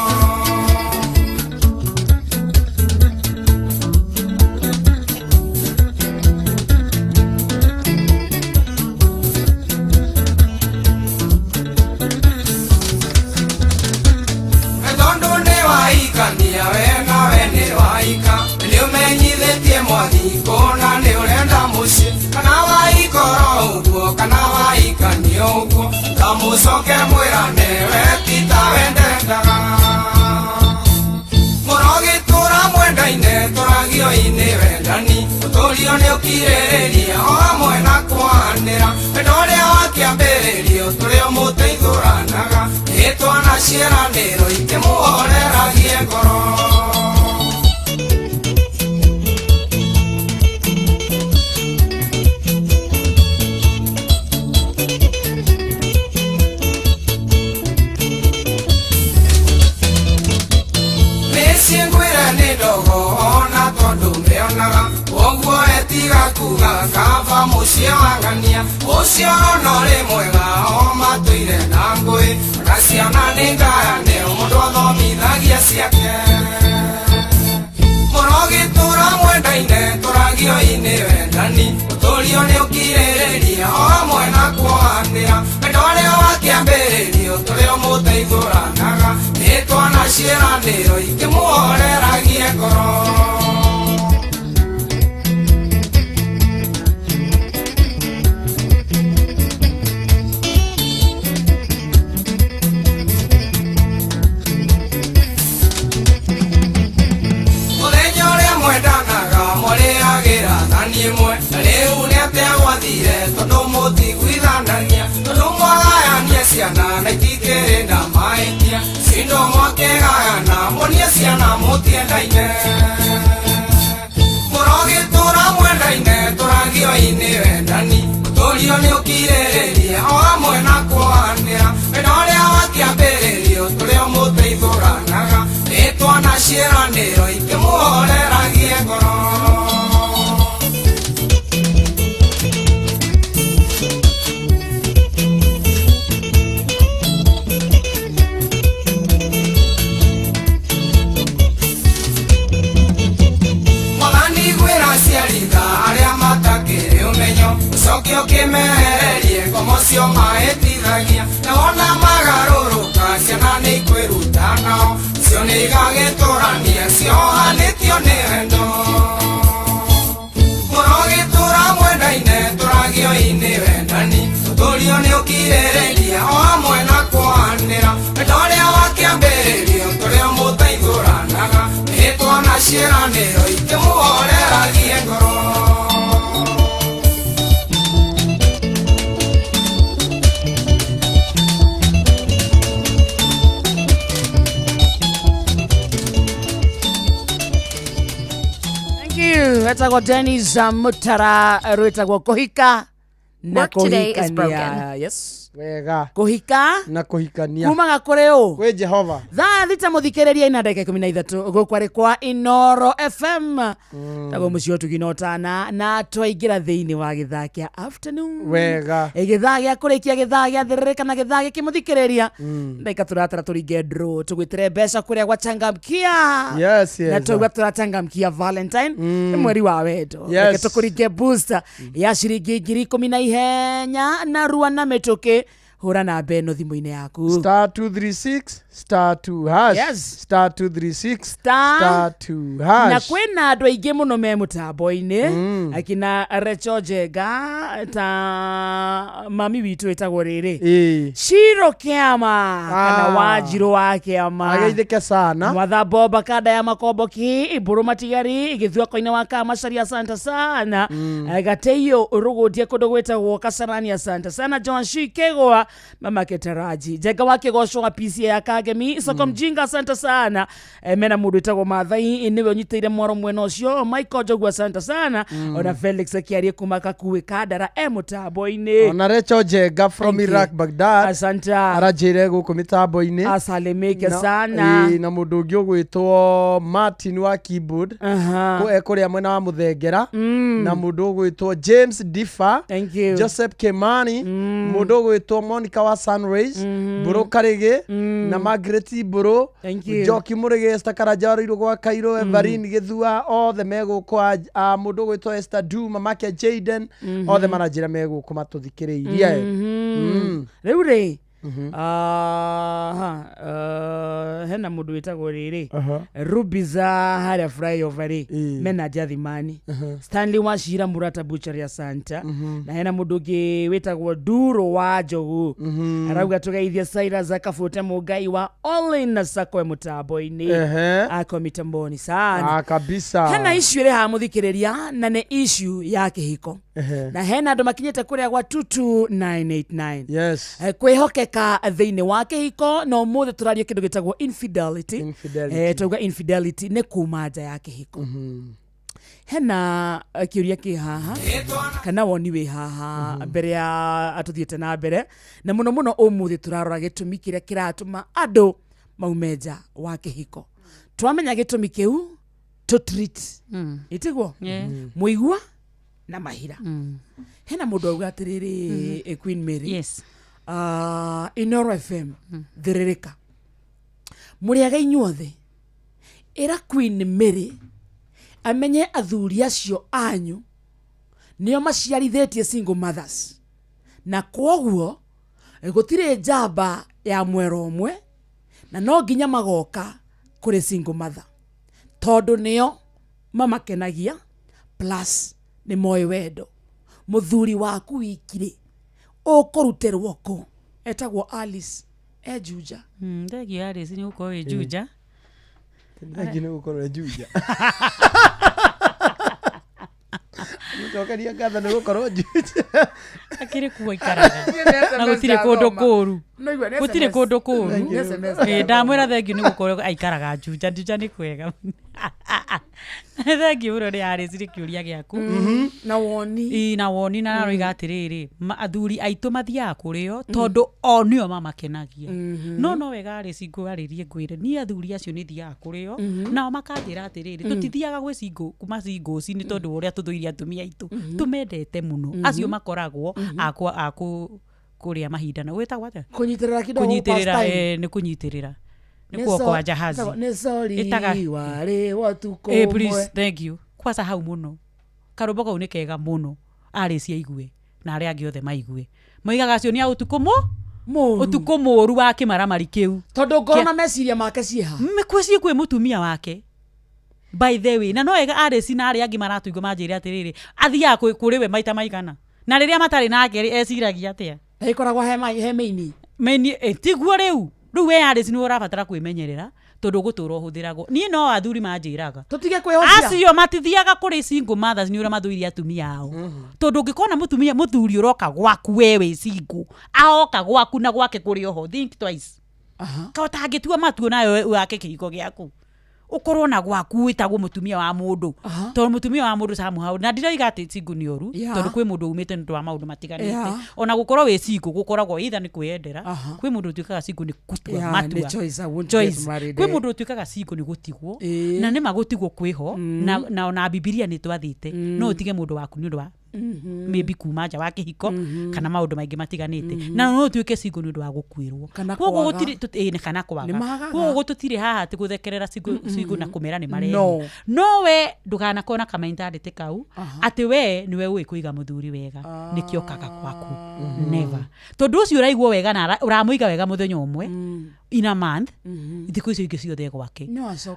Speaker 10: Tondũ nĩ waikania we nawe nĩ waika nĩũmenyithĩtie mwathi kũna nĩ ũrenda mũciĩ kana waikoro ũguo kana waikanio ũguo Kamucoke mwĩrane we tita wendendaga Mũrogĩtũra mwendaine tũragio-ini wendani Ũtũrio nĩ ũkirĩrĩria o hamwe na kwanĩra Wendo ũrĩa wakĩambĩrĩrio tũrĩ o mũteithũranaga Nĩtwa na ciĩranĩro ikĩmuhoreragie ngoro Kava mucio wangania ucio no ri mwega o matuire na ngui na ciana nĩ ngayane mũndũ athomithagia ciake mũrogĩtũra mwendaine tũragio-ini wendani ũtũrio nĩ ũkirĩrĩria o hamwe na kwanĩra wendo ũrĩa wakĩambĩrĩrio tũrĩ o mũteithũranaga Nĩtwa na ciĩranĩro ikĩmuhoreragie ngoro Imwe rĩu nĩategwathire tondũ mũtigwithanagia tondũ mwagayania ciana na itikĩrĩ na mahĩtia cindo mwakĩgayana mũnie ciana mũtiendaine mũrogĩtũra mwendaine tũragio-ini wendani ũtũrio nĩ ũkirĩrĩria o hamwe na kwanĩra wendo ũrĩa wakĩambĩrĩrio tũrĩ o mũteithũranaga Nĩtwa na ciĩranĩro ikĩmuhoreragie ngoro Ũcoke ũkĩmehererie ngomo cio mahĩtithagia na wona magarũrũka ciana nĩ ikwĩruta nao cio nĩ igagĩtũrania ciohanĩtio nĩ wendo Mũrogĩtũra mwendaine tũragio-ini wendani Ũtũrio nĩ ũkirĩrĩria o hamwe na kwanĩra wendo ũrĩa wakĩambĩrĩrio tũrĩ o mũteithũranaga Nĩtwa na ciĩranĩro ikĩmuhoreragie ngoro
Speaker 5: Wetagwo Dennis Mutara rwetagwo kuhika na
Speaker 8: Work today is
Speaker 5: kuhikania.
Speaker 8: broken.
Speaker 5: Yes.
Speaker 6: wega
Speaker 5: kuhika
Speaker 6: na kuhikania
Speaker 5: kumaga kuri u
Speaker 6: kwi Jehova
Speaker 5: thaa thita muthikiriria ina ndagika 13 gukwari kwa Inoro FM tago mucio tuginotana na twaingira thiini wa githaa kia afternoon
Speaker 6: wega
Speaker 5: githaa gia kurikia githaa gia thirika na githaa gia kimuthikiriria ndagika turatara turinge draw tugwitire mbeca kuria gwachangamkia
Speaker 6: yes
Speaker 5: na tugwa turathangamkia Valentine mweri wa wendo reke tukuringe booster ya ciringi 10,000 na ihenya na rua na mituki hura na beno thimu-ini yaku
Speaker 6: *236 *2 hash
Speaker 5: yes
Speaker 6: *236 *2 hash
Speaker 5: na kwina andu aingi muno me mutambo-ini akina Recho Jega ta mami witu etagwo riri Shiro Kiama kana Wanjiru wa Kiama
Speaker 6: ageithike sana
Speaker 5: Mwatha Boba kada ya makomboki iburu matigari igithua koine wa kama sharia asante sana gateyo rugutie kundu gwetagwo Kasarani asante sana John Shikegwa mama Ketaraji Jega wake goshwa PC ya Kagemi soko mjinga asante sana mena mundu etagwo Mathai niwe unyitire mwaro mwena ucio Michael Jogu asante sana ona Felix Kiarie kumaka kuwe kadara mutambo-ini
Speaker 6: ona Recho Jega from Iraq Baghdad
Speaker 5: asante
Speaker 6: arajire guku mitambo-ini
Speaker 5: asalemeke sana
Speaker 6: na mundu ungi ugwitwo Martin wa keyboard kuria mwena wa Muthengera na mundu ugwitwo James Diffa Joseph Kemani mundu ugwitwo Monica wa Sunrays Buru Karige na Margaret Buru Joki Murige Stakaraja iro gwa Kairo Evarin Githua othe megukwa mundu ugwitwo Esther Du mamake Jaden othe marajira megukwa matuthikiriria
Speaker 5: riu ri hena mundu wetagwo riri Rubiza haria flyover mena Jathimani Stanley Washira Murata Butchery ya Santa na hena mundu ungi wetagwo Duro wa Njogu arauga tugeithia Cyrus Akafuta Mugai wa Online na Sako mutambo-ini ako mitamboni sana
Speaker 6: kabisa
Speaker 5: hena issue ri ha muthikiriria na ne issue ya kihiko na hena andu makinyete kuria gwa 22989
Speaker 6: yes
Speaker 5: kwihokeka thiini wa kihiko no muthe turaria kindu gitagwo infidelity tuga infidelity ne kuma nja ya kihiko hena kiuria ki haha kana woni we haha mbere ya atuthiete na mbere na muno muno umuthe turarora gitumi kiria kiratuma andu maumeja wa kihiko twamenya gitumi kiu to treat itigwo muigwa na mahira hena mundu auga atiriri Queen Mary
Speaker 11: yes
Speaker 5: Inoro FM thiririka muriaga inyuothe era Queen Mary amenye athuri acio anyu nio maciarithitie single mothers na kwoguo gutire njamba ya mwero umwe na no nginya magoka kuri single mother tondu nio mamakenagia plus ni moyo wendo muthuri waku wikire ukuruterwo ku etagwo Alice Ejuja
Speaker 11: ndegi Alice ni uko Ejuja
Speaker 6: ndegi ni uko Ejuja Nitokaria gatha ni gukorwo Ejuja
Speaker 11: akiri kuwa ikaraga na gutire kundu kuru gutire kundu kuru ndamwira thengio ni gukorwo aikaraga Ejuja ni kwega thengio uro ri Alice ri kiuria giaku
Speaker 5: na woni
Speaker 11: na woni na roiga atiriri athuri aitu mathia kurio tondu onio mamakenagia no wega Alice ngwaririe ngwire ni athuri acio ni thia kurio nao makanjira atiriri tutithiaga gwi singo kuma singo ni tondu uria tuthuiria atumia aitu tumendete muno acio makoragwo aku kuria mahinda na gwita gwata
Speaker 5: kunyitirira kidogo
Speaker 11: kunyitirira ni kunyitirira ni kuokoa jahazi
Speaker 5: ni sorry wale watuko
Speaker 11: please thank you kwasa hau muno karumbo kau ni kega muno Alice aigue na aria angi othe maigue moigaga acio ni autukumu muru wa kimaramari kiu
Speaker 5: tondu ngona meciria make cieha
Speaker 11: mekweci kwi mutumia wake by the way na no ega Alice na aria angi maratuigwa manjire atiriri athia kuriwe maita maigana na riria matari nake eciragia atia
Speaker 5: ikoragwo he
Speaker 11: meni tiguo riu we Alice ni urabatara kwimenyerera tondu gutura uhuthiragwo ni no athuri manjiraga
Speaker 5: tutige kwihocia
Speaker 11: acio matithiaga kuri single mothers ni ura mathuiri atumia ao tondu ngikona mutumia muthuri uroka gwaku wewe single aoka gwaku na gwake kuri oho think twice ka utangitua matuo nayo wake kihiko giaku ukorwo na gwaku witagwo mutumia wa mundu to mutumia wa mundu samu hau na ndira igate singu ni oru tondu kwi mundu umite ndu wa maundu matiganite ona gukorwo we singu gukoragwo either ni kwendera kwi mundu tuikaga singu ni kutua matua choice kwi mundu tuikaga singu ni gutigwo na ni magutigwo kwiho na ona Biblia ni twathite no utige mundu waku ni undu wa maybe kuma nja wa kihiko kana maundu maingi matiganite na no tuike singu ni undu wa gukwirwo koguo gutiri ni kana kwaga koguo tutire haha ti guthekerera singu na kumera ni mareni no we ndugana kona kama mentality kau ati we niwe uwi kuiga muthuri wega nikio kaga kwaku never tondu ucio uraigwo wega na uramuiga wega muthenya umwe in a month ithiku icio ingi ciothe gwake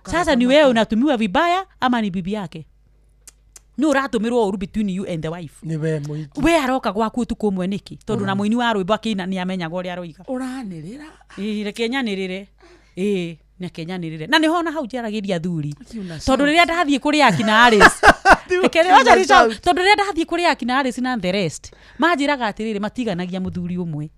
Speaker 11: sasa ni wewe unatumiwa vibaya ama ni bibi yake ni uratumirwo uru between you and the wife
Speaker 6: ni we muiki
Speaker 11: we aroka gwaku tukumwe niki tondu na muini wa rwimbo akina ni amenyaga uria aroiga
Speaker 6: uranirira
Speaker 11: rekenyanirire na kenyanirire na ni hona hau jaragiria thuri tondu riria ndathie kuri akina Alice ekere wacha richo tondu riria ndathie kuri akina Alice na the rest majiraga atiriri matiganagia muthuri umwe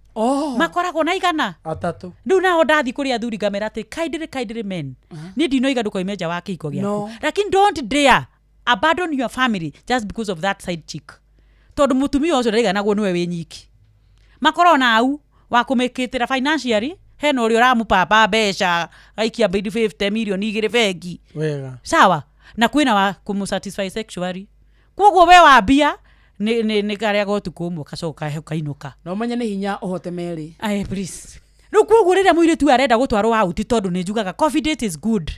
Speaker 11: makoragwo na igana
Speaker 6: atatu
Speaker 11: ndu naho ndathi kuri athuri kamera ati kaidire men ni ndinoiga ndukoimeja wake iko giaku lakini don't dare abandon your family just because of that side chick tondu mutumia ucio ndaiga naguo niwe wi nyiki makorona au wa kumekitira financially hena uri uramupapa mbeca aikia 50 million igire bengi
Speaker 6: wega
Speaker 11: sawa na kwina wa kumusatisfy sexually koguo we wambia ni karia go tukumwo kacoka kainuka
Speaker 5: no manya ni hinya uhote meri
Speaker 11: please no koguo riria muire tu arenda gutwarwo out tondu ni njugaga confidence is good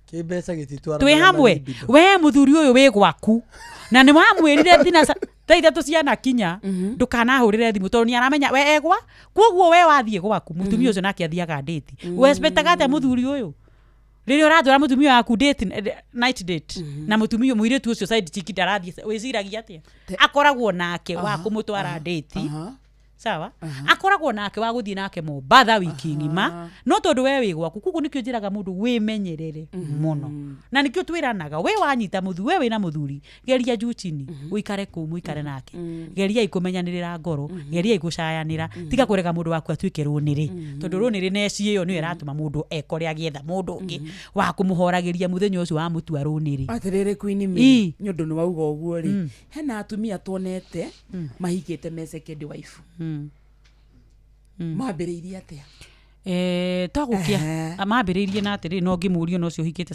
Speaker 6: kibesa gititwara
Speaker 11: twi hamwe we muthuri uyu wi gwaku na ni mwamwirire thina taitha tuciana kinya ndukana hurire thimu tondu ni aramenya we egwa koguo we wathie gwaku mutumia ucio nake athiaga date we expectaga ate muthuri uyu riria urathura mutumia waku date night date na mutumia muire tu ucio side chick ndarathie wiciragia atia akoragwo nake wa kumutwara date sawa akoragwo nake wa guthie nake Mombasa wiki ngima no tondu we wi gwaku kuku nikio njiraga mundu wimenyerere muno na nikio twiranaga we wanyita muthu we wina muthuri geria juchini uikare ku muikare nake geria ikumenyanirira ngoro geria igucayanira tiga kurega mundu waku atuike runiri tondu runiri neci iyo niwe ratuma mundu ekore agietha mundu ungi wa kumuhoragiria muthenya ucio wa mutua runiri
Speaker 5: atiriri Queen mi nyundu ni wauga uguo ri hena atumia tuonete mahikite me second wife mambiriirie atia
Speaker 11: twagukia mambiriirie na atiri no ngimurio no cio hikite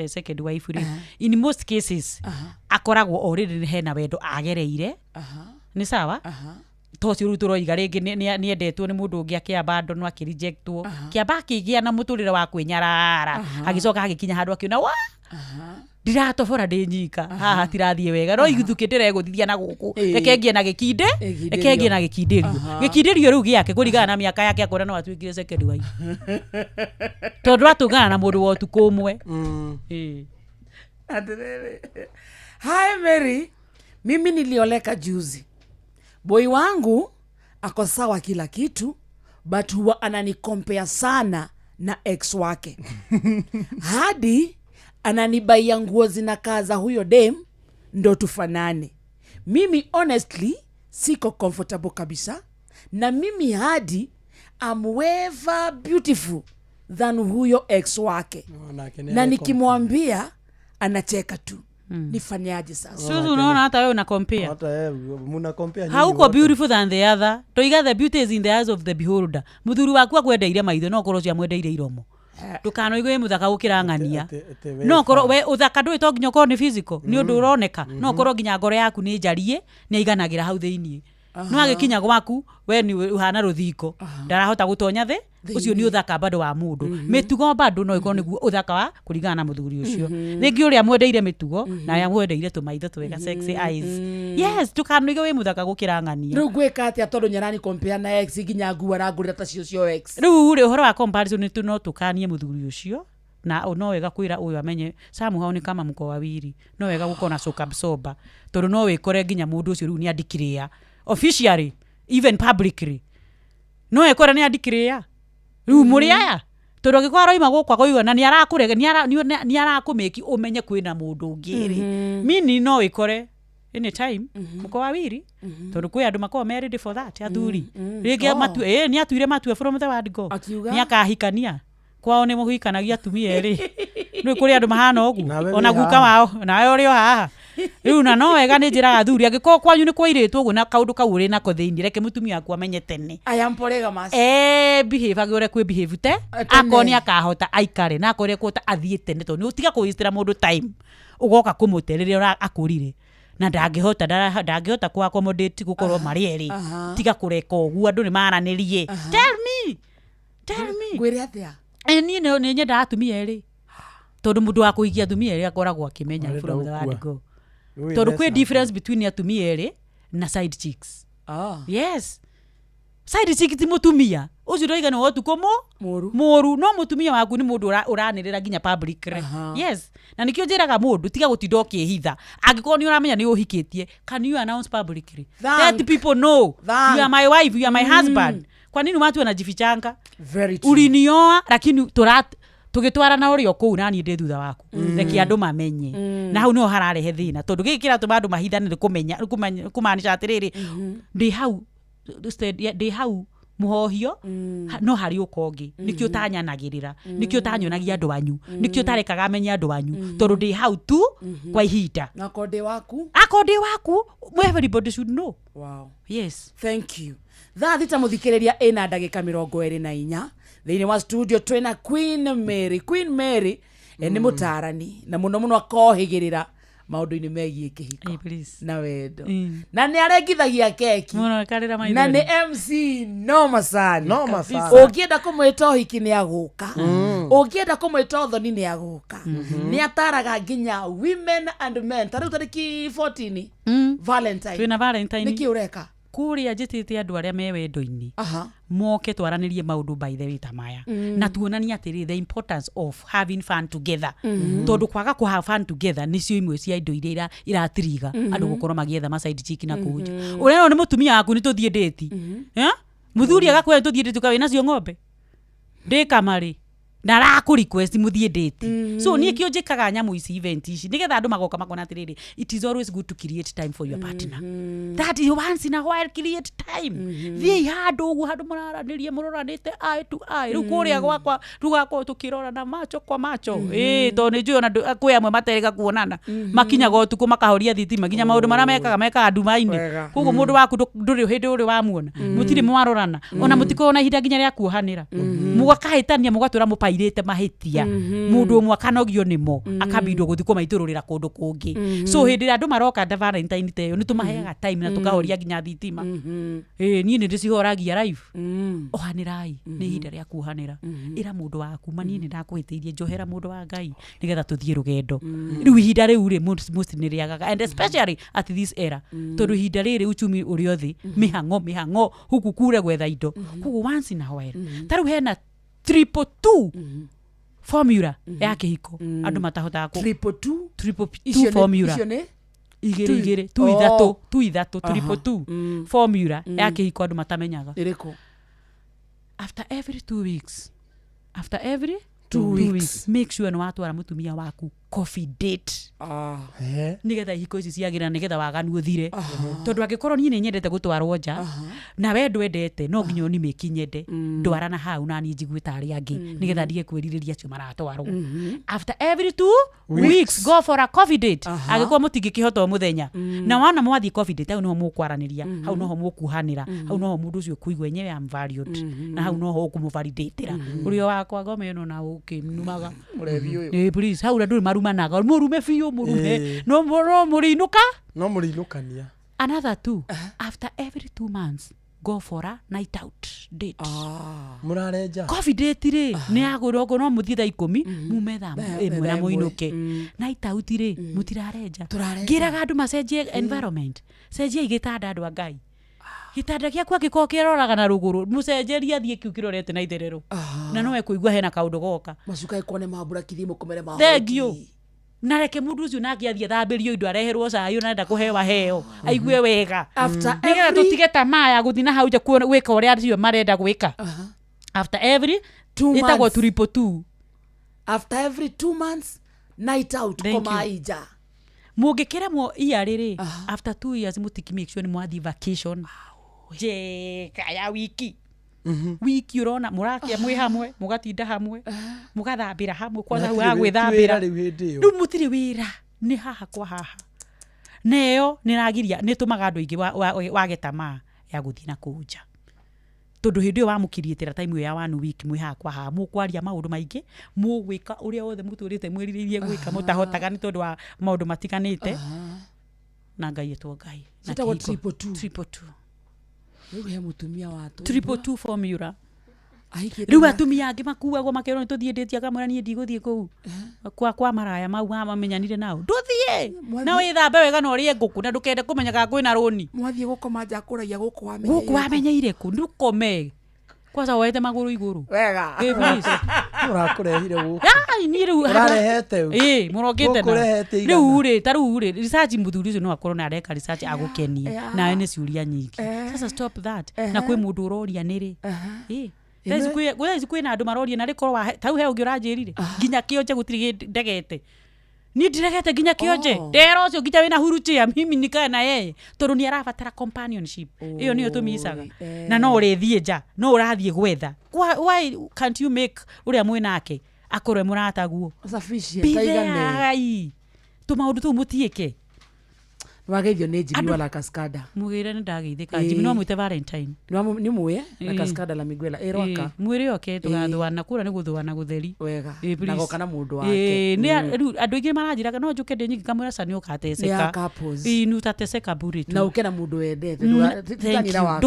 Speaker 11: second wife ri in most cases akoragwo already hena wendo agereire ni sawa tocio ruturo iga ringi ni endetwo ni mundu ungi akiabando no akirejectwo kiamba kigia na muturire wa kwinyarara agicoka agikinya handu akiona wa ndiratobora ndi nyika haha tirathie wega no iguthuki ndireguthithia na guku rekengie na gikinde rekengie na gikindirio riu giake kurigana na miaka yake akora no atuikire second wife tondu atungana na mundu wotu kumwe
Speaker 5: Hi Mary, mimi nilioleka juzi. Boy wangu ako sawa kila kitu but huwa ananikompea sana na ex wake hadi ananibaia nguo zinakaa za huyo dem ndo tufanane. Mimi honestly siko comfortable kabisa na mimi hadi I'm ever beautiful than huyo ex wake na nikimwambia anacheka tu. Nifanyaje sasa?
Speaker 11: Suzu unaona hata wewe una compare.
Speaker 6: Hata wewe muna compare nyinyi.
Speaker 11: Hauko beautiful than the other. Toiga the beauty is in the eyes of the beholder. Muthuri waku akwendeire maitho no korwo cia mwendeire iromo. Tukano igwe muthaka gukira ngania. No korwo we uthaka ndui to nginya korwo ni physical. Ni undu uroneka. No korwo nginya ngoro yaku ni njarie ni iganagira hau thiini. No agikinya gwaku we ni uhana ruthiko. Ndarahota gutonya the ucio ni uthaka bado wa mundu mitugo bado no ikorwo niguo uthaka wa kuringana na muthuri ucio ringi uria mwendeire mitugo na ya mwendeire tumaitho twega sexy eyes yes tukanoiga we muthaka gukira ngania
Speaker 5: riu gwika atia tondu nyarani compare na ex nginya nguo aragurira ta cio ex
Speaker 11: riu uri uhoro wa comparison ni tu no tukanie muthuri ucio na no wega kwira uyu amenye samu hao ni kama mko wawiri no wega gukona soka absorba tondu no wikore nginya mundu ucio riu ni andikiria officially even publicly no ekora ni andikiria riu muri aya tondu gikwaro ima gukwa kuiwa na ni arakurega ni arakumeki umenye kwina mundu ungiri mini no ikore anytime muko wawiri tondu kwi andu mako married for that athuri rigi matu ni atuire matu from the word go ni akahikania kwao ni muhikanagia atumia eri nä kå rä andå mahana å gu ona guka wao nawe å rä o haha rä u na no wega nä njä raga thuri angä korwo kwanyu nä kwairä two å guo na kaå ndå kau å rä nako thä inä reke må tumia aku amenye tene behave agä ore kwä behave te akorwo nä akahota aikare na akorwo kåhota athiä tene tondå nä å tiga kå waste må ndå time å goka kå må te rä rä a akå rire na ndangĩhota kå accommodate gũkorwo marĩ erĩ tiga kũreka ũguo andũ nĩ maranĩrie tell me
Speaker 5: ngwĩre atĩa
Speaker 11: niĩ nĩ nyendaga atumia erĩ tondũ mũndũ wa kũhikia atumia erĩ akoragwo akĩmenya from the word go tondũ kwĩ difference between atumia erĩ na side chicks yes side chick ti mũtumia ũcio ndoigana ũtukũ mũru no mũtumia waku nĩ mũndũ ũranĩrĩra nginya public yes na nĩkĩo njĩraga mũndũ tiga gũtinda ũkĩhitha angĩkorwo nĩ ũramenya nĩ ũhikĩtie can you announce publicly let people know you are my wife you are my husband kwa nini watu wanajifichanga ulinioa lakini tũgĩtwarana ũrĩa kũu nani ndĩ thutha waku reke andũ mamenye na hau nĩho hararehe thĩna tondũ gĩkĩ kĩratũma andũ mahithane nĩ kũmaanisha atĩrĩrĩ ndĩ hau muhohio no hari ukongi nikio tanyanagirira nikio tanyonagia andu anyu nikio tarekaga amenye andu anyu tondu ndi hau tu kwa ihinda
Speaker 5: na konde waku
Speaker 11: everybody should know.
Speaker 5: Wow,
Speaker 11: yes,
Speaker 5: thank you. Thaa thita muthikiriria ina ndagika 24 thiini wa studio twina Queen Mary ni mutarani na muno akohigirira maundu-ini megie kihiko na wendo na ni arengithagia keki na ni MC noma sana ungienda kumwita hiki ni aguka ungienda kumwita uthoni ni aguka ni ataraga nginya women and men tariu tariki 14 Valentine
Speaker 11: twina Valentine
Speaker 5: niki ureka
Speaker 11: kuria njitite andu aria me wendo-ini moke twaranirie maundu by the way tamaya na tuonania atiri the importance of having fun together tondu kwaga ku have fun together nicio imwe cia indo iria iratiriga andu gukorwo magietha ma side chick na kuja ureno ni mutumia waku ni tuthie date muthuri agakwenda tuthie date kawe nacio ng'ombe ndikamari na raku request muthie date so nie kio njikaga nyamu ici event ici nigetha andu magoka makona atiriri it is always good to create time for your partner that is once in a while create time thie handu mararanirie muroranite eye to eye ru kuria gwakwa rugakwa tukirora na macho kwa macho to ni njui ona kwi amwe materega kuonana makinyaga utuku makahoria thitima nginya maundu maria mekaga ndumaini koguo mundu waku nduri hindi uri wamuona mutiri mwarorana ona mutikona ihinda nginya ria kuohanira mugakahitania mugatwira mupairite mahitia mundu umwe akanogio nimo akabindwo guthi kumaitururira kundu kungi so hindi andu maroka Valentine teyo ni tumaheaga time na tukahoria nginya thitima nie ni ndicihoragia live ohanirai ni ihinda ria kuohanira ira mundu waku mani ni ndakwitiirie njohera mundu wa Ngai nigetha tuthie rugendo riu ihinda riu ri most ni riagaga and especially at this era tondu ihinda riri uchumi uri othi mihango huku kure gwetha indo kugu once in a while taru hena 222 formula ya kihiko andu matahotaga 222 formula icio ni igiri tu ithatu 222 formula ya kihiko andu matamenyaga
Speaker 5: iriko
Speaker 11: after every 2 weeks make sure no watwara mutumia waku coffee date nigetha ihiko ici ciagira nigetha waganu uthire tondu angikorwo nie nyendete gutwarwo nja na we ndwendete no nginya ni mekinyende ndwarana hau na ni njiguita ari angi nigetha ndige kwiririria acio maratwarwo after every 2 weeks go for a coffee date angikorwo mutingikihota muthenya na wana mwathie coffee date au no mukwaraniria hau no mukuhanira hau no mundu ucio kuigwa enyewe am valued na hau no kumuvalidatera urio wakwa ngome no na ukinumaga
Speaker 6: murevi uyu
Speaker 11: please hau ndu marumanaga murume fiyo murume no murinuka
Speaker 6: no murinukania
Speaker 11: another 2 after every 2 months go for a night out date
Speaker 6: murareja
Speaker 11: coffee date ri ni aguroko no muthie thaa 10 mumetha imwe na muinuke night out ri mutirareja ngiraga andu macenjie environment cenjia igitanda andu a Ngai gitanda giaku angiko kiroraga na ruguru mucenjeria thie kiu kirorete na itherero na no ekuigwa hena kaundu goka
Speaker 5: macuka ikone mambura kithimo kumere ma
Speaker 11: thengio na reke mundu ucio nake athie thambirio indo areherwo cayo na nda kuhewa heo aigue wega
Speaker 5: after
Speaker 11: every tutige tamaa ya guthina hau ja gwika uria acio marenda gwika after every 2 itagwo 222
Speaker 5: after every 2 months night out koma ija
Speaker 11: mungikiremwo iya riri after 2 years mutiki make sure ni mwathi vacation je kaya wiki wiki urona murakia mwi hamwe mugatinda hamwe mugathambira hamwe kwanza hu agwithambira riu mutiri wira ni haha kwa haha neo niragiria nitumaga andu ingi wa getama ya guthii na kuja tondu hindi yo wamukirietera time ya 1 week mwi haha kwa haha mukwaria maundu maingi mugwika uria wothe muturite mwiriririe gwika mutahotaga ni tondu wa maundu matiganite na ngai etwo ngai
Speaker 5: na triple 2 riu he mutumia wa
Speaker 11: triple 2 formula riu atumia angi makuagwo makero ni tuthiendetie akamwira nie ndiguthie kuu kwa maraya mau mamenyanire nao nduthie na withambe wega na urie nguku na ndukende kumenyaga kwina roni
Speaker 5: mwathie gukoma nja kuragia guku
Speaker 11: wamenyeire ku ndukome kwanza woete maguru iguru
Speaker 5: wega
Speaker 6: urakurehire guku
Speaker 11: ni riu
Speaker 6: urarehete
Speaker 11: murokete na riu ri taru ri research muthuri ucio no akorwo na areka research agukenie na ni ciuria nyingi sasa stop that na kwi mundu uroria niri Gwezi kwina andu maroria na rikorwa tau he ungi uranjirire nginya kionje gutiri ndegete ni ndiregete nginya kionje ndero ucio nginya wina hurutia mimi nikae na yeye tondu ni arabatara companionship iyo niyo tumisaga na no urithie nja no urathie gwetha why can't you make uria mwinake akorwe murataguo
Speaker 5: sufficient taigane
Speaker 11: tumaundu tu mutiike
Speaker 5: wageithio ni Jimmy wala Cascada
Speaker 11: mugire ni ndageithika Jimmy no mwite Valentine
Speaker 5: ni muye na Cascada la Miguela erwaka
Speaker 11: mwire oke tugathwana kura ni guthwana gutheri
Speaker 5: wega nago kana mundu wake
Speaker 11: ni andu ingi maranjiraga no njuke ndi nyingi kamwira sani ukateseka nu tateseka buri tu
Speaker 5: na ukena mundu wendete
Speaker 11: tutanira waka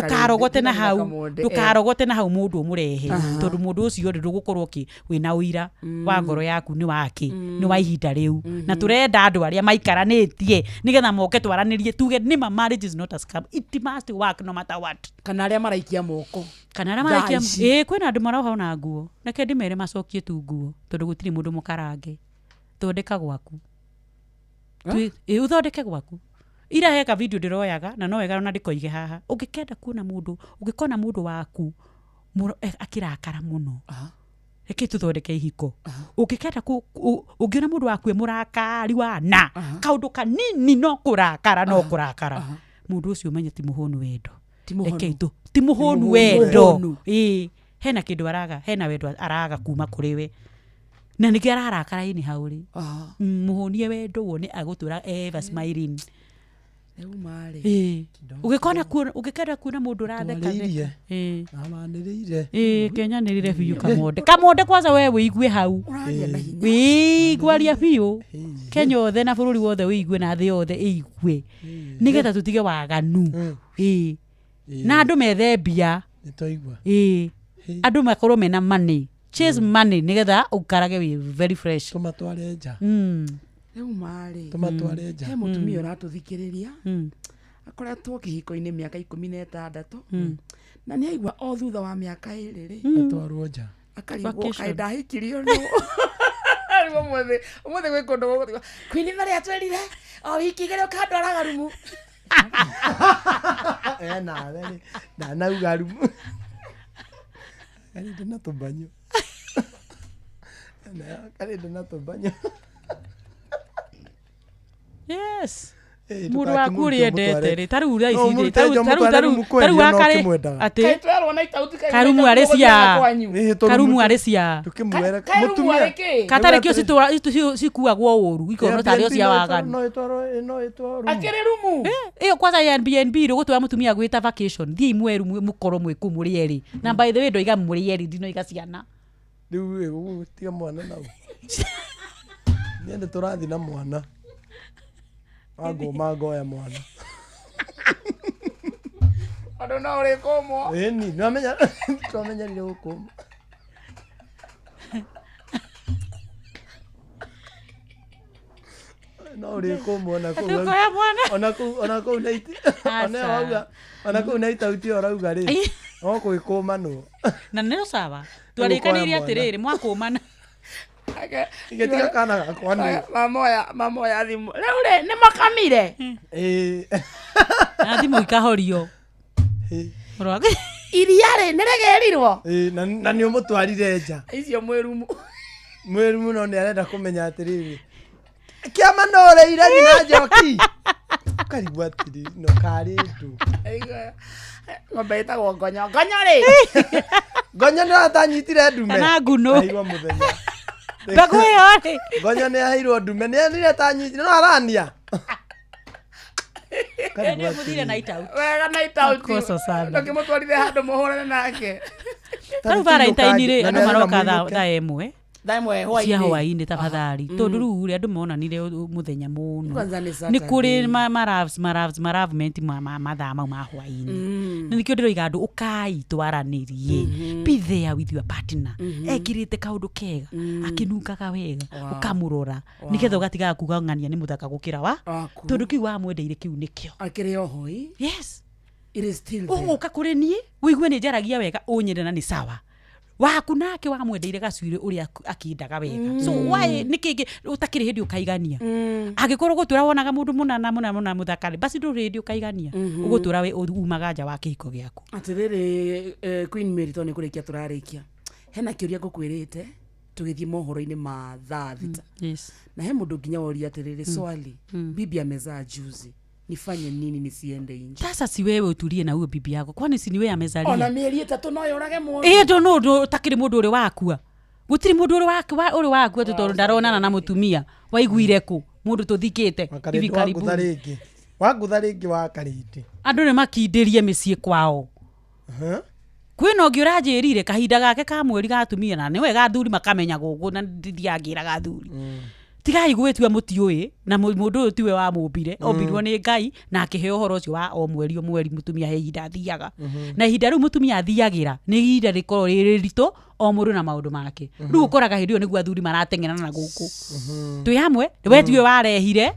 Speaker 11: ndukarogote na hau mundu umurehe tondu mundu ucio ndi ndugukorwo ki wina uira wa ngoro yaku ni waki ni wa ihinda riu na turenda andu aria maikaranetie nigetha moke twaranirie tuge ni marriage is not a scam, it must work no matter what.
Speaker 5: Kana aria maraikia moko
Speaker 11: kana aria maraikia kwina andu maroha na nguo na kendi mere macokie tu nguo tondu gutiri mundu mukarange thondeka gwaku uthondeke gwaku ira heka video ndiroyaga na no wega na ndikoige haha ungikenda kuona mundu ungikona mundu waku akirakara muno reke tuthondeke ihiko ukikenda ungiona mundu waku murakari wana kaundu kanini no kurakara mundu ucio menye ti muhonu wendo reke tu ti muhonu wendo hena kindu araga hena wendo araga kuma kuri we na niki ararakara ini hauri muhonie wendo wone agutura ever smiling ugikenda kuona mundu ratheka kenyanirire biu kamonde kwanza we wigue hau wigwaria biu Kenya othe na bururi wothe wigue na thi yothe igue nigetha tutige waganu na andu methembia andu makorwo mena money chase money nigetha ukarage wi very fresh
Speaker 6: tumatware nja
Speaker 5: tumatware nja he mutumia uratuthikiriria akoretwo kihiko-ini miaka 16 na ni aigua o thutha wa miaka 2
Speaker 6: atwarwo nja
Speaker 5: akarigwo kaenda hikirio no arimo mwethe gwe kondo kwini mari atwerire o wiki gere ukandwaraga rumu
Speaker 6: na nauga rumu ari na tubanyo na tubanyo
Speaker 11: yes mundu waku uriendete taru ria ici taru akare ati karumu arecia
Speaker 6: tukimwera mutumia
Speaker 11: katare kio cikuagwo uru ikono tario cia waganu
Speaker 6: no itoro
Speaker 5: akire rumu
Speaker 11: iyo kwanza ya Airbnb rugutwa mutumia gwita vacation thii mweru mukoro mwiku muri eri na by the way ndo iga muri eri ndino iga ciana
Speaker 6: riu tiga mwana nau niende turathi na mwana magoya mwana
Speaker 5: ado na ore komo
Speaker 6: ni namenya twamenyarire gukomo na ore komo na ko naiti ona wauga ona ko naita uti orauga ri no gwikoma no
Speaker 11: na nero sawa twarikanirie atiriri mwakumana
Speaker 6: igetiga kana gakwana
Speaker 5: mamoya thimu riu ni makamire
Speaker 11: na thimu ikahorio
Speaker 5: iria ri niregerirwo
Speaker 6: na ni umutwarire nja
Speaker 5: icio
Speaker 6: mwerumu no ni arenda kumenya atiriri kiama no reire na njoki karibu atiri no karitu
Speaker 5: ng'ombe ĩtagwo ngonyo rĩ
Speaker 6: ngonyo nĩ atanyitire ndume
Speaker 11: kana nguno
Speaker 6: airwo mũthenya
Speaker 11: mbegũ ĩyo rĩ
Speaker 6: ngonyo nĩ airwo ndume nĩ atanyitire no arania
Speaker 11: ndio muthire night out
Speaker 5: wega night out
Speaker 11: kosa sana
Speaker 5: ndokĩmũtwarithie handũ mũhũrane nake
Speaker 11: tarũ Valentine rĩ andũ maroka thaa ĩmwe cia hwainĩ tafadhali tondũ rĩu rĩ andũ monanire mũthenya mũno nĩ kũrĩ maravement mathaa mau ma hwainĩ nĩkĩo ndĩroiga andũ ũkai twaranĩrie be there with your partner ekĩrĩte kaũndũ kega akĩnungaga wega ũkamũrora nĩgetha ũgatigaga kuga ng'ania nĩ mũthaka gũkĩra wa tondũ kĩu wamwendeire kĩu nĩkĩo
Speaker 5: akĩrĩ ohoi
Speaker 11: yes
Speaker 5: it is still there
Speaker 11: ũgũka kũrĩ niĩ wĩigue nĩ njaragia wega ũnyende na nĩ sawa waku nake wamwendeire gacuire ũrĩa akĩndaga wega so why nĩkĩngĩ ũtakĩrĩ hĩndĩ ũkaigania angĩkorwo gũtũra wonaga mũndũ mũna mũthakari basi ndũrĩ hĩndĩ ũkaigania ũgũtũra we umaga nja wa kĩhiko gĩaku
Speaker 5: atĩrĩrĩ Queen Mary to nĩ kũrĩkia tũrarĩkia hena kĩũria ngũkwĩrĩte tũgĩthiĩ mohoro-inĩ ma thaa thita na he mũndũ nginya woria atĩrĩrĩ swali bibi amezaa juzi nifanye nini nisiende nje
Speaker 11: sasa si wewe utulie na huyo bibi yako kwani si ni wewe amezalia
Speaker 5: ona mieri 3 no yorage mũndũ
Speaker 11: ndo takiri mũndũ ũrĩ wakua gutiri mũndũ ũrĩ wakua tondũ ndaronana na mũtumia waiguire ku mũndũ tũthikĩte
Speaker 6: hivi karibu wagutha rĩngĩ wa karĩte
Speaker 11: andũ nĩ makindĩrie mĩciĩ kwao kwĩna ũngĩ ũranjĩrire kahinda gake ka mweri gatumia na nĩ wega athuri makamenya gũkũ na ndiangĩraga athuri tigai gwĩtua mũtiũĩ na mũndũ ũyũ tiwe wa mũmbire ombirwo nĩ Ngai na akĩhe ũhoro ũcio wa o mweri mũtumia he ihinda athiaga na ihinda rĩu mũtumia athiagĩra nĩ ihinda rĩkorwo rĩrĩ ritũ o mũndũ na maũndũ make rĩu ũkoraga hĩndĩ ĩyo nĩguo athuri marateng'erana na gũkũ twĩ hamwe we tiwe warehire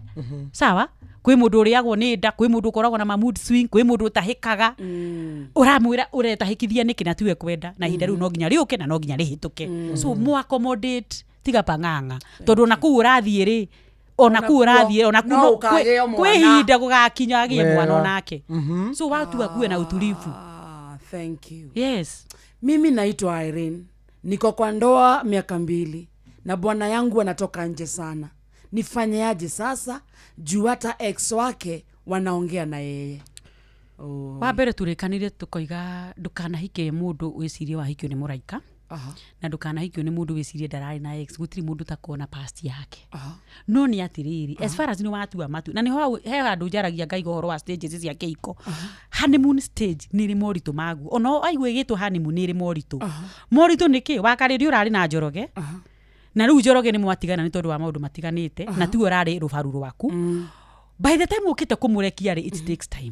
Speaker 11: sawa kwĩ mũndũ ũrĩagwo nĩ nda kwĩ mũndũ ũkoragwo na mood swing kwĩ mũndũ ũtahĩkaga ũramwĩra ũretahĩkithia nĩkĩ na tiwe kwenda na ihinda rĩu no nginya rĩũke na no nginya rĩhĩtũke so mu accommodate tiga pang'ang'a tondu na ku urathiĩ rĩ ona ku urathiĩ ona ku kwĩ hinda gũgakinya agĩe mwana onake so watu akuwe na utulivu
Speaker 5: thank you
Speaker 11: yes
Speaker 5: mimi naitwa Irene niko kwa ndoa miaka 2 na bwana yangu anatoka nje sana nifanyaje sasa juu hata ex wake wanaongea na yeye
Speaker 11: wa mbere tũrĩkanire tũkoiga ndũkanahike mũndũ wĩcirie wahikio nĩ mũraika na ndũkanahikio nĩ mũndũ wĩcirie ndararĩ na ex gũtirĩ mũndũ takona past yake no nĩ atĩrĩrĩ as far as nĩ watua matu na nĩ he handũ njaragia ngaiga ũhoro wa stages cia kĩhiko honeymoon stage nĩ rĩ moritũ maguo ona aigue gĩtwo honeymoon nĩ rĩ moritũ nĩkĩ wakarĩrio ũrarĩ na njoroge na rĩu njoroge nĩ mwatigana nĩ tondũ wa maũndũ matiganĩte na tiwe ũrarĩ rũbaru rwaku by the time ukite kumurekia ri it takes time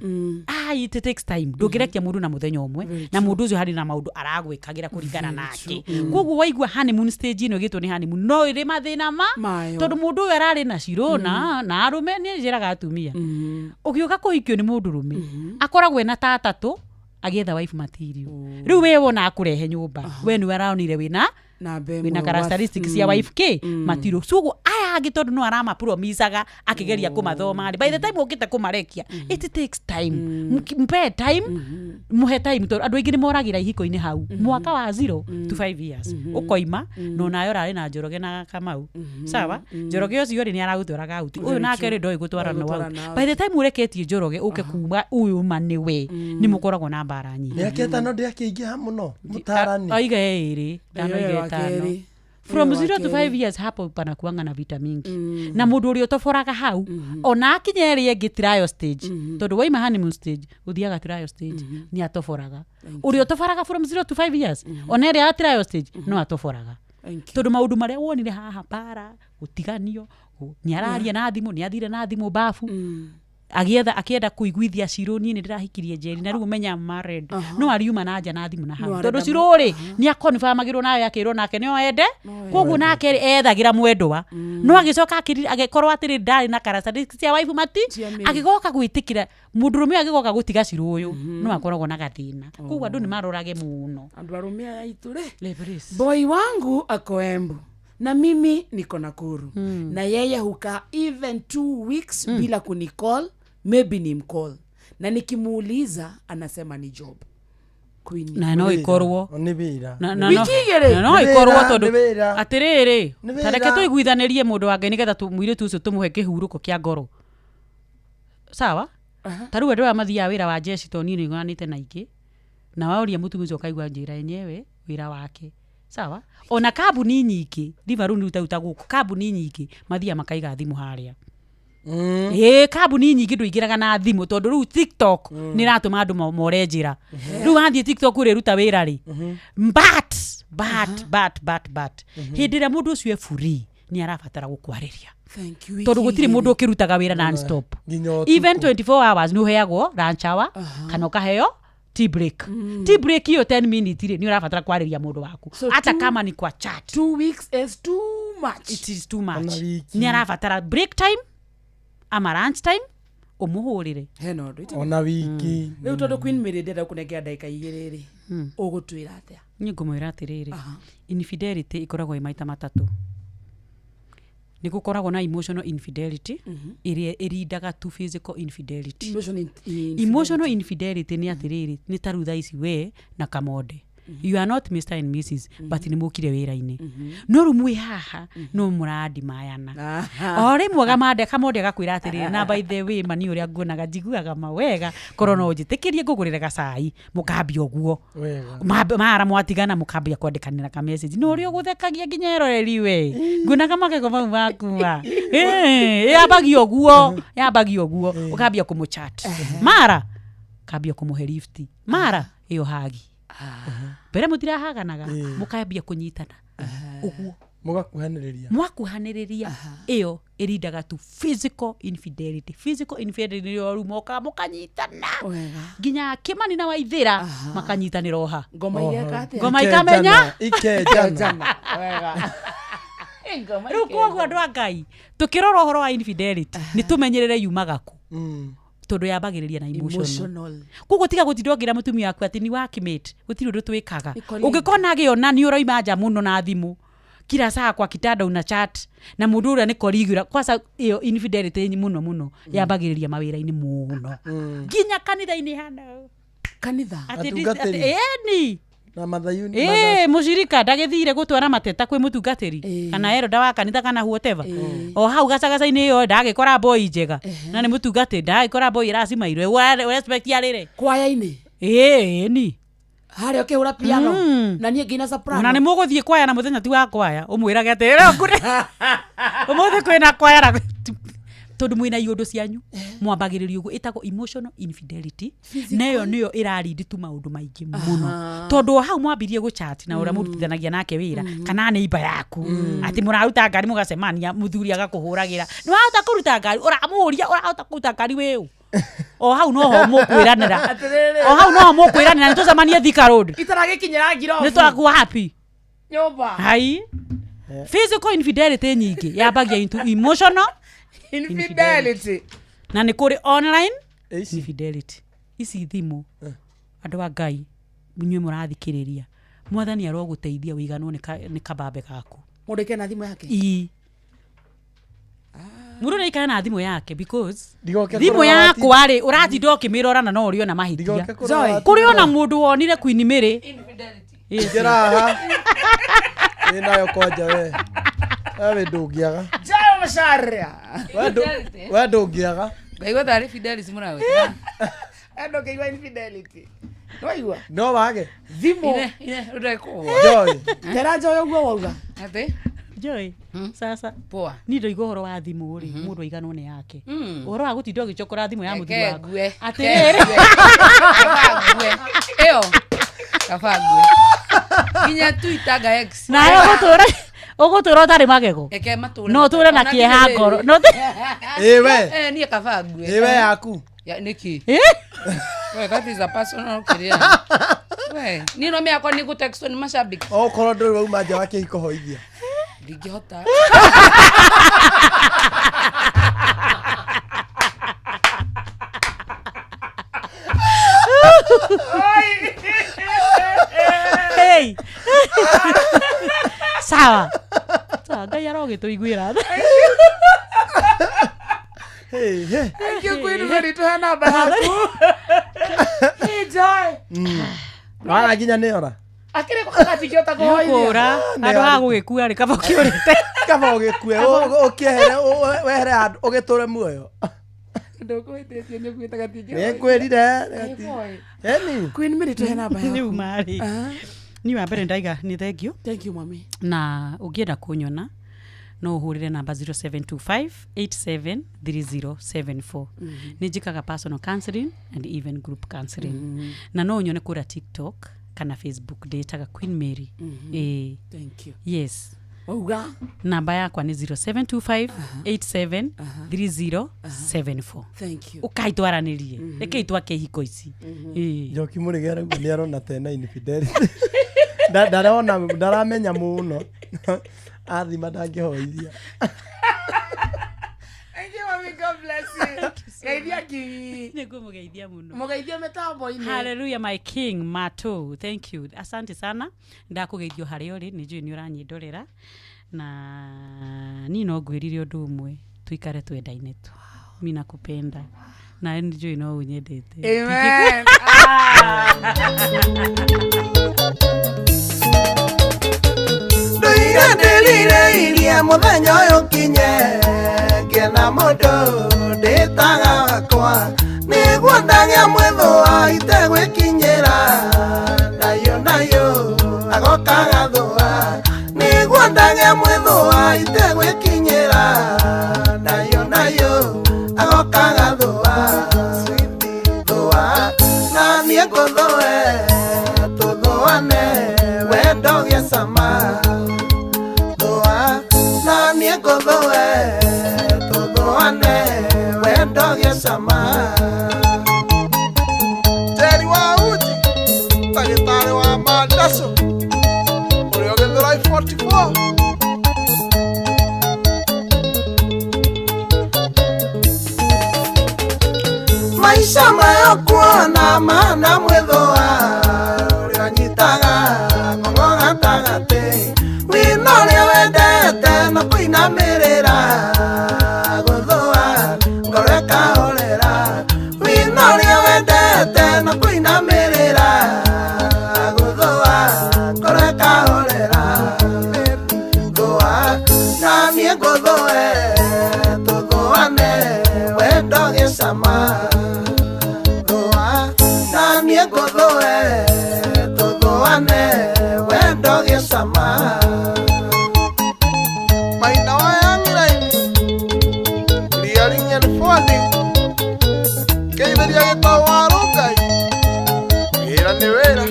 Speaker 11: it takes time ndũngĩrekia mũndũ na mũthenya ũmwe na mũndũ ũcio harĩ na maũndũ aragwĩkagĩra kũringana nake koguo waigua honeymoon stage ino gĩtwo nĩ honeymoon no ĩrĩ mathĩna tondũ mũndũ ũyũ ararĩ na cirona na arũme nĩ njĩraga atumia ũgĩũka kũhikio nĩ mũndũ rũme akoragwo na tatatũ agĩetha wife material rĩu we wona akũrehe nyũmba we nĩ aronire wĩna characteristics cia wife ke material sugu aya angĩ tondũ no arama promisaga akĩgeria kũmathoma by the time ũkĩte kũmarekia it takes time mpe time muhe time tondũ andũ aingĩ nĩ moragĩra ihiko-inĩ hau mwaka wa 0 to 5 years ũkoima no nayo rarĩ na njoroge na Kamau sawa njoroge ũcio rĩ nĩ aragũtwaraga auti ũyũ nake rĩ ndoĩ gũtwarana wau by the time ũreketie njoroge ũke kuuga ũyũ ma nĩ we nĩ mũkoragwo na mbara nyingĩ
Speaker 6: nĩ akĩeta ndĩ akĩingĩha mũno mũtarani
Speaker 11: aiga ĩrĩ ndanoiga from 0 to 5 years hapo pana kuanga na vita mingi na mũndũ ũrĩa ũtoboraga hau ona akinya ĩrĩ ĩngĩ trial stage tondũ waima honeymoon stage ũthiaga trial stage nĩ atoboraga ũrĩa ũtoboraga from 0 to 5 years ona ĩrĩ ya trial stage no atoboraga tondũ maũndũ marĩa wonire haha para gũtiganio nĩ araria na thimũ nĩ athire na thimũ bafu akĩenda kũiguithia Shirũ niĩ nĩ ndĩrahikirie Njeri na rĩu menya married no ariuma na nja na thimũ na hau tondũ Shirũ rĩ nĩ akonfirmagĩrwo nawe akĩrwo nake nĩo ende koguo nake ethagĩra mwendwa no agĩcoka agĩkorwo atĩrĩ ndarĩ na characteristics cia wife mati agĩgoka gwĩtĩkĩra mũndũrũme agĩgoka gũtiga Shirũ ũyũ no akoragwo na gathĩna koguo andũ nĩ marorage mũno
Speaker 5: andũ arũme aya itu rĩ boy wangu ako Embu na mimi niko Nakuru na yeye hukaa even 2 weeks bila kunicall maybe ni mcall na nikimuuliza anasema ni job Queen
Speaker 11: na no ikorwo
Speaker 6: ni wira
Speaker 11: na no ikorwo tondu atiriri tareke tuiguithanĩrie mũndũ wa Ngai nĩgetha mũirĩtu ũcio tũmũhe kĩhurũko kĩa ngoro sawa taru ndo amathia wira wa jeshi to nini nganite na ingi na waoria mutumia ukaigwa njira yenyewe wira wake sawa ona kabuni nyingi Liverpool uta guku kabuni nyingi mathia makaiga thimu haria kabuni nyingi nduingiraga na thimu tondu ru TikTok ni ratuma andu more njira ru wathie TikTok uri ruta wira ri but hindira mundu ucio free ni arabatara gukwariria tondu gutiri mundu ukirutaga wira non stop even 24 hours ni uheagwo lunch hour kana ukaheo tea break tea break hiyo 10 minutes ni urabatara kwariria mundu waku hata kama ni kwa chat
Speaker 5: 2 weeks is too much
Speaker 11: it is too much ni arabatara break time ama lunch time umuhurire
Speaker 5: heno ndo
Speaker 6: ona wiki
Speaker 5: riu tondu Queen Mary ndenda kunengea ndaika igiri ri ugutwira atia
Speaker 11: ni ngumwira atiriri infidelity ikoragwo imaita matatu ni gukoragwo na emotional infidelity irindaga to physical infidelity emotional infidelity ni atiriri ni tarutha ici we na Kamode you are not Mr and Mrs but ni mukire wira-ini no rumwe haha no muradi mayana ore mwaga mande Kamode gakwira atiriri na by the way mani uria ngunaga njiguaga mawega korona ujitikirie ngugurire gacai mukambia oguo mara mwatigana mukambia kwandikanira ka message no uri uguthekagia nginya eroreri we ngunaga magego mau makuwa yabagio oguo ukambia kumuchat mara kambia kumuhe lift mara iyo hagi Bere mutira haganaga mukambia kunyitana uguo mwakuhaniriria iyo irindaga tu physical infidelity yo moka mukanyitana ginya Kimani na Waithira makanyitanira oha ngoma ikamenya
Speaker 6: ikejana
Speaker 5: wega
Speaker 11: ruko andu Ngai tukirora horo wa infidelity ni tumenyerere yumaga ku tondu yambagiriria na emotional kuko tiga gutindongira mutumia waku ati ni wakimate gutiri undu twikaga ungikona giona ni uroima nja muno na thimu kila saa kwa kitanda una chat na mundu uria ni korigura kwasa iyo infidelity muno yambagiriria mawira-ini muno ginya kanitha-ini hana
Speaker 5: kanitha
Speaker 11: ni
Speaker 6: na mathayuni
Speaker 11: mushirika ndagithire gutwara mateta kwi mutungatiri kana ero ndawa kanitha kana whatever o hau gacagaca-ini iyo ndagikora boy njega na ni mutungatiri ndagikora boy racimairwe respect yarire
Speaker 5: kwaya-ini
Speaker 11: ni
Speaker 5: haria ukihura piano na nie ngina soprano
Speaker 11: na ni muguthie kwaya na muthenya ti wa kwaya umwirage atira kure umuthi kwina kwaya tondu mwina iundu cianyu mwambagiriria uguo itagwo emotional infidelity nayo niyo irarindi tu maundu maingi muno tondu hau mwambirie guchat na uria murutithanagia nake wira kana ni iba yaku ati muraruta ngari mugacemania muthuri agakuhuragira ni wahota kuruta ngari uramuria urahota kuruta ngari wiu o hau no ho mukwiranira ni tucemanie Thika Road
Speaker 5: itaragikinyira ngiro
Speaker 11: ni twakuwa happy
Speaker 5: nyumba
Speaker 11: hai physical infidelity nyingi yambagia into emotional
Speaker 5: infidelity
Speaker 11: na ni kuri online infidelity ici thimu andu a Ngai munywe murathikiriria mwathani aroguteithia wiganwo ni kabambe gaku
Speaker 5: mundu ikena thimu yake
Speaker 11: muru ni kana thimu yake because thimu yako ari uratinda ukimirora na no urio na mahitia kuri ona mundu wonire Queen Mary
Speaker 5: infidelity
Speaker 6: jeraha inayo koja we ave ndugiaga
Speaker 5: jayo masharia
Speaker 6: we ndugiaga
Speaker 5: ngaiwa thari fidelity murawe endo kaiwa infidelity no wage thimu ine ndeko
Speaker 6: joy
Speaker 5: tera joy uguo wauga
Speaker 11: ate joy sasa
Speaker 5: poa
Speaker 11: ni ndo igoro wa thimu ri mundu igano ne yake uhoro wa gutinda gicokora thimu ya muthu waku atiriri
Speaker 5: eyo kafagwe kinya tuitaga x
Speaker 11: na yo gutura utari magego
Speaker 5: eke matura
Speaker 11: no ture na kieha ngoro no
Speaker 6: ewe
Speaker 5: ni kafagwe
Speaker 6: ewe yaku
Speaker 5: ya niki we that is a personal career we ni no me akwa ni gutext ni mashabiki
Speaker 6: o koro ndo wa uma jawa ke ikohoithia
Speaker 5: ndingihota
Speaker 11: hey sawa Ngai arogituiguira
Speaker 6: hey
Speaker 5: thank you Queen Mary to hana bahaku hey joy
Speaker 6: wala ginya ne ora
Speaker 5: akire ko kati kiota ko
Speaker 11: hoira andu ha gugikua ri kaba kiurite
Speaker 6: kaba ugikue ukiehere wehere andu ugiture muoyo
Speaker 5: ndukwititio ni kwita gatingi
Speaker 6: nekwirire
Speaker 5: Queen Mary tuhe namba
Speaker 11: ni umari ni wa mbere ndaiga ni thank
Speaker 5: you mami
Speaker 11: na ungienda kunyona no uhurire namba 0725873074 ni njikaga personal counseling and even group counseling na no unyone kura TikTok kana Facebook ndetaga Queen Mary
Speaker 5: thank you
Speaker 11: yes
Speaker 5: Uga
Speaker 11: namba yakwa ni 0725873074
Speaker 5: thank you
Speaker 11: ukaitwaranirie ekeitwa kehiko ici
Speaker 6: Njoki Murigera ngo ni arona tena infidelity ndaramenya muno athima ndangĩhoithia
Speaker 5: Thank you, mommy. God bless you. Geithia ki.
Speaker 11: Nĩguo mũgeithia mũno.
Speaker 5: Mũgeithia mĩtambo-inĩ.
Speaker 11: Hallelujah, my king, Mato. Thank you. Asante sana. Ndakũgeithio harĩa ũrĩ, nĩ njũĩ nĩ ũranyendorera. Na niĩ no ngwĩrire ũndũ ũmwe, tuikare twendaine tu. Mimi nakupenda. Na nĩ njũĩ no ũnyendete.
Speaker 5: Amen.
Speaker 10: Ndoire iria muthenya uyu kinye ngena mundu nditaga wakwa niguo ndagia mwithua itegwikinyira nayo agokaga thua niguo ndagia mwithua itegwikinyira nayo agokaga thua thua na niĩ ngũthũe tũthũane wendo gĩcama Niegothoe, tothoane, wendo gĩcama. Jerry wa uji, ndagĩtarĩ wa Mandaco, ũrĩa ũgĩthũrai 44. Maisha mayo kuona mana mwĩthũa, ũrĩa ũnyitaga ng'ong'o gatagatĩ, wĩna ũrĩa wendete na kũinamĩrĩra gũthũa ngoro ĩkahorera wĩna ũrĩa wendete na kũinamĩrĩra gũthũa ngoro ĩkahorera thũa na niĩ ngũthũe tũthũane wendo gĩcama thũa na niĩ ngũthũe tũthũane wendo gĩcama Maina wa yangirai Clearing and falling Keiberia gĩtawarukai Wĩra nĩ wĩra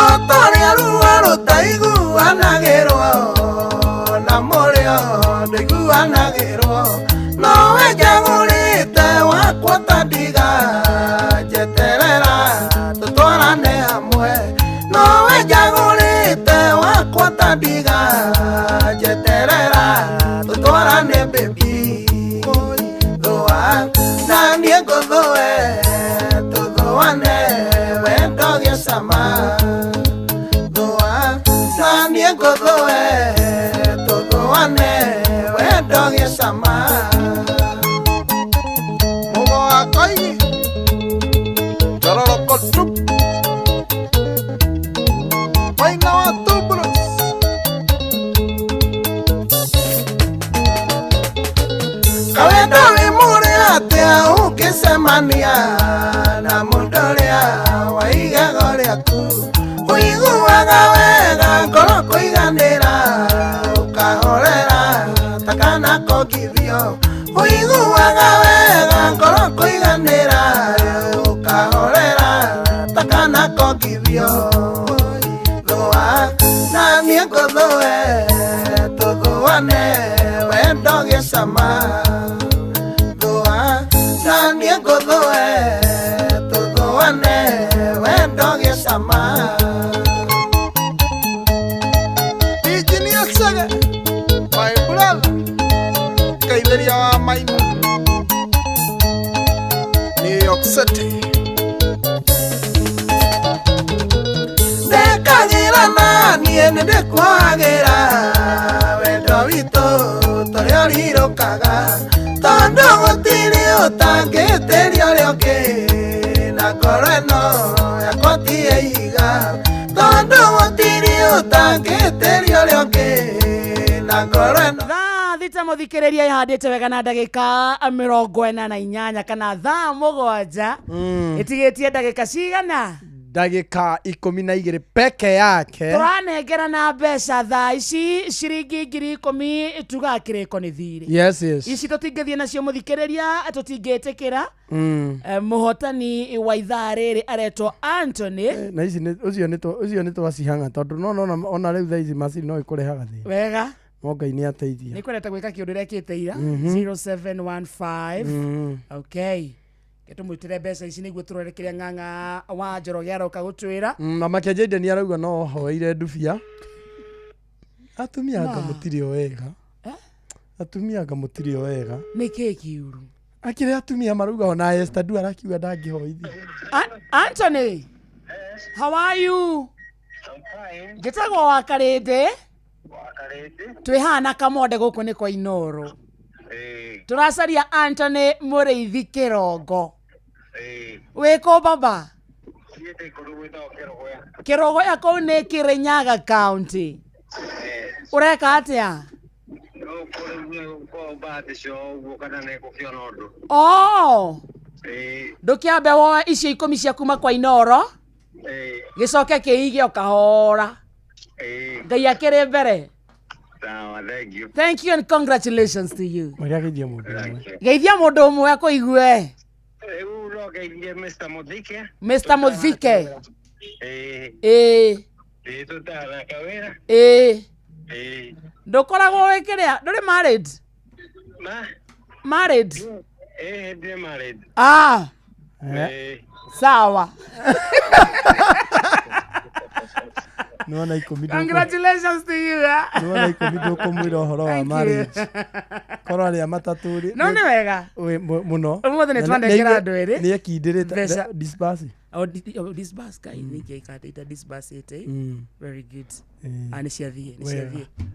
Speaker 10: Otorĩa ruo rũtaiguanagĩrwo Na mũrĩo ndũiguanagĩrwo Nowe njagũrĩte wakwa ta ndiga Njeterera tũtwarane hamwe Nowe njagũrĩte wakwa ta ndiga Njeterera tũtwarane baby Thũa na niĩ ngũthũe tũthũane wendo gĩcama Thũa na niĩ ngũthũe tũthũane wendo gĩcama Mũgo wakwa inĩ Njororoko tup Maina wa Tubros Kawendo wĩ mũrĩ atĩa ũngĩcemania na mũndũ ũrĩa waigaga rĩaku ũiguaga wega ngoro kũiganĩra ũkahorera takana kongithio ũiguaga wega ngoro kũiganĩra ũkahorera takana kongithio na niĩ ngũthũe tũthũane wendo gĩcama thũa na niĩ ngũthũe tũthũane wendo gĩcama Engineer Sege, my brother Kaiberia wa Maina New York City Ndekagĩra niĩ nĩndĩkwagĩra wendo witũ tũrĩa ũrirũkaga tondũ gũtirĩ ũtangĩtĩria ũrĩa ũngĩ na ngoro ĩno yakwa ti ĩiga tondũ gũtirĩ ũtangĩtĩria ũrĩa ũngĩ na ngoro ĩno
Speaker 5: rweta muthikiriria ihandite wega na ndagika 48 kana thaa 7 itigitie ndagika cigana
Speaker 6: ndagika 12 peke yake
Speaker 5: turanengera na mbeca thaa ici ciringi 10,000 tugakireko ni thiri
Speaker 6: yes
Speaker 5: ici tutingithie nacio muthikiriria tutingitikira muhotani wa ithaa riri aretwo Anthony
Speaker 6: na ici ucio ni twacihanga tondu no ona riu thaa ici macini no ikurehaga thi
Speaker 5: wega
Speaker 6: Ngai ni ateithia
Speaker 5: ni kwenda gwika kiundu rekiteira 0715 okay Geto mwitire mbeca ici niguo turorekeria ng'ang'a wa Njoroge aroka gutwira
Speaker 6: na makiajeide ni arauga no hoire ndubia atumia anga mutiri wega atumia anga mutiri wega
Speaker 5: niki kiuru
Speaker 6: akire atumia marauga ona Esther du arakiuga ndangihoithi
Speaker 5: Anthony how are you I'm fine Getagwo wa Karinde twihana kamode guku ni kwa Inoro turacaria Anthony Muriithi Kirongo wiko baba Kirogoya ko ni Kirinyaga County ureka atia oh ndukiambe woe icio 10 cia kuma kwa Inoro gicoke kiige okahora Ngai akire mbere thank you and congratulations to you geithia mundu umwe akuigue Mr. Muthike ndukoragwo wikiria nduri married sawa
Speaker 6: Nuona 10
Speaker 5: congratulations to you
Speaker 6: nuona 10 kumwira horo wa marriage koro ria mataturi
Speaker 5: no ni wega
Speaker 6: muno
Speaker 5: umuthe ni twandekera andu eri
Speaker 6: ni ekindirite disperse
Speaker 5: disperse kai ni kikatita disperse very good ani ciathie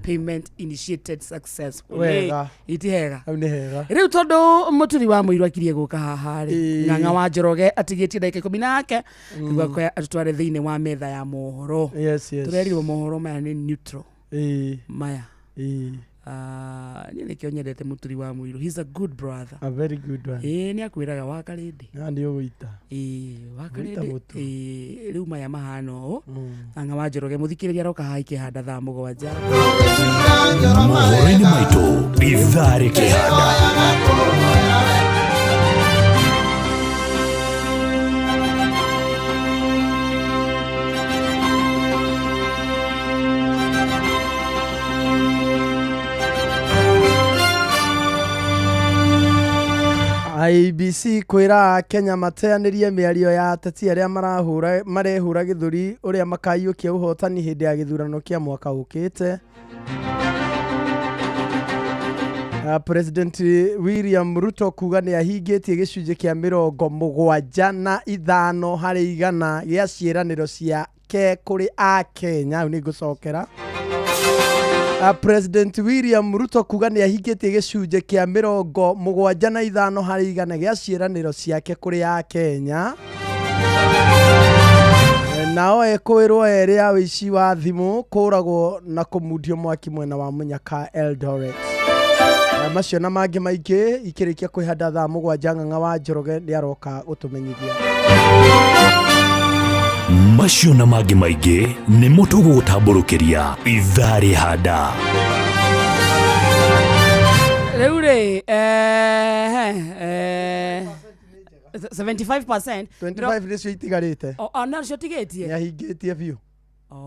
Speaker 5: payment initiated successfully
Speaker 6: wega
Speaker 5: itihega
Speaker 6: au ni hega
Speaker 5: riu tondu muturi wa muiru akirie guka haha ri ng'ang'a wa Njoroge atigitie ndagika 10 nake niguo atutware thiini wa metha ya mohoro
Speaker 6: yes
Speaker 5: turerirwo mohoro maya ni neutral maya ni kionyedete muturi wa muiru he's a good brother
Speaker 6: a very good one
Speaker 5: ni akwiraga wa Karindi
Speaker 6: ndi uguita
Speaker 5: wa Karindi riu maya mahano ng'ang'a wa Njoroge muthikiriria roka haike handa thaa 7
Speaker 3: mohoro-ini maitu ithaa rikihanda
Speaker 6: IBC kwira Kenya mateanirie miario ya ateti aria marehura githuri uria makaiukia uhotani hindi ya githurano kia mwaka ukite. President William Ruto kuga ni ahingitie gicunje kia 75 hari igana gia ciiraniro ciake kuri a Kenya ni gucokera President William Ruto kuga ni ahingitie gicunje kia 75 hari igana gia ciiraniro ciake kuri a Kenya nao ekwirwo eri ya wici wa thimu kuragwo na kumudio mwaki mwena wa Munyaka Eldoret macio na mangi maingi ikirikia kwihanda thaa 7 ng'ang'a wa Njoroge ni aroka gutumenyithia
Speaker 3: macio na mangi maingi ni mutugu gutamburukiria ithaa rihanda
Speaker 5: Reure 75%
Speaker 6: 25 nicio itigarite
Speaker 5: nacio tigetie
Speaker 6: ni ahingitie biu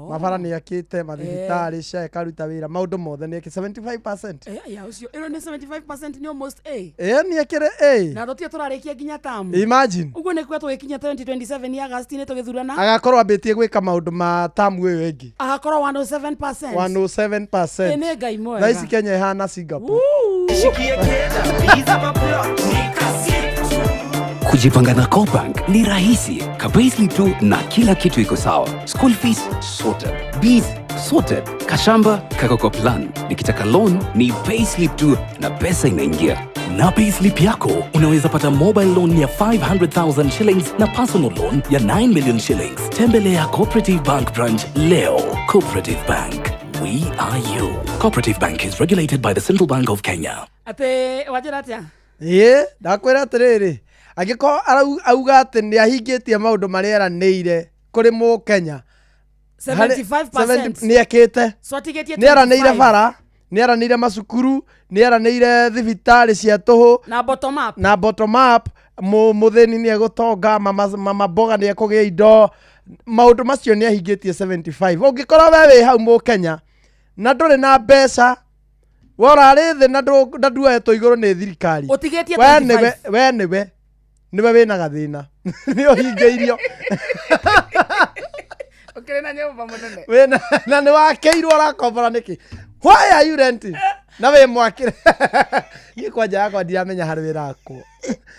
Speaker 6: mabara ni akite mathibitari cia karuta wira maundu mothe ni 75%
Speaker 5: ya ucio iro ni 75% ni almost A
Speaker 6: ni akire A
Speaker 5: na rotia turarikia ginya tamu
Speaker 6: imagine
Speaker 5: uguo ni kwa tugikinya 2027 ya August ni tugithurana
Speaker 6: agakorwo ambitie gwika maundu ma tamu iyo ingi
Speaker 5: agakorwo 107%
Speaker 6: 107%
Speaker 5: ni ngai mwega
Speaker 6: thaisi Kenya ihana Singapore
Speaker 10: shikie kenda biza maplot
Speaker 8: Kujipanga na Cobank ni rahisi. Payslip tu na kila kitu iko sawa. School fees sorted, bills sorted, kashamba kako kwa plan. Nikitaka loan ni payslip tu na pesa inaingia. Na payslip yako unaweza pata mobile loan ya 500,000 shillings na personal loan ya 9 million shillings. Tembelea Cooperative Bank branch leo. Cooperative Bank,
Speaker 3: we are you. Cooperative Bank is regulated by the Central Bank of Kenya.
Speaker 5: Ate wajira atia?
Speaker 6: Ndakwira atiriri. Agiko auga ati ni ahingitie maundu maria eranĩire kuri mu Kenya.
Speaker 5: 75%
Speaker 6: ni ekite.
Speaker 5: So atigetie
Speaker 6: ni eranĩire bara, ni eranĩire macukuru, ni eranĩire thibitari cia tuhu na bottom up muthini ni egutonga mama boga ni ekugia indo maundu macio ni ahingitie 75. Ungikora we hau mu Kenya na nduri na mbeca wora thi na nduetwo iguru ni thirikari
Speaker 5: utigetie 25
Speaker 6: niwe wina gathina ni uhingeirio
Speaker 5: ukire na nyumba munene
Speaker 6: wena na ni wakeirwo arakombora niki why are you renting na we mwakire ni kwanja yakwa ndiamenya hari wira ko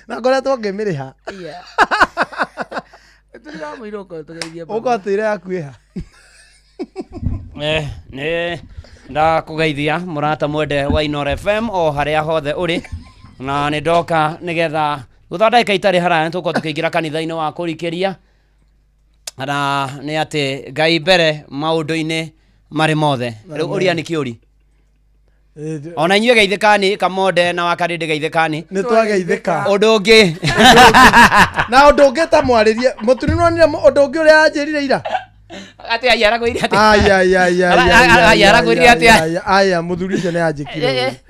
Speaker 6: na ngoretwo ngimiriha
Speaker 5: turiga mwiroko tugeithie
Speaker 6: ukotire yakwiha
Speaker 1: ne ndakugeithia murata mwende wa Inoro FM o haria hothe uri na ni ndoka nigetha guthondeka itari haraya tuko tukiingira kanitha-ini wa kurikiria na ni ati Ngai mbere maundu-ini mari mothe riu uria ni kiuri ona inyue geithikani Kamonde na Wakarindi geithikani
Speaker 6: ni twageithika
Speaker 1: undu ungi
Speaker 6: na undu ungi ta mwaririe muturinwo ni undu ungi uria anjirire ira
Speaker 1: ati ayara kwiri ati
Speaker 6: ayara kwiri ati aya muthuri ucio ni anjikire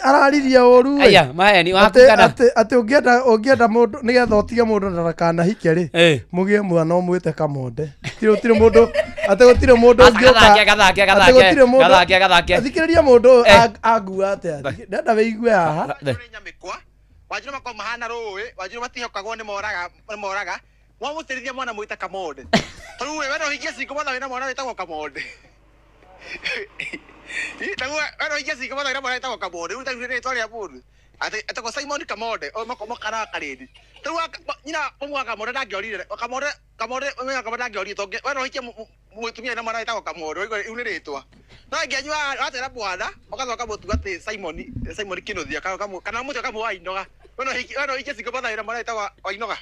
Speaker 6: araririe oru
Speaker 1: aya maheni wakukana
Speaker 6: ati ungienda mundu nigetha utige mundu ndarakana hike ri mugie mwana omwite Kamonde tire mundu ati gutire mundu
Speaker 1: gathake
Speaker 6: thikiriria mundu agua ati ndenda weigue haha
Speaker 17: wajira makwa mahana ruwi wajira matihokagwo ni moraga mwamutirithia mwana mwita Kamonde taru we no hikia siko mwana wina mwana witagwo Kamonde taru we no hikia siko mwana wina mwana witagwo Kamonde uta ni twaria mundu atako Simon Kamonde o makoma kana karindi taru nyina omwa Kamonde ndangiorire Kamonde we ndangiorire tonge we no hikia mutumia na mwana witagwo Kamonde u ni ritwa no ngianywa atera bwana okazoka mutu ati Simon Kinuthia kana mutu kamwa Inoga we no hikia siko mwana wina mwana witagwo Inoga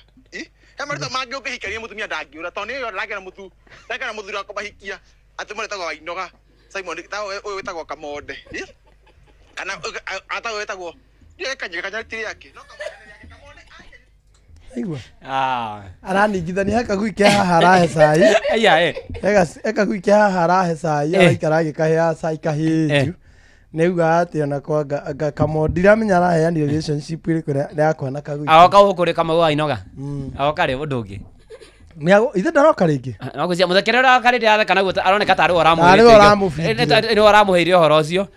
Speaker 17: kama rito mangi ukihikaria mutumia ndangiura to ni yo ragera mutu ragera muthuri wako bahikia ati mwana tagwo Inoga Simon uyu witagwo Kamonde kana ata uyu witagwo ndiye kanya tiri yake no
Speaker 6: aigua araningithania akagwikia haha arahe cai
Speaker 1: aya
Speaker 6: akagwikia haha arahe cai araikara agikahea cai kahiju neuga ati ona kwa Kamonde ndiramenya araheani relationship iri kuria yakwa na kagwi
Speaker 1: aoka ukuri kama wa Inoga aoka ri undu ungi
Speaker 6: ithe ndaroka ringi
Speaker 1: no gucia muthekerera karindi athe kana guta aroneka tari aramuhire ni aramuheire uhoro ucio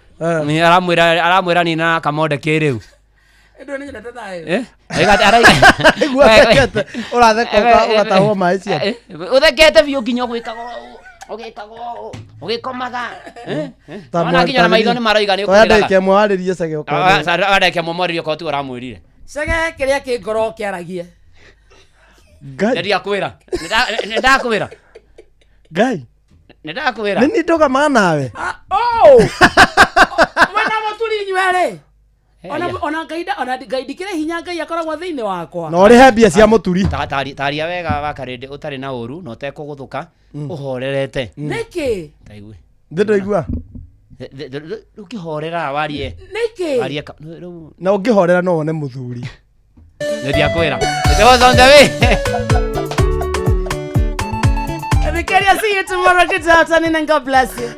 Speaker 1: ni aramwira ni na Kamonde kiriu
Speaker 5: ndo ni nyata tayo
Speaker 6: araigua uratheka ugatahwo mai cia
Speaker 1: uthekete biu nginya ugikomaga ona nginya na maitho ni maroiga ni
Speaker 6: ukiraga ndeke mwaririe cege ukora
Speaker 1: ndeke mwaririe ko tu aramwirire
Speaker 5: cege kiria ki ngoro kiaragie
Speaker 6: Ngai
Speaker 1: ndiakwira ndakwira
Speaker 6: Ngai
Speaker 1: ndakwira
Speaker 6: nini ndoga nawe
Speaker 5: mwana muturi nywere ona ngaidikire hinya Ngai akoragwo thiini wakwa
Speaker 6: no rihe mbia cia muturi
Speaker 1: taria wega Wakarindi utari na uru no tekuguthuka uhorerete
Speaker 5: niki
Speaker 6: taigwe ndoigua
Speaker 1: ukihorera warie
Speaker 5: niki
Speaker 1: warie
Speaker 6: na ungihorera no one muthuri
Speaker 1: ndiakwira it was on the way
Speaker 5: see you tomorrow. Good afternoon and God bless you.